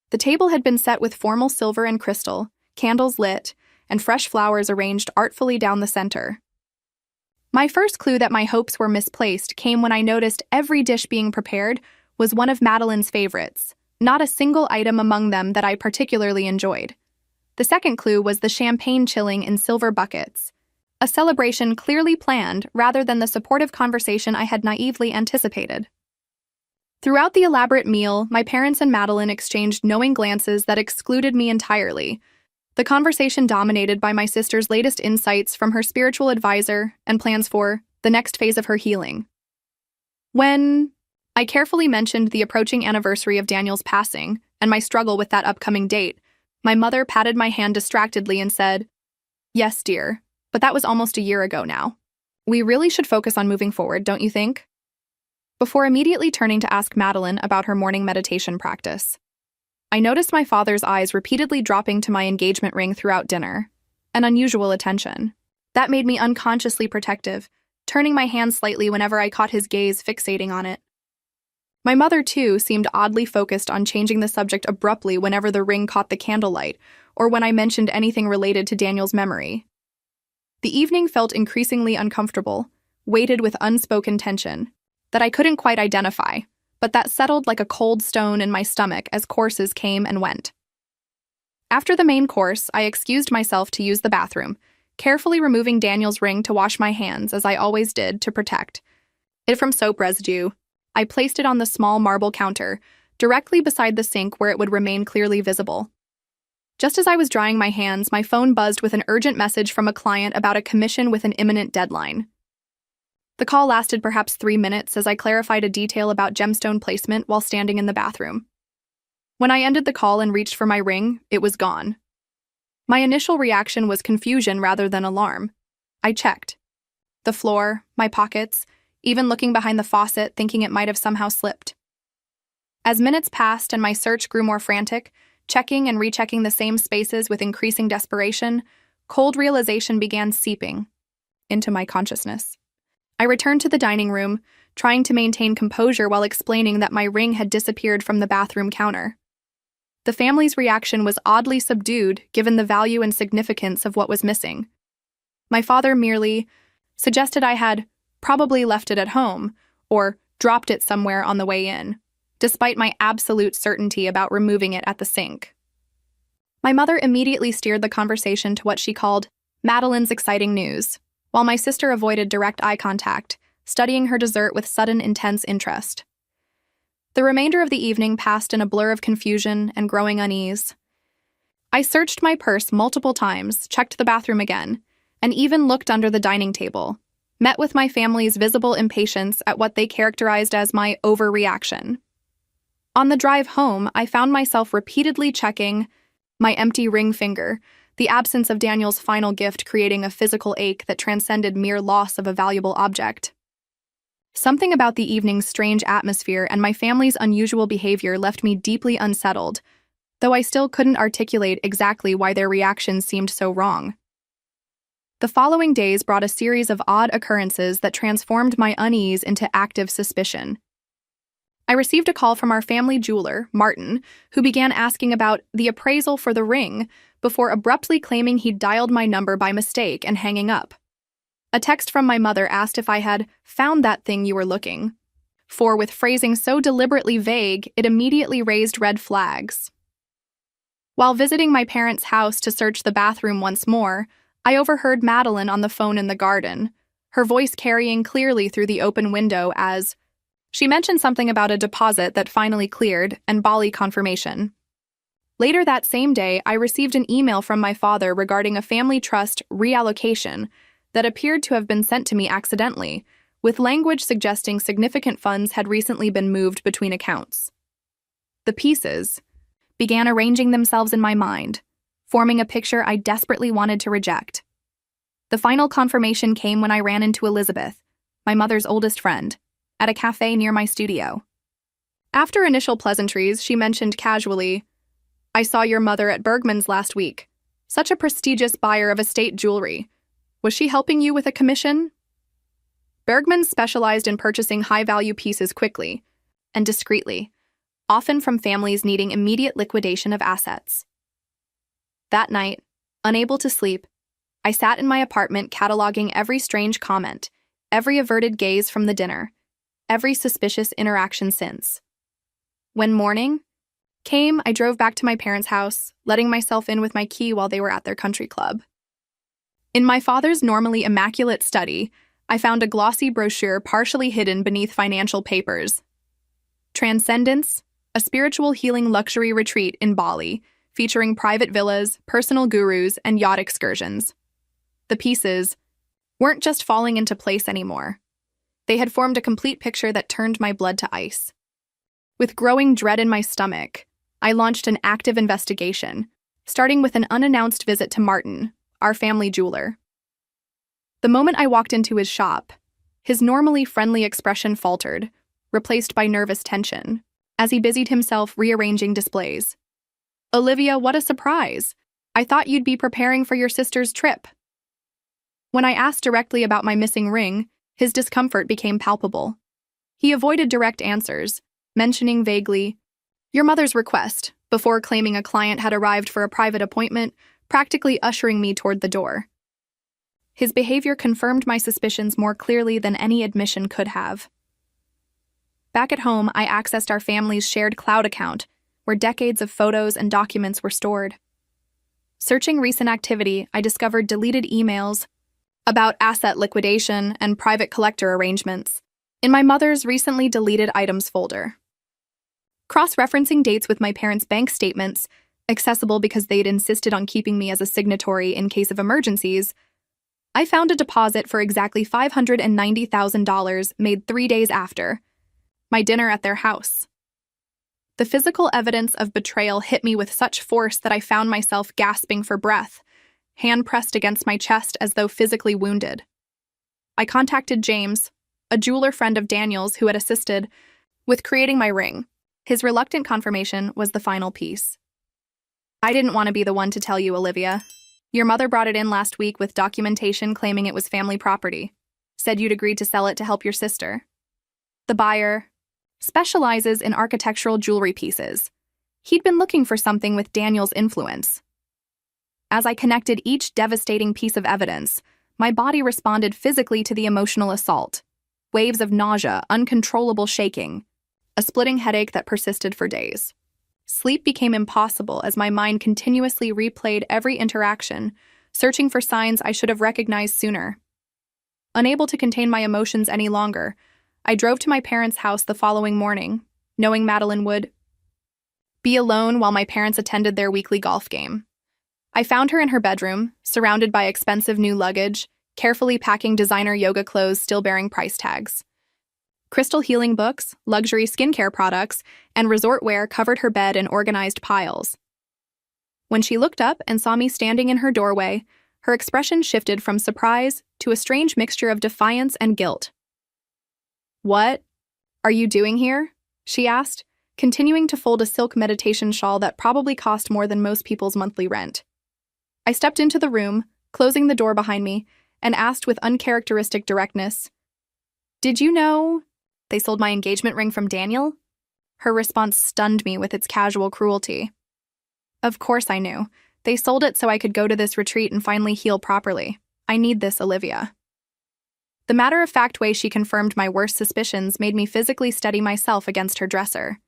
Speaker 2: The table had been set with formal silver and crystal, candles lit, and fresh flowers arranged artfully down the center. My first clue that my hopes were misplaced came when I noticed every dish being prepared was one of Madeline's favorites, not a single item among them that I particularly enjoyed. The second clue was the champagne chilling in silver buckets, a celebration clearly planned rather than the supportive conversation I had naively anticipated. Throughout the elaborate meal, my parents and Madeline exchanged knowing glances that excluded me entirely, the conversation dominated by my sister's latest insights from her spiritual advisor and plans for the next phase of her healing. When I carefully mentioned the approaching anniversary of Daniel's passing and my struggle with that upcoming date, my mother patted my hand distractedly and said, "Yes, dear, but that was almost a year ago now. We really should focus on moving forward, don't you think?" Before immediately turning to ask Madeline about her morning meditation practice, I noticed my father's eyes repeatedly dropping to my engagement ring throughout dinner, an unusual attention. That made me unconsciously protective, turning my hand slightly whenever I caught his gaze fixating on it. My mother, too, seemed oddly focused on changing the subject abruptly whenever the ring caught the candlelight or when I mentioned anything related to Daniel's memory. The evening felt increasingly uncomfortable, weighted with unspoken tension that I couldn't quite identify, but that settled like a cold stone in my stomach as courses came and went. After the main course, I excused myself to use the bathroom, carefully removing Daniel's ring to wash my hands as I always did to protect it from soap residue. I placed it on the small marble counter, directly beside the sink where it would remain clearly visible. Just as I was drying my hands, my phone buzzed with an urgent message from a client about a commission with an imminent deadline. The call lasted perhaps 3 minutes as I clarified a detail about gemstone placement while standing in the bathroom. When I ended the call and reached for my ring, it was gone. My initial reaction was confusion rather than alarm. I checked the floor, my pockets, even looking behind the faucet, thinking it might have somehow slipped. As minutes passed and my search grew more frantic, checking and rechecking the same spaces with increasing desperation, cold realization began seeping into my consciousness. I returned to the dining room, trying to maintain composure while explaining that my ring had disappeared from the bathroom counter. The family's reaction was oddly subdued given the value and significance of what was missing. My father merely suggested I had probably left it at home or dropped it somewhere on the way in, despite my absolute certainty about removing it at the sink. My mother immediately steered the conversation to what she called Madeline's exciting news, while my sister avoided direct eye contact, studying her dessert with sudden intense interest. The remainder of the evening passed in a blur of confusion and growing unease. I searched my purse multiple times, checked the bathroom again, and even looked under the dining table, met with my family's visible impatience at what they characterized as my overreaction. On the drive home, I found myself repeatedly checking my empty ring finger, the absence of Daniel's final gift creating a physical ache that transcended mere loss of a valuable object. Something about the evening's strange atmosphere and my family's unusual behavior left me deeply unsettled, though I still couldn't articulate exactly why their reactions seemed so wrong. The following days brought a series of odd occurrences that transformed my unease into active suspicion. I received a call from our family jeweler, Martin, who began asking about the appraisal for the ring before abruptly claiming he'd dialed my number by mistake and hanging up. A text from my mother asked if I had found that thing you were looking for, with phrasing so deliberately vague it immediately raised red flags. While visiting my parents' house to search the bathroom once more, I overheard Madeline on the phone in the garden, her voice carrying clearly through the open window as she mentioned something about a deposit that finally cleared and Bali confirmation. Later that same day, I received an email from my father regarding a family trust reallocation that appeared to have been sent to me accidentally, with language suggesting significant funds had recently been moved between accounts. The pieces began arranging themselves in my mind, forming a picture I desperately wanted to reject. The final confirmation came when I ran into Elizabeth, my mother's oldest friend, at a cafe near my studio. After initial pleasantries, she mentioned casually, "I saw your mother at Bergman's last week. Such a prestigious buyer of estate jewelry. Was she helping you with a commission?" Bergman's specialized in purchasing high-value pieces quickly and discreetly, often from families needing immediate liquidation of assets. That night, unable to sleep, I sat in my apartment cataloging every strange comment, every averted gaze from the dinner, every suspicious interaction since. When morning came, I drove back to my parents' house, letting myself in with my key while they were at their country club. In my father's normally immaculate study, I found a glossy brochure partially hidden beneath financial papers. Transcendence, a spiritual healing luxury retreat in Bali, featuring private villas, personal gurus, and yacht excursions. The pieces weren't just falling into place anymore. They had formed a complete picture that turned my blood to ice. With growing dread in my stomach, I launched an active investigation, starting with an unannounced visit to Martin, our family jeweler. The moment I walked into his shop, his normally friendly expression faltered, replaced by nervous tension, as he busied himself rearranging displays. "Olivia, what a surprise! I thought you'd be preparing for your sister's trip." When I asked directly about my missing ring, his discomfort became palpable. He avoided direct answers, mentioning vaguely, "Your mother's request," before claiming a client had arrived for a private appointment, practically ushering me toward the door. His behavior confirmed my suspicions more clearly than any admission could have. Back at home, I accessed our family's shared cloud account, where decades of photos and documents were stored. Searching recent activity, I discovered deleted emails about asset liquidation and private collector arrangements in my mother's recently deleted items folder. Cross-referencing dates with my parents' bank statements, accessible because they'd insisted on keeping me as a signatory in case of emergencies, I found a deposit for exactly $590,000 made 3 days after my dinner at their house. The physical evidence of betrayal hit me with such force that I found myself gasping for breath, hand pressed against my chest as though physically wounded. I contacted James, a jeweler friend of Daniel's who had assisted with creating my ring. His reluctant confirmation was the final piece. "I didn't want to be the one to tell you, Olivia. Your mother brought it in last week with documentation claiming it was family property. Said you'd agreed to sell it to help your sister. The buyer specializes in architectural jewelry pieces. He'd been looking for something with Daniel's influence." As I connected each devastating piece of evidence, my body responded physically to the emotional assault. Waves of nausea, uncontrollable shaking, a splitting headache that persisted for days. Sleep became impossible as my mind continuously replayed every interaction, searching for signs I should have recognized sooner. Unable to contain my emotions any longer, I drove to my parents' house the following morning, knowing Madeline would be alone while my parents attended their weekly golf game. I found her in her bedroom, surrounded by expensive new luggage, carefully packing designer yoga clothes still bearing price tags. Crystal healing books, luxury skincare products, and resort wear covered her bed in organized piles. When she looked up and saw me standing in her doorway, her expression shifted from surprise to a strange mixture of defiance and guilt. "What are you doing here?" she asked, continuing to fold a silk meditation shawl that probably cost more than most people's monthly rent. I stepped into the room, closing the door behind me, and asked with uncharacteristic directness, "Did you know they sold my engagement ring from Daniel?" Her response stunned me with its casual cruelty. Of course I knew. They sold it so I could go to this retreat and finally heal properly. I need this, Olivia. The matter-of-fact way she confirmed my worst suspicions made me physically steady myself against her dresser.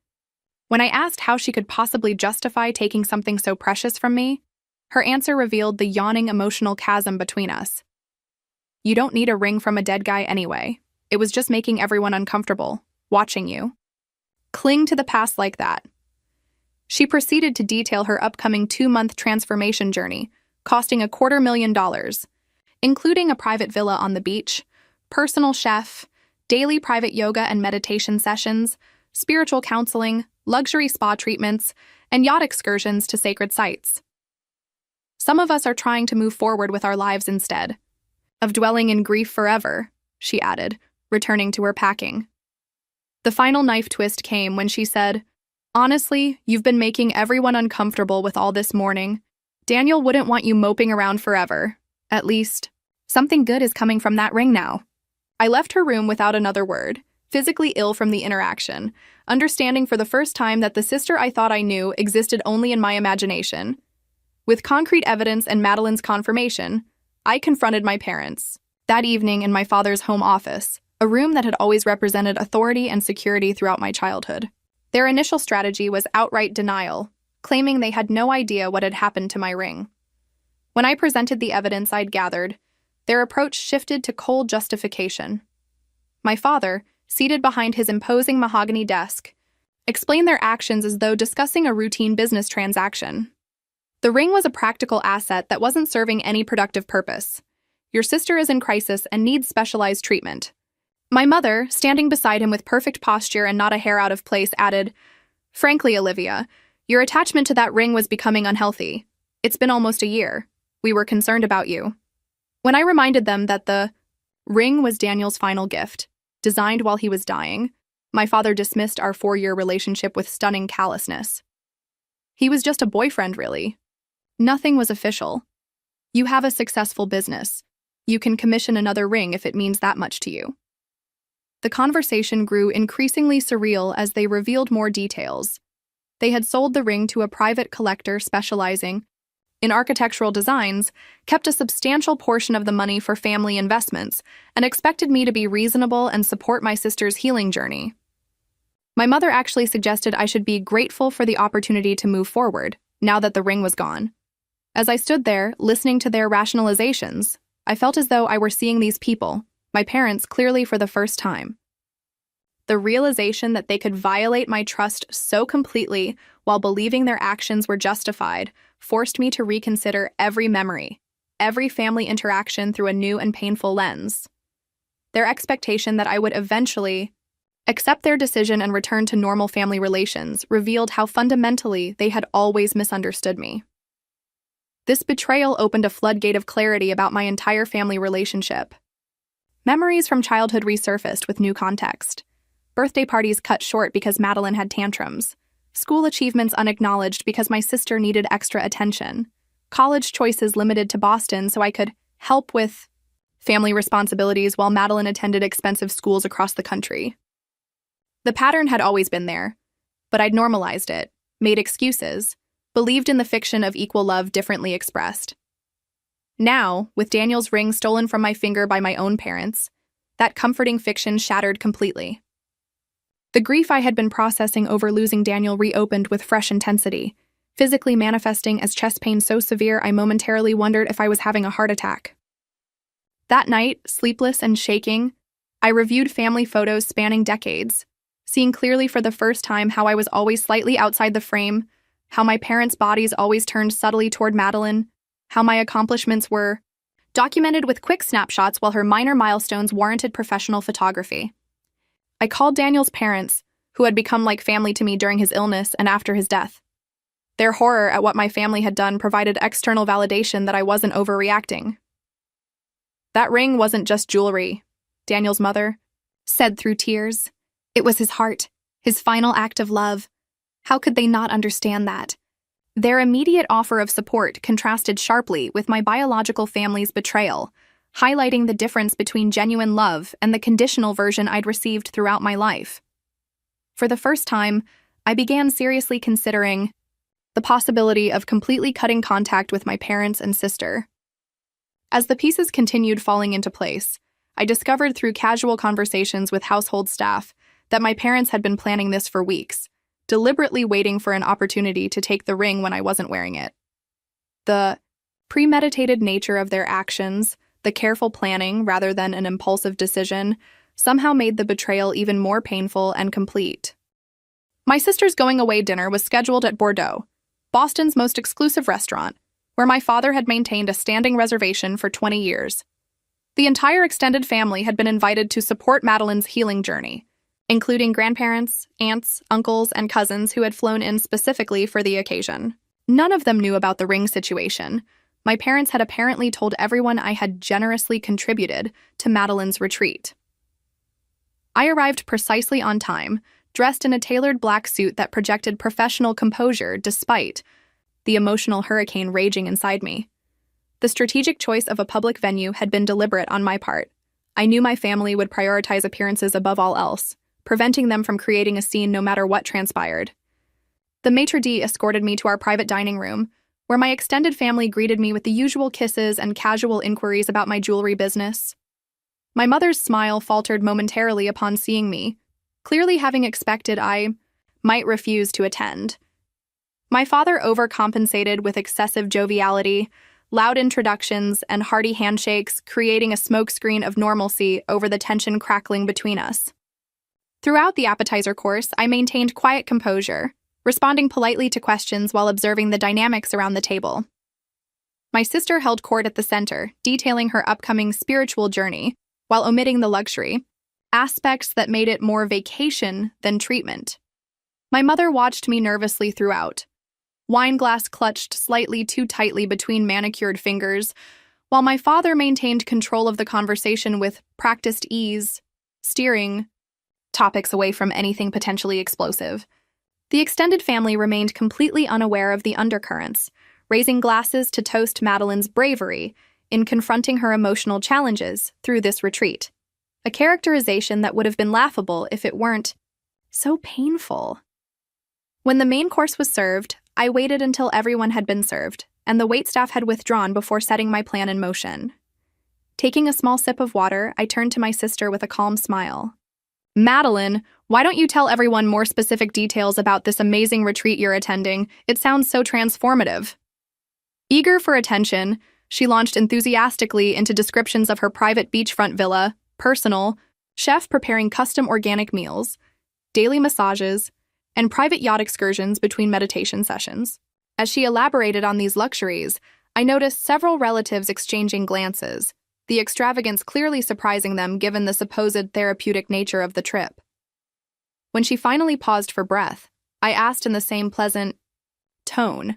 Speaker 2: When I asked how she could possibly justify taking something so precious from me, her answer revealed the yawning emotional chasm between us. "You don't need a ring from a dead guy anyway. It was just making everyone uncomfortable, watching you cling to the past like that." She proceeded to detail her upcoming 2-month transformation journey, costing $250,000, including a private villa on the beach, personal chef, daily private yoga and meditation sessions, spiritual counseling, luxury spa treatments, and yacht excursions to sacred sites. "Some of us are trying to move forward with our lives instead of dwelling in grief forever," she added, returning to her packing. The final knife twist came when she said, "Honestly, you've been making everyone uncomfortable with all this mourning. Daniel wouldn't want you moping around forever. At least, something good is coming from that ring now." I left her room without another word, physically ill from the interaction, understanding for the first time that the sister I thought I knew existed only in my imagination. With concrete evidence and Madeline's confirmation, I confronted my parents. That evening in my father's home office, a room that had always represented authority and security throughout my childhood. Their initial strategy was outright denial, claiming they had no idea what had happened to my ring. When I presented the evidence I'd gathered, their approach shifted to cold justification. My father, seated behind his imposing mahogany desk, explained their actions as though discussing a routine business transaction. The ring was a practical asset that wasn't serving any productive purpose. "Your sister is in crisis and needs specialized treatment." My mother, standing beside him with perfect posture and not a hair out of place, added, "Frankly, Olivia, your attachment to that ring was becoming unhealthy. It's been almost a year. We were concerned about you." When I reminded them that the ring was Daniel's final gift, designed while he was dying, my father dismissed our 4-year relationship with stunning callousness. "He was just a boyfriend, really. Nothing was official. You have a successful business. You can commission another ring if it means that much to you." The conversation grew increasingly surreal as they revealed more details. They had sold the ring to a private collector specializing in architectural designs, kept a substantial portion of the money for family investments, and expected me to be reasonable and support my sister's healing journey. My mother actually suggested I should be grateful for the opportunity to move forward, now that the ring was gone. As I stood there, listening to their rationalizations, I felt as though I were seeing these people, my parents, clearly for the first time. The realization that they could violate my trust so completely while believing their actions were justified forced me to reconsider every memory, every family interaction through a new and painful lens. Their expectation that I would eventually accept their decision and return to normal family relations revealed how fundamentally they had always misunderstood me. This betrayal opened a floodgate of clarity about my entire family relationship. Memories from childhood resurfaced with new context. Birthday parties cut short because Madeline had tantrums. School achievements unacknowledged because my sister needed extra attention. College choices limited to Boston so I could help with family responsibilities while Madeline attended expensive schools across the country. The pattern had always been there, but I'd normalized it, made excuses, believed in the fiction of equal love differently expressed. Now, with Daniel's ring stolen from my finger by my own parents, that comforting fiction shattered completely. The grief I had been processing over losing Daniel reopened with fresh intensity, physically manifesting as chest pain so severe I momentarily wondered if I was having a heart attack. That night, sleepless and shaking, I reviewed family photos spanning decades, seeing clearly for the first time how I was always slightly outside the frame, how my parents' bodies always turned subtly toward Madeline, how my accomplishments were documented with quick snapshots while her minor milestones warranted professional photography. I called Daniel's parents, who had become like family to me during his illness and after his death. Their horror at what my family had done provided external validation that I wasn't overreacting. "That ring wasn't just jewelry," Daniel's mother said through tears. "It was his heart, his final act of love. How could they not understand that?" Their immediate offer of support contrasted sharply with my biological family's betrayal, highlighting the difference between genuine love and the conditional version I'd received throughout my life. For the first time, I began seriously considering the possibility of completely cutting contact with my parents and sister. As the pieces continued falling into place, I discovered through casual conversations with household staff that my parents had been planning this for weeks, deliberately waiting for an opportunity to take the ring when I wasn't wearing it. The premeditated nature of their actions, the careful planning rather than an impulsive decision, somehow made the betrayal even more painful and complete. My sister's going-away dinner was scheduled at Bordeaux, Boston's most exclusive restaurant, where my father had maintained a standing reservation for 20 years. The entire extended family had been invited to support Madeline's healing journey, including grandparents, aunts, uncles, and cousins who had flown in specifically for the occasion. None of them knew about the ring situation. My parents had apparently told everyone I had generously contributed to Madeline's retreat. I arrived precisely on time, dressed in a tailored black suit that projected professional composure despite the emotional hurricane raging inside me. The strategic choice of a public venue had been deliberate on my part. I knew my family would prioritize appearances above all else, preventing them from creating a scene no matter what transpired. The maitre d' escorted me to our private dining room, where my extended family greeted me with the usual kisses and casual inquiries about my jewelry business. My mother's smile faltered momentarily upon seeing me, clearly having expected I might refuse to attend. My father overcompensated with excessive joviality, loud introductions, and hearty handshakes, creating a smokescreen of normalcy over the tension crackling between us. Throughout the appetizer course, I maintained quiet composure, responding politely to questions while observing the dynamics around the table. My sister held court at the center, detailing her upcoming spiritual journey, while omitting the luxury aspects that made it more vacation than treatment. My mother watched me nervously throughout, wine glass clutched slightly too tightly between manicured fingers, while my father maintained control of the conversation with practiced ease, steering topics away from anything potentially explosive. The extended family remained completely unaware of the undercurrents, raising glasses to toast Madeline's bravery in confronting her emotional challenges through this retreat, a characterization that would have been laughable if it weren't so painful. When the main course was served, I waited until everyone had been served, and the waitstaff had withdrawn before setting my plan in motion. Taking a small sip of water, I turned to my sister with a calm smile. "Madeline, why don't you tell everyone more specific details about this amazing retreat you're attending? It sounds so transformative." Eager for attention, she launched enthusiastically into descriptions of her private beachfront villa, personal, chef preparing custom organic meals, daily massages, and private yacht excursions between meditation sessions. As she elaborated on these luxuries, I noticed several relatives exchanging glances, the extravagance clearly surprising them given the supposed therapeutic nature of the trip. When she finally paused for breath, I asked in the same pleasant tone,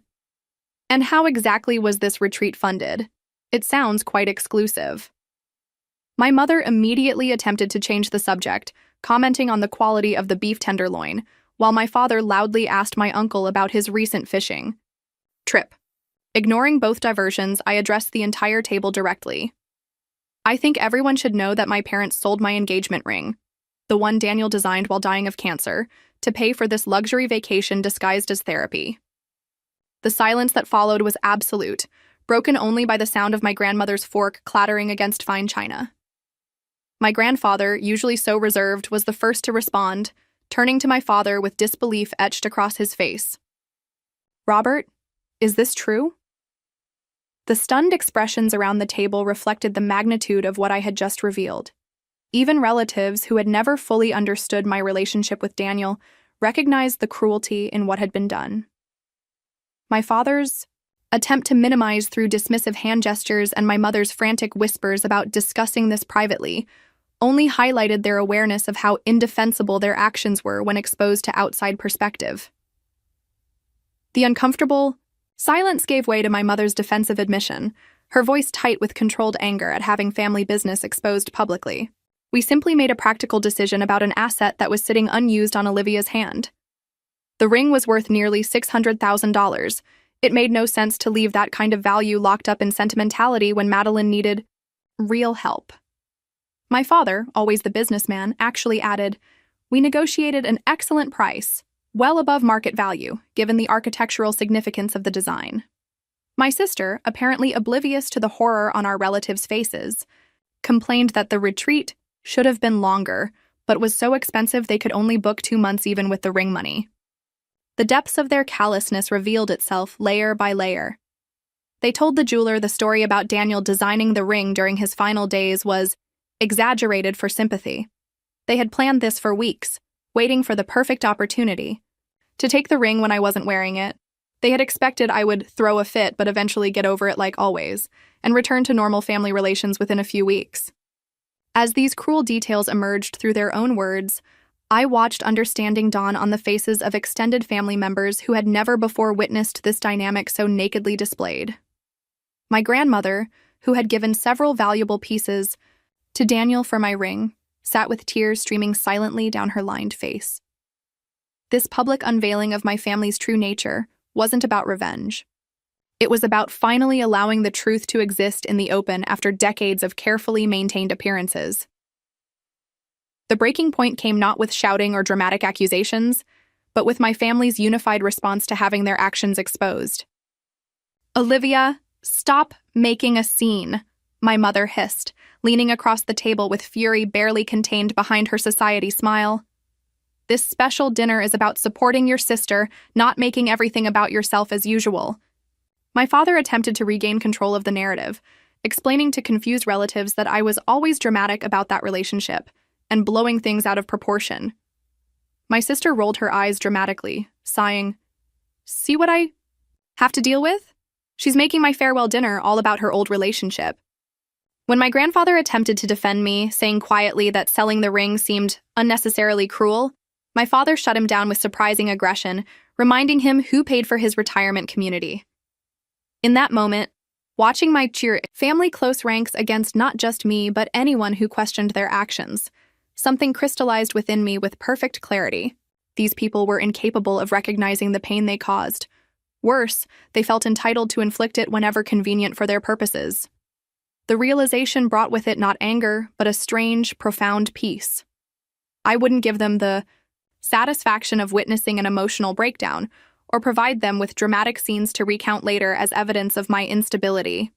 Speaker 2: "And how exactly was this retreat funded? It sounds quite exclusive." My mother immediately attempted to change the subject, commenting on the quality of the beef tenderloin, while my father loudly asked my uncle about his recent fishing trip. Ignoring both diversions, I addressed the entire table directly. "I think everyone should know that my parents sold my engagement ring, the one Daniel designed while dying of cancer, to pay for this luxury vacation disguised as therapy." The silence that followed was absolute, broken only by the sound of my grandmother's fork clattering against fine china. My grandfather, usually so reserved, was the first to respond, turning to my father with disbelief etched across his face. "Robert, is this true?" The stunned expressions around the table reflected the magnitude of what I had just revealed. Even relatives who had never fully understood my relationship with Daniel recognized the cruelty in what had been done. My father's attempt to minimize through dismissive hand gestures and my mother's frantic whispers about discussing this privately only highlighted their awareness of how indefensible their actions were when exposed to outside perspective. The uncomfortable silence gave way to my mother's defensive admission, her voice tight with controlled anger at having family business exposed publicly. We simply made a practical decision about an asset that was sitting unused on Olivia's hand. The ring was worth nearly $600,000. It made no sense to leave that kind of value locked up in sentimentality when Madeline needed real help. My father, always the businessman, actually added, "We negotiated an excellent price, well above market value, given the architectural significance of the design." My sister, apparently oblivious to the horror on our relatives' faces, complained that the retreat should have been longer, but was so expensive they could only book 2 months even with the ring money. The depths of their callousness revealed itself layer by layer. They told the jeweler the story about Daniel designing the ring during his final days was exaggerated for sympathy. They had planned this for weeks, waiting for the perfect opportunity to take the ring when I wasn't wearing it. They had expected I would throw a fit but eventually get over it like always, and return to normal family relations within a few weeks. As these cruel details emerged through their own words, I watched understanding dawn on the faces of extended family members who had never before witnessed this dynamic so nakedly displayed. My grandmother, who had given several valuable pieces to Daniel for my ring, sat with tears streaming silently down her lined face. This public unveiling of my family's true nature wasn't about revenge. It was about finally allowing the truth to exist in the open after decades of carefully maintained appearances. The breaking point came not with shouting or dramatic accusations, but with my family's unified response to having their actions exposed. "Olivia, stop making a scene," my mother hissed, leaning across the table with fury barely contained behind her society smile. "This special dinner is about supporting your sister, not making everything about yourself as usual." My father attempted to regain control of the narrative, explaining to confused relatives that I was always dramatic about that relationship and blowing things out of proportion. My sister rolled her eyes dramatically, sighing, "See what I have to deal with? She's making my farewell dinner all about her old relationship." When my grandfather attempted to defend me, saying quietly that selling the ring seemed unnecessarily cruel, my father shut him down with surprising aggression, reminding him who paid for his retirement community. In that moment, watching my cheer family close ranks against not just me but anyone who questioned their actions, something crystallized within me with perfect clarity. These people were incapable of recognizing the pain they caused. Worse, they felt entitled to inflict it whenever convenient for their purposes. The realization brought with it not anger, but a strange, profound peace. I wouldn't give them the satisfaction of witnessing an emotional breakdown, or provide them with dramatic scenes to recount later as evidence of my instability.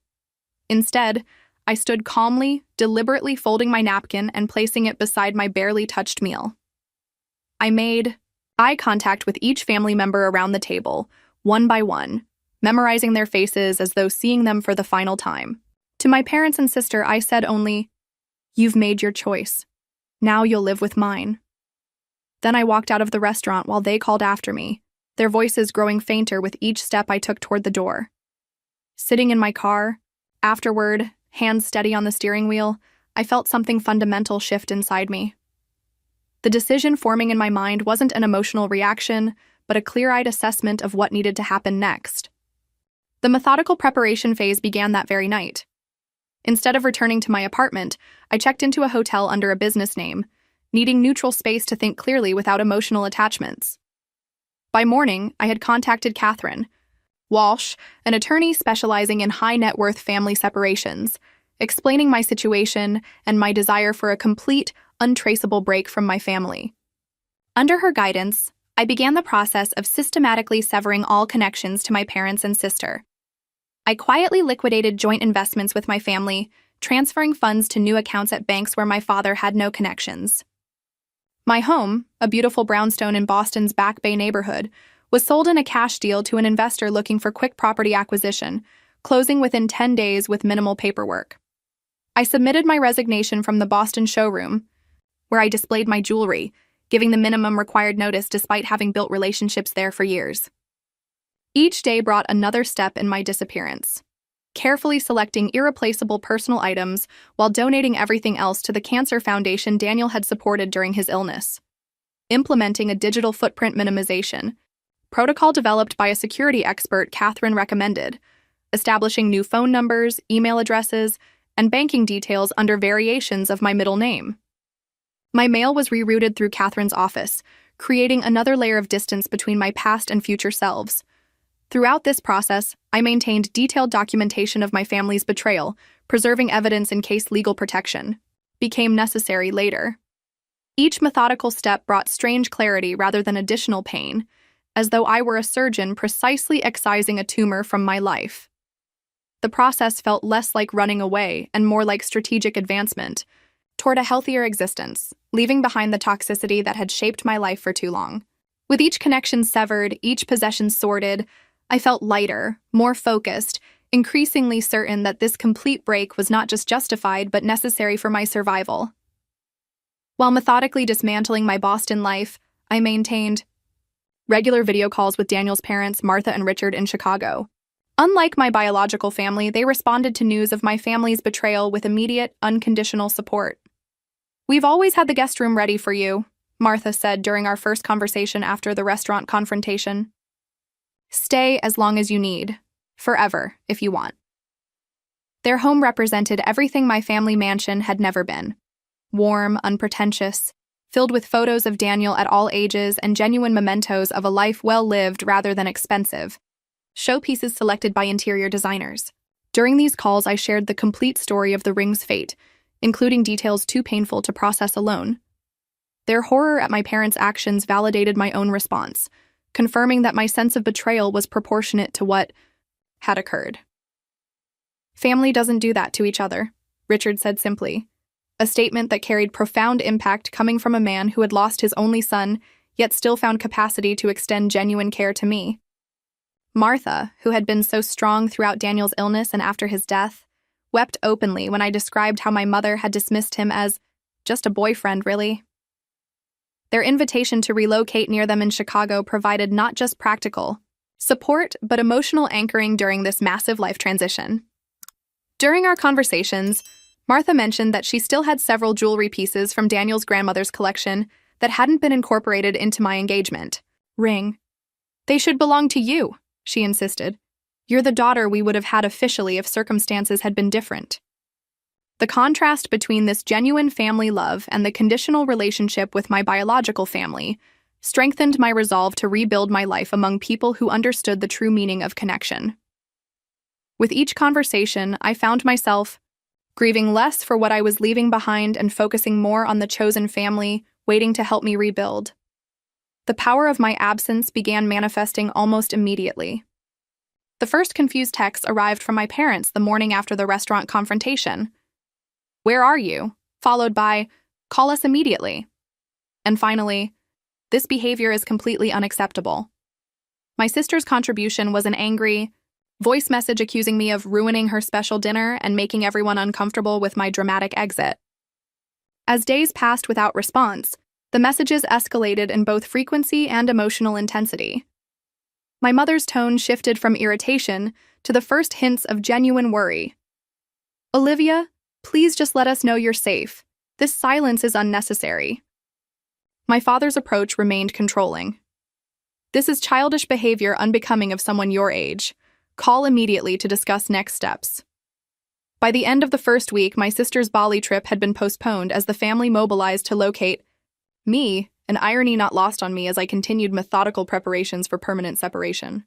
Speaker 2: Instead, I stood calmly, deliberately folding my napkin and placing it beside my barely touched meal. I made eye contact with each family member around the table, one by one, memorizing their faces as though seeing them for the final time. To my parents and sister, I said only, "You've made your choice. Now you'll live with mine." Then I walked out of the restaurant while they called after me, their voices growing fainter with each step I took toward the door. Sitting in my car, afterward, hands steady on the steering wheel, I felt something fundamental shift inside me. The decision forming in my mind wasn't an emotional reaction, but a clear-eyed assessment of what needed to happen next. The methodical preparation phase began that very night. Instead of returning to my apartment, I checked into a hotel under a business name, needing neutral space to think clearly without emotional attachments. By morning, I had contacted Catherine Walsh, an attorney specializing in high-net-worth family separations, explaining my situation and my desire for a complete, untraceable break from my family. Under her guidance, I began the process of systematically severing all connections to my parents and sister. I quietly liquidated joint investments with my family, transferring funds to new accounts at banks where my father had no connections. My home, a beautiful brownstone in Boston's Back Bay neighborhood, was sold in a cash deal to an investor looking for quick property acquisition, closing within 10 days with minimal paperwork. I submitted my resignation from the Boston showroom, where I displayed my jewelry, giving the minimum required notice despite having built relationships there for years. Each day brought another step in my disappearance, carefully selecting irreplaceable personal items while donating everything else to the cancer foundation Daniel had supported during his illness. Implementing a digital footprint minimization protocol developed by a security expert Catherine recommended, establishing new phone numbers, email addresses, and banking details under variations of my middle name. My mail was rerouted through Catherine's office, creating another layer of distance between my past and future selves. Throughout this process, I maintained detailed documentation of my family's betrayal, preserving evidence in case legal protection became necessary later. Each methodical step brought strange clarity rather than additional pain, as though I were a surgeon precisely excising a tumor from my life. The process felt less like running away and more like strategic advancement toward a healthier existence, leaving behind the toxicity that had shaped my life for too long. With each connection severed, each possession sorted, I felt lighter, more focused, increasingly certain that this complete break was not just justified but necessary for my survival. While methodically dismantling my Boston life, I maintained regular video calls with Daniel's parents, Martha and Richard, in Chicago. Unlike my biological family, they responded to news of my family's betrayal with immediate, unconditional support. "We've always had the guest room ready for you," Martha said during our first conversation after the restaurant confrontation. "Stay as long as you need. Forever, if you want." Their home represented everything my family mansion had never been. Warm, unpretentious, filled with photos of Daniel at all ages and genuine mementos of a life well lived rather than expensive. Showpieces selected by interior designers. During these calls, I shared the complete story of the ring's fate, including details too painful to process alone. Their horror at my parents' actions validated my own response, confirming that my sense of betrayal was proportionate to what had occurred. "Family doesn't do that to each other," Richard said simply, a statement that carried profound impact coming from a man who had lost his only son, yet still found capacity to extend genuine care to me. Martha, who had been so strong throughout Daniel's illness and after his death, wept openly when I described how my mother had dismissed him as just a boyfriend, really. Their invitation to relocate near them in Chicago provided not just practical support, but emotional anchoring during this massive life transition. During our conversations, Martha mentioned that she still had several jewelry pieces from Daniel's grandmother's collection that hadn't been incorporated into my engagement ring. "They should belong to you," she insisted. "You're the daughter we would have had officially if circumstances had been different." The contrast between this genuine family love and the conditional relationship with my biological family strengthened my resolve to rebuild my life among people who understood the true meaning of connection. With each conversation, I found myself grieving less for what I was leaving behind and focusing more on the chosen family waiting to help me rebuild. The power of my absence began manifesting almost immediately. The first confused text arrived from my parents the morning after the restaurant confrontation. "Where are you?" followed by, "Call us immediately." And finally, "This behavior is completely unacceptable." My sister's contribution was an angry voice message accusing me of ruining her special dinner and making everyone uncomfortable with my dramatic exit. As days passed without response, the messages escalated in both frequency and emotional intensity. My mother's tone shifted from irritation to the first hints of genuine worry. "Olivia, please just let us know you're safe. This silence is unnecessary." My father's approach remained controlling. "This is childish behavior unbecoming of someone your age. Call immediately to discuss next steps." By the end of the first week, my sister's Bali trip had been postponed as the family mobilized to locate me, an irony not lost on me as I continued methodical preparations for permanent separation.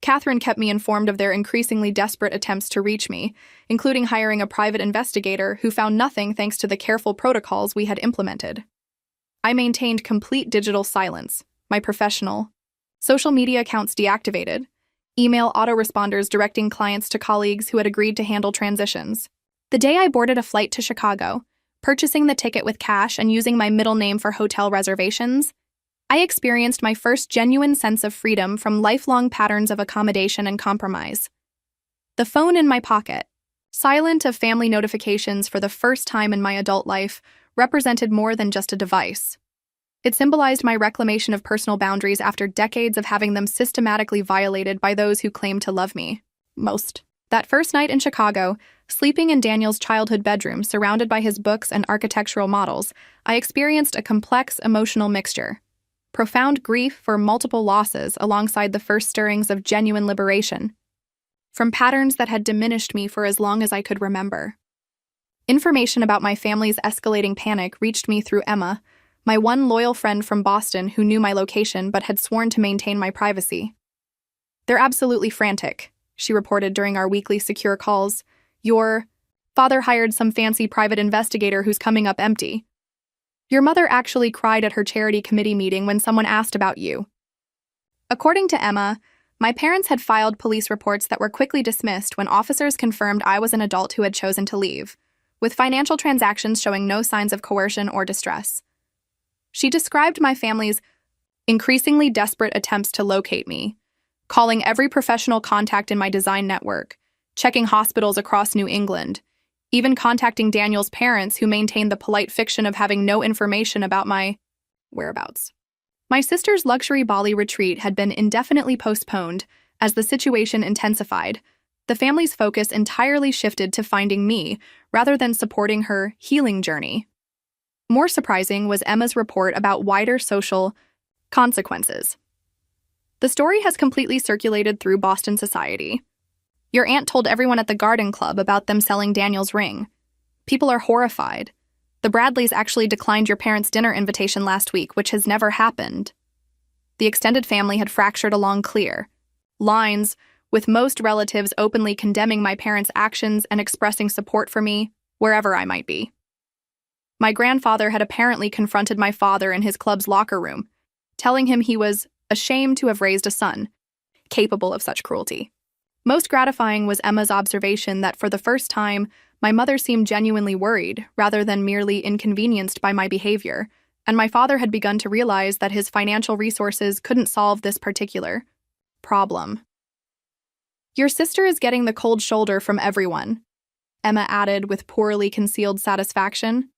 Speaker 2: Catherine kept me informed of their increasingly desperate attempts to reach me, including hiring a private investigator who found nothing thanks to the careful protocols we had implemented. I maintained complete digital silence, my professional social media accounts deactivated, email autoresponders directing clients to colleagues who had agreed to handle transitions. The day I boarded a flight to Chicago, purchasing the ticket with cash and using my middle name for hotel reservations, I experienced my first genuine sense of freedom from lifelong patterns of accommodation and compromise. The phone in my pocket, silent of family notifications for the first time in my adult life, represented more than just a device. It symbolized my reclamation of personal boundaries after decades of having them systematically violated by those who claimed to love me most. That first night in Chicago, sleeping in Daniel's childhood bedroom surrounded by his books and architectural models, I experienced a complex emotional mixture. Profound grief for multiple losses alongside the first stirrings of genuine liberation, from patterns that had diminished me for as long as I could remember. Information about my family's escalating panic reached me through Emma, my one loyal friend from Boston who knew my location but had sworn to maintain my privacy. "They're absolutely frantic," she reported during our weekly secure calls. "Your father hired some fancy private investigator who's coming up empty. Your mother actually cried at her charity committee meeting when someone asked about you." According to Emma, my parents had filed police reports that were quickly dismissed when officers confirmed I was an adult who had chosen to leave, with financial transactions showing no signs of coercion or distress. She described my family's increasingly desperate attempts to locate me, calling every professional contact in my design network, checking hospitals across New England, even contacting Daniel's parents who maintained the polite fiction of having no information about my whereabouts. My sister's luxury Bali retreat had been indefinitely postponed as the situation intensified. The family's focus entirely shifted to finding me rather than supporting her healing journey. More surprising was Emma's report about wider social consequences. "The story has completely circulated through Boston society. Your aunt told everyone at the garden club about them selling Daniel's ring. People are horrified. The Bradleys actually declined your parents' dinner invitation last week, which has never happened." The extended family had fractured along clear lines, with most relatives openly condemning my parents' actions and expressing support for me, wherever I might be. My grandfather had apparently confronted my father in his club's locker room, telling him he was ashamed to have raised a son capable of such cruelty. Most gratifying was Emma's observation that for the first time, my mother seemed genuinely worried rather than merely inconvenienced by my behavior, and my father had begun to realize that his financial resources couldn't solve this particular problem. "Your sister is getting the cold shoulder from everyone," Emma added with poorly concealed satisfaction.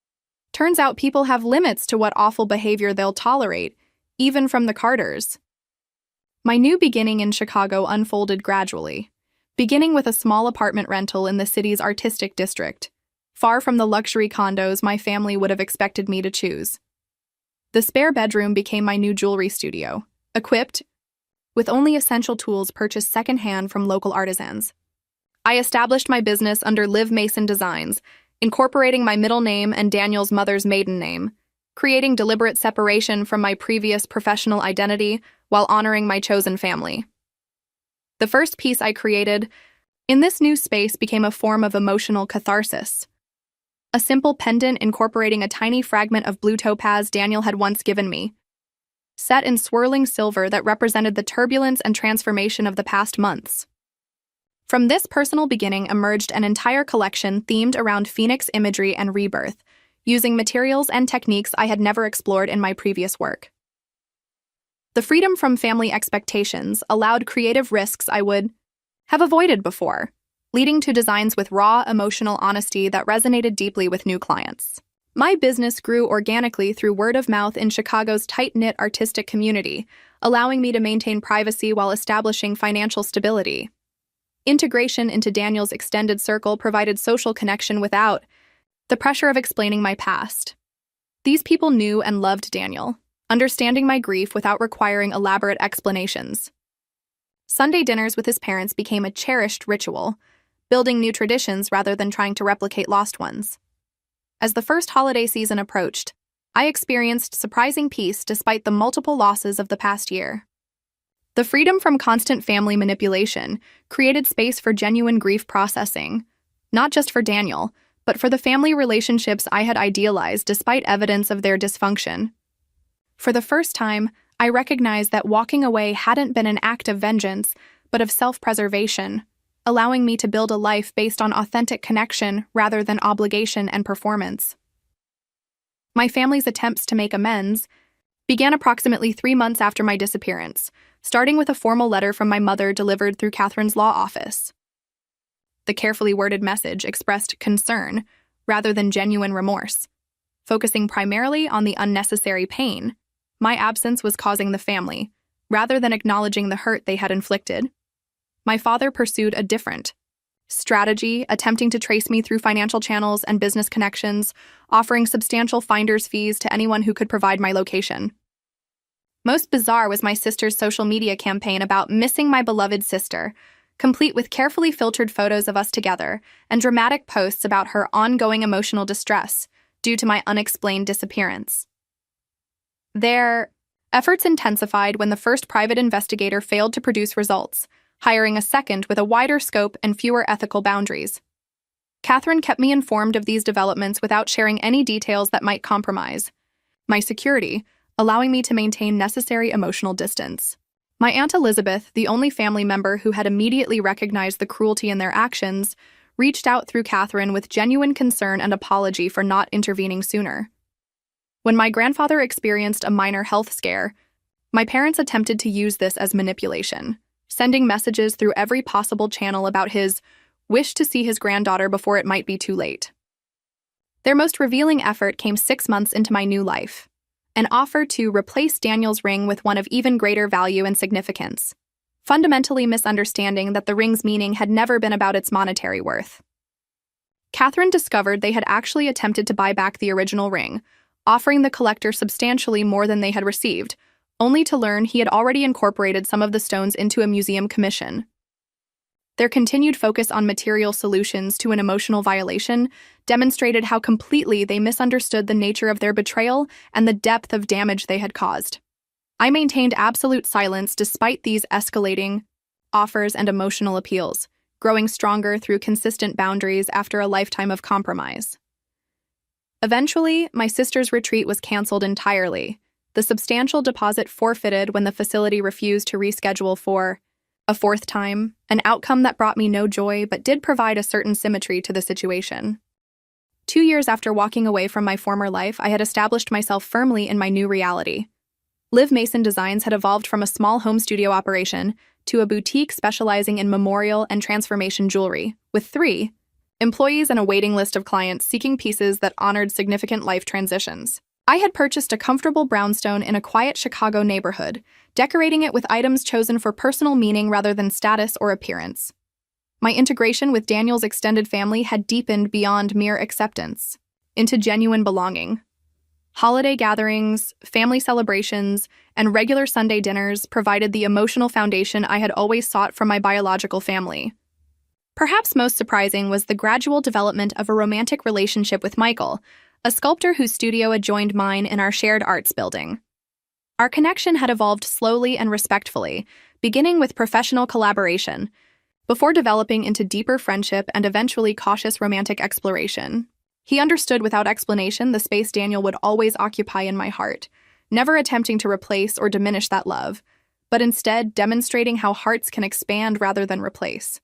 Speaker 2: "Turns out people have limits to what awful behavior they'll tolerate, even from the Carters." My new beginning in Chicago unfolded gradually, beginning with a small apartment rental in the city's artistic district, far from the luxury condos my family would have expected me to choose. The spare bedroom became my new jewelry studio, equipped with only essential tools purchased secondhand from local artisans. I established my business under Liv Mason Designs, incorporating my middle name and Daniel's mother's maiden name, creating deliberate separation from my previous professional identity while honoring my chosen family. The first piece I created in this new space became a form of emotional catharsis. A simple pendant incorporating a tiny fragment of blue topaz Daniel had once given me, set in swirling silver that represented the turbulence and transformation of the past months. From this personal beginning emerged an entire collection themed around Phoenix imagery and rebirth, using materials and techniques I had never explored in my previous work. The freedom from family expectations allowed creative risks I would have avoided before, leading to designs with raw, emotional honesty that resonated deeply with new clients. My business grew organically through word of mouth in Chicago's tight-knit artistic community, allowing me to maintain privacy while establishing financial stability. Integration into Daniel's extended circle provided social connection without the pressure of explaining my past. These people knew and loved Daniel, understanding my grief without requiring elaborate explanations. Sunday dinners with his parents became a cherished ritual, building new traditions rather than trying to replicate lost ones. As the first holiday season approached, I experienced surprising peace despite the multiple losses of the past year. The freedom from constant family manipulation created space for genuine grief processing, not just for Daniel, but for the family relationships I had idealized despite evidence of their dysfunction. For the first time, I recognized that walking away hadn't been an act of vengeance, but of self-preservation, allowing me to build a life based on authentic connection rather than obligation and performance. My family's attempts to make amends began approximately 3 months after my disappearance, starting with a formal letter from my mother delivered through Catherine's law office. The carefully worded message expressed concern rather than genuine remorse, focusing primarily on the unnecessary pain my absence was causing the family, rather than acknowledging the hurt they had inflicted. My father pursued a different strategy, attempting to trace me through financial channels and business connections, offering substantial finder's fees to anyone who could provide my location. Most bizarre was my sister's social media campaign about missing my beloved sister, complete with carefully filtered photos of us together and dramatic posts about her ongoing emotional distress due to my unexplained disappearance. Their efforts intensified when the first private investigator failed to produce results, hiring a second with a wider scope and fewer ethical boundaries. Catherine kept me informed of these developments without sharing any details that might compromise my security, allowing me to maintain necessary emotional distance. My Aunt Elizabeth, the only family member who had immediately recognized the cruelty in their actions, reached out through Catherine with genuine concern and apology for not intervening sooner. When my grandfather experienced a minor health scare, my parents attempted to use this as manipulation, sending messages through every possible channel about his wish to see his granddaughter before it might be too late. Their most revealing effort came 6 months into my new life, an offer to replace Daniel's ring with one of even greater value and significance, fundamentally misunderstanding that the ring's meaning had never been about its monetary worth. Catherine discovered they had actually attempted to buy back the original ring, offering the collector substantially more than they had received, only to learn he had already incorporated some of the stones into a museum commission. Their continued focus on material solutions to an emotional violation demonstrated how completely they misunderstood the nature of their betrayal and the depth of damage they had caused. I maintained absolute silence despite these escalating offers and emotional appeals, growing stronger through consistent boundaries after a lifetime of compromise. Eventually, my sister's retreat was canceled entirely, the substantial deposit forfeited when the facility refused to reschedule for a fourth time, an outcome that brought me no joy but did provide a certain symmetry to the situation. 2 years after walking away from my former life, I had established myself firmly in my new reality. Liv Mason Designs had evolved from a small home studio operation to a boutique specializing in memorial and transformation jewelry, with 3 employees and a waiting list of clients seeking pieces that honored significant life transitions. I had purchased a comfortable brownstone in a quiet Chicago neighborhood, decorating it with items chosen for personal meaning rather than status or appearance. My integration with Daniel's extended family had deepened beyond mere acceptance into genuine belonging. Holiday gatherings, family celebrations, and regular Sunday dinners provided the emotional foundation I had always sought from my biological family. Perhaps most surprising was the gradual development of a romantic relationship with Michael, a sculptor whose studio adjoined mine in our shared arts building. Our connection had evolved slowly and respectfully, beginning with professional collaboration, before developing into deeper friendship and eventually cautious romantic exploration. He understood without explanation the space Daniel would always occupy in my heart, never attempting to replace or diminish that love, but instead demonstrating how hearts can expand rather than replace.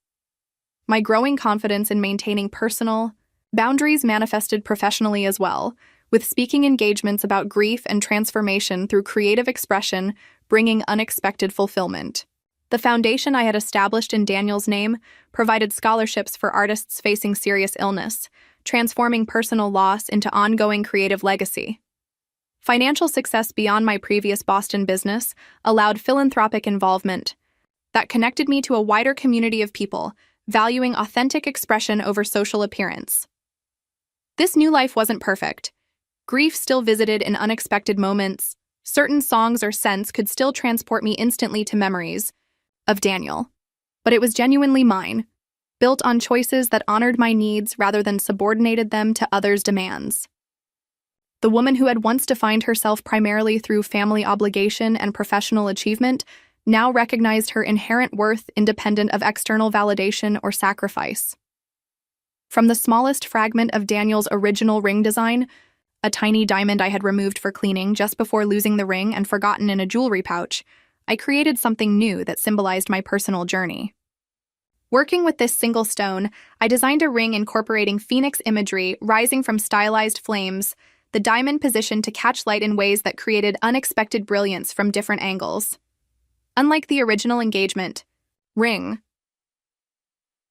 Speaker 2: My growing confidence in maintaining personal boundaries manifested professionally as well, with speaking engagements about grief and transformation through creative expression bringing unexpected fulfillment. The foundation I had established in Daniel's name provided scholarships for artists facing serious illness, transforming personal loss into ongoing creative legacy. Financial success beyond my previous Boston business allowed philanthropic involvement that connected me to a wider community of people, valuing authentic expression over social appearance. This new life wasn't perfect. Grief still visited in unexpected moments. Certain songs or scents could still transport me instantly to memories of Daniel. But it was genuinely mine, built on choices that honored my needs rather than subordinated them to others' demands. The woman who had once defined herself primarily through family obligation and professional achievement now recognized her inherent worth independent of external validation or sacrifice. From the smallest fragment of Daniel's original ring design, a tiny diamond I had removed for cleaning just before losing the ring and forgotten in a jewelry pouch, I created something new that symbolized my personal journey. Working with this single stone, I designed a ring incorporating phoenix imagery rising from stylized flames, the diamond positioned to catch light in ways that created unexpected brilliance from different angles. Unlike the original engagement ring,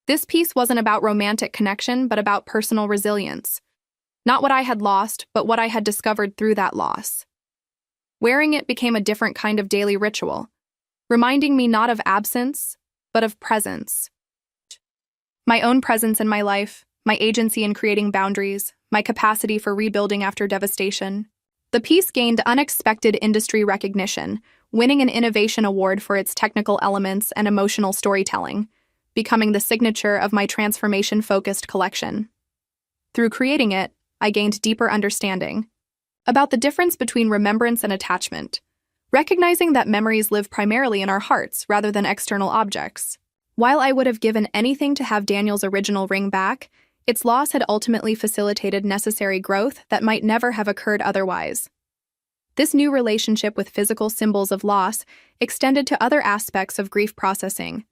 Speaker 2: This piece wasn't about romantic connection, but about personal resilience. Not what I had lost, but what I had discovered through that loss. Wearing it became a different kind of daily ritual, reminding me not of absence, but of presence. My own presence in my life, my agency in creating boundaries, my capacity for rebuilding after devastation. The piece gained unexpected industry recognition, winning an innovation award for its technical elements and emotional storytelling, becoming the signature of my transformation-focused collection. Through creating it, I gained deeper understanding about the difference between remembrance and attachment, recognizing that memories live primarily in our hearts rather than external objects. While I would have given anything to have Daniel's original ring back, its loss had ultimately facilitated necessary growth that might never have occurred otherwise. This new relationship with physical symbols of loss extended to other aspects of grief processing.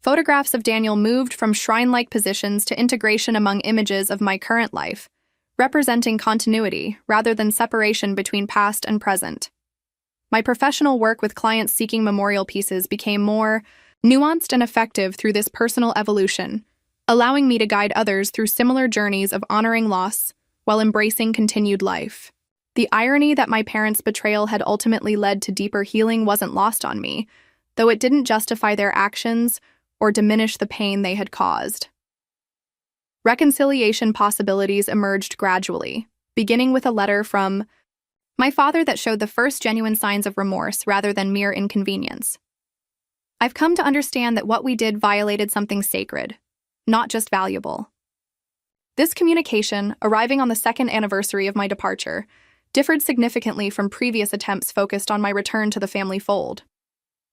Speaker 2: Photographs of Daniel moved from shrine-like positions to integration among images of my current life, representing continuity rather than separation between past and present. My professional work with clients seeking memorial pieces became more nuanced and effective through this personal evolution, allowing me to guide others through similar journeys of honoring loss while embracing continued life. The irony that my parents' betrayal had ultimately led to deeper healing wasn't lost on me, though it didn't justify their actions or diminish the pain they had caused. Reconciliation possibilities emerged gradually, beginning with a letter from my father that showed the first genuine signs of remorse rather than mere inconvenience. I've come to understand that what we did violated something sacred, not just valuable. This communication, arriving on the second anniversary of my departure, differed significantly from previous attempts focused on my return to the family fold.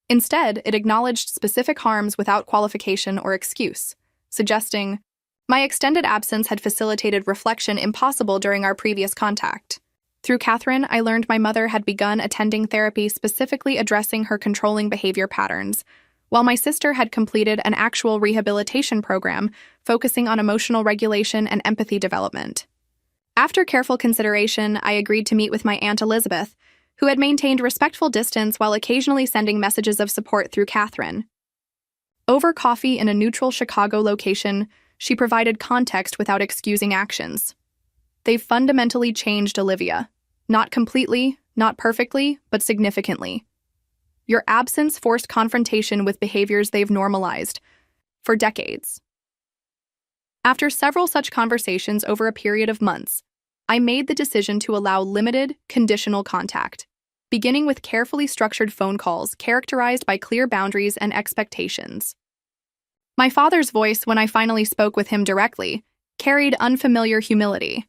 Speaker 2: Instead, it acknowledged specific harms without qualification or excuse, suggesting my extended absence had facilitated reflection impossible during our previous contact. Through Catherine, I learned my mother had begun attending therapy specifically addressing her controlling behavior patterns, while my sister had completed an actual rehabilitation program focusing on emotional regulation and empathy development. After careful consideration, I agreed to meet with my Aunt Elizabeth, who had maintained respectful distance while occasionally sending messages of support through Catherine. Over coffee in a neutral Chicago location, she provided context without excusing actions. They fundamentally changed Olivia. Not completely, not perfectly, but significantly. Your absence forced confrontation with behaviors they've normalized for decades. After several such conversations over a period of months, I made the decision to allow limited, conditional contact, beginning with carefully structured phone calls characterized by clear boundaries and expectations. My father's voice, when I finally spoke with him directly, carried unfamiliar humility.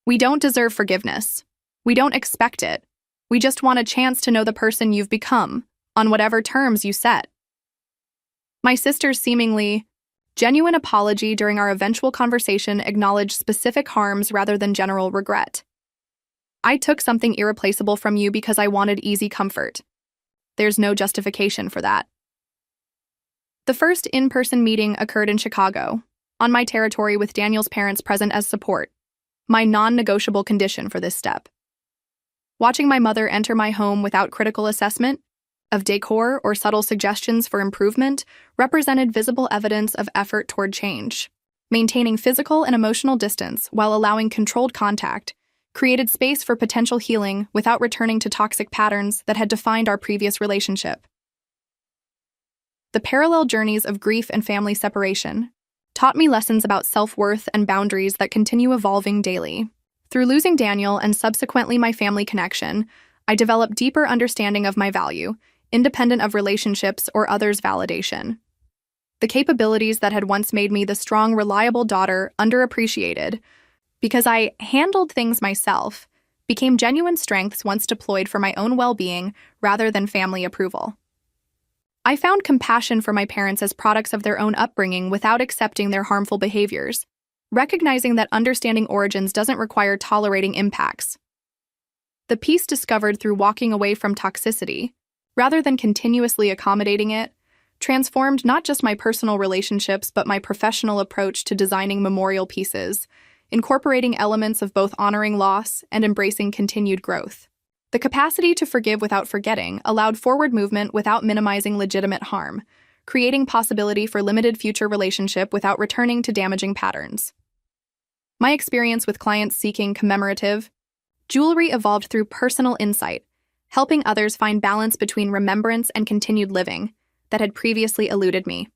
Speaker 2: We don't deserve forgiveness. We don't expect it. We just want a chance to know the person you've become, on whatever terms you set. My sister's seemingly genuine apology during our eventual conversation acknowledged specific harms rather than general regret. I took something irreplaceable from you because I wanted easy comfort. There's no justification for that. The first in-person meeting occurred in Chicago, on my territory with Daniel's parents present as support, my non-negotiable condition for this step. Watching my mother enter my home without critical assessment of decor or subtle suggestions for improvement represented visible evidence of effort toward change. Maintaining physical and emotional distance while allowing controlled contact created space for potential healing without returning to toxic patterns that had defined our previous relationship. The parallel journeys of grief and family separation taught me lessons about self-worth and boundaries that continue evolving daily. Through losing Daniel and subsequently my family connection, I developed deeper understanding of my value, independent of relationships or others' validation. The capabilities that had once made me the strong, reliable daughter underappreciated because I handled things myself became genuine strengths once deployed for my own well-being rather than family approval. I found compassion for my parents as products of their own upbringing without accepting their harmful behaviors, recognizing that understanding origins doesn't require tolerating impacts. The peace discovered through walking away from toxicity, rather than continuously accommodating it, transformed not just my personal relationships but my professional approach to designing memorial pieces, incorporating elements of both honoring loss and embracing continued growth. The capacity to forgive without forgetting allowed forward movement without minimizing legitimate harm, creating possibility for limited future relationship without returning to damaging patterns. My experience with clients seeking commemorative jewelry evolved through personal insight, helping others find balance between remembrance and continued living that had previously eluded me.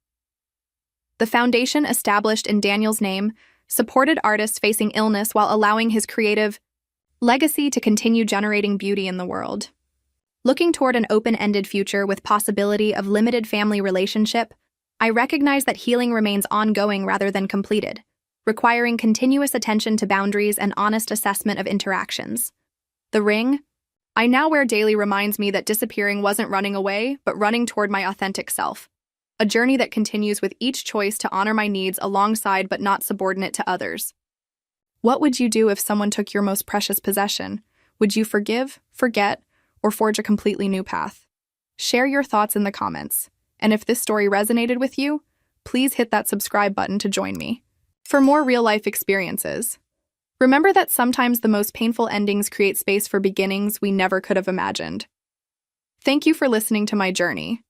Speaker 2: The foundation established in Daniel's name supported artists facing illness while allowing his creative legacy to continue generating beauty in the world. Looking toward an open-ended future with possibility of limited family relationship, I recognize that healing remains ongoing rather than completed, requiring continuous attention to boundaries and honest assessment of interactions. The ring I now wear daily reminds me that disappearing wasn't running away, but running toward my authentic self. A journey that continues with each choice to honor my needs alongside but not subordinate to others. What would you do if someone took your most precious possession? Would you forgive, forget, or forge a completely new path? Share your thoughts in the comments. And if this story resonated with you, please hit that subscribe button to join me for more real-life experiences. Remember that sometimes the most painful endings create space for beginnings we never could have imagined. Thank you for listening to my journey.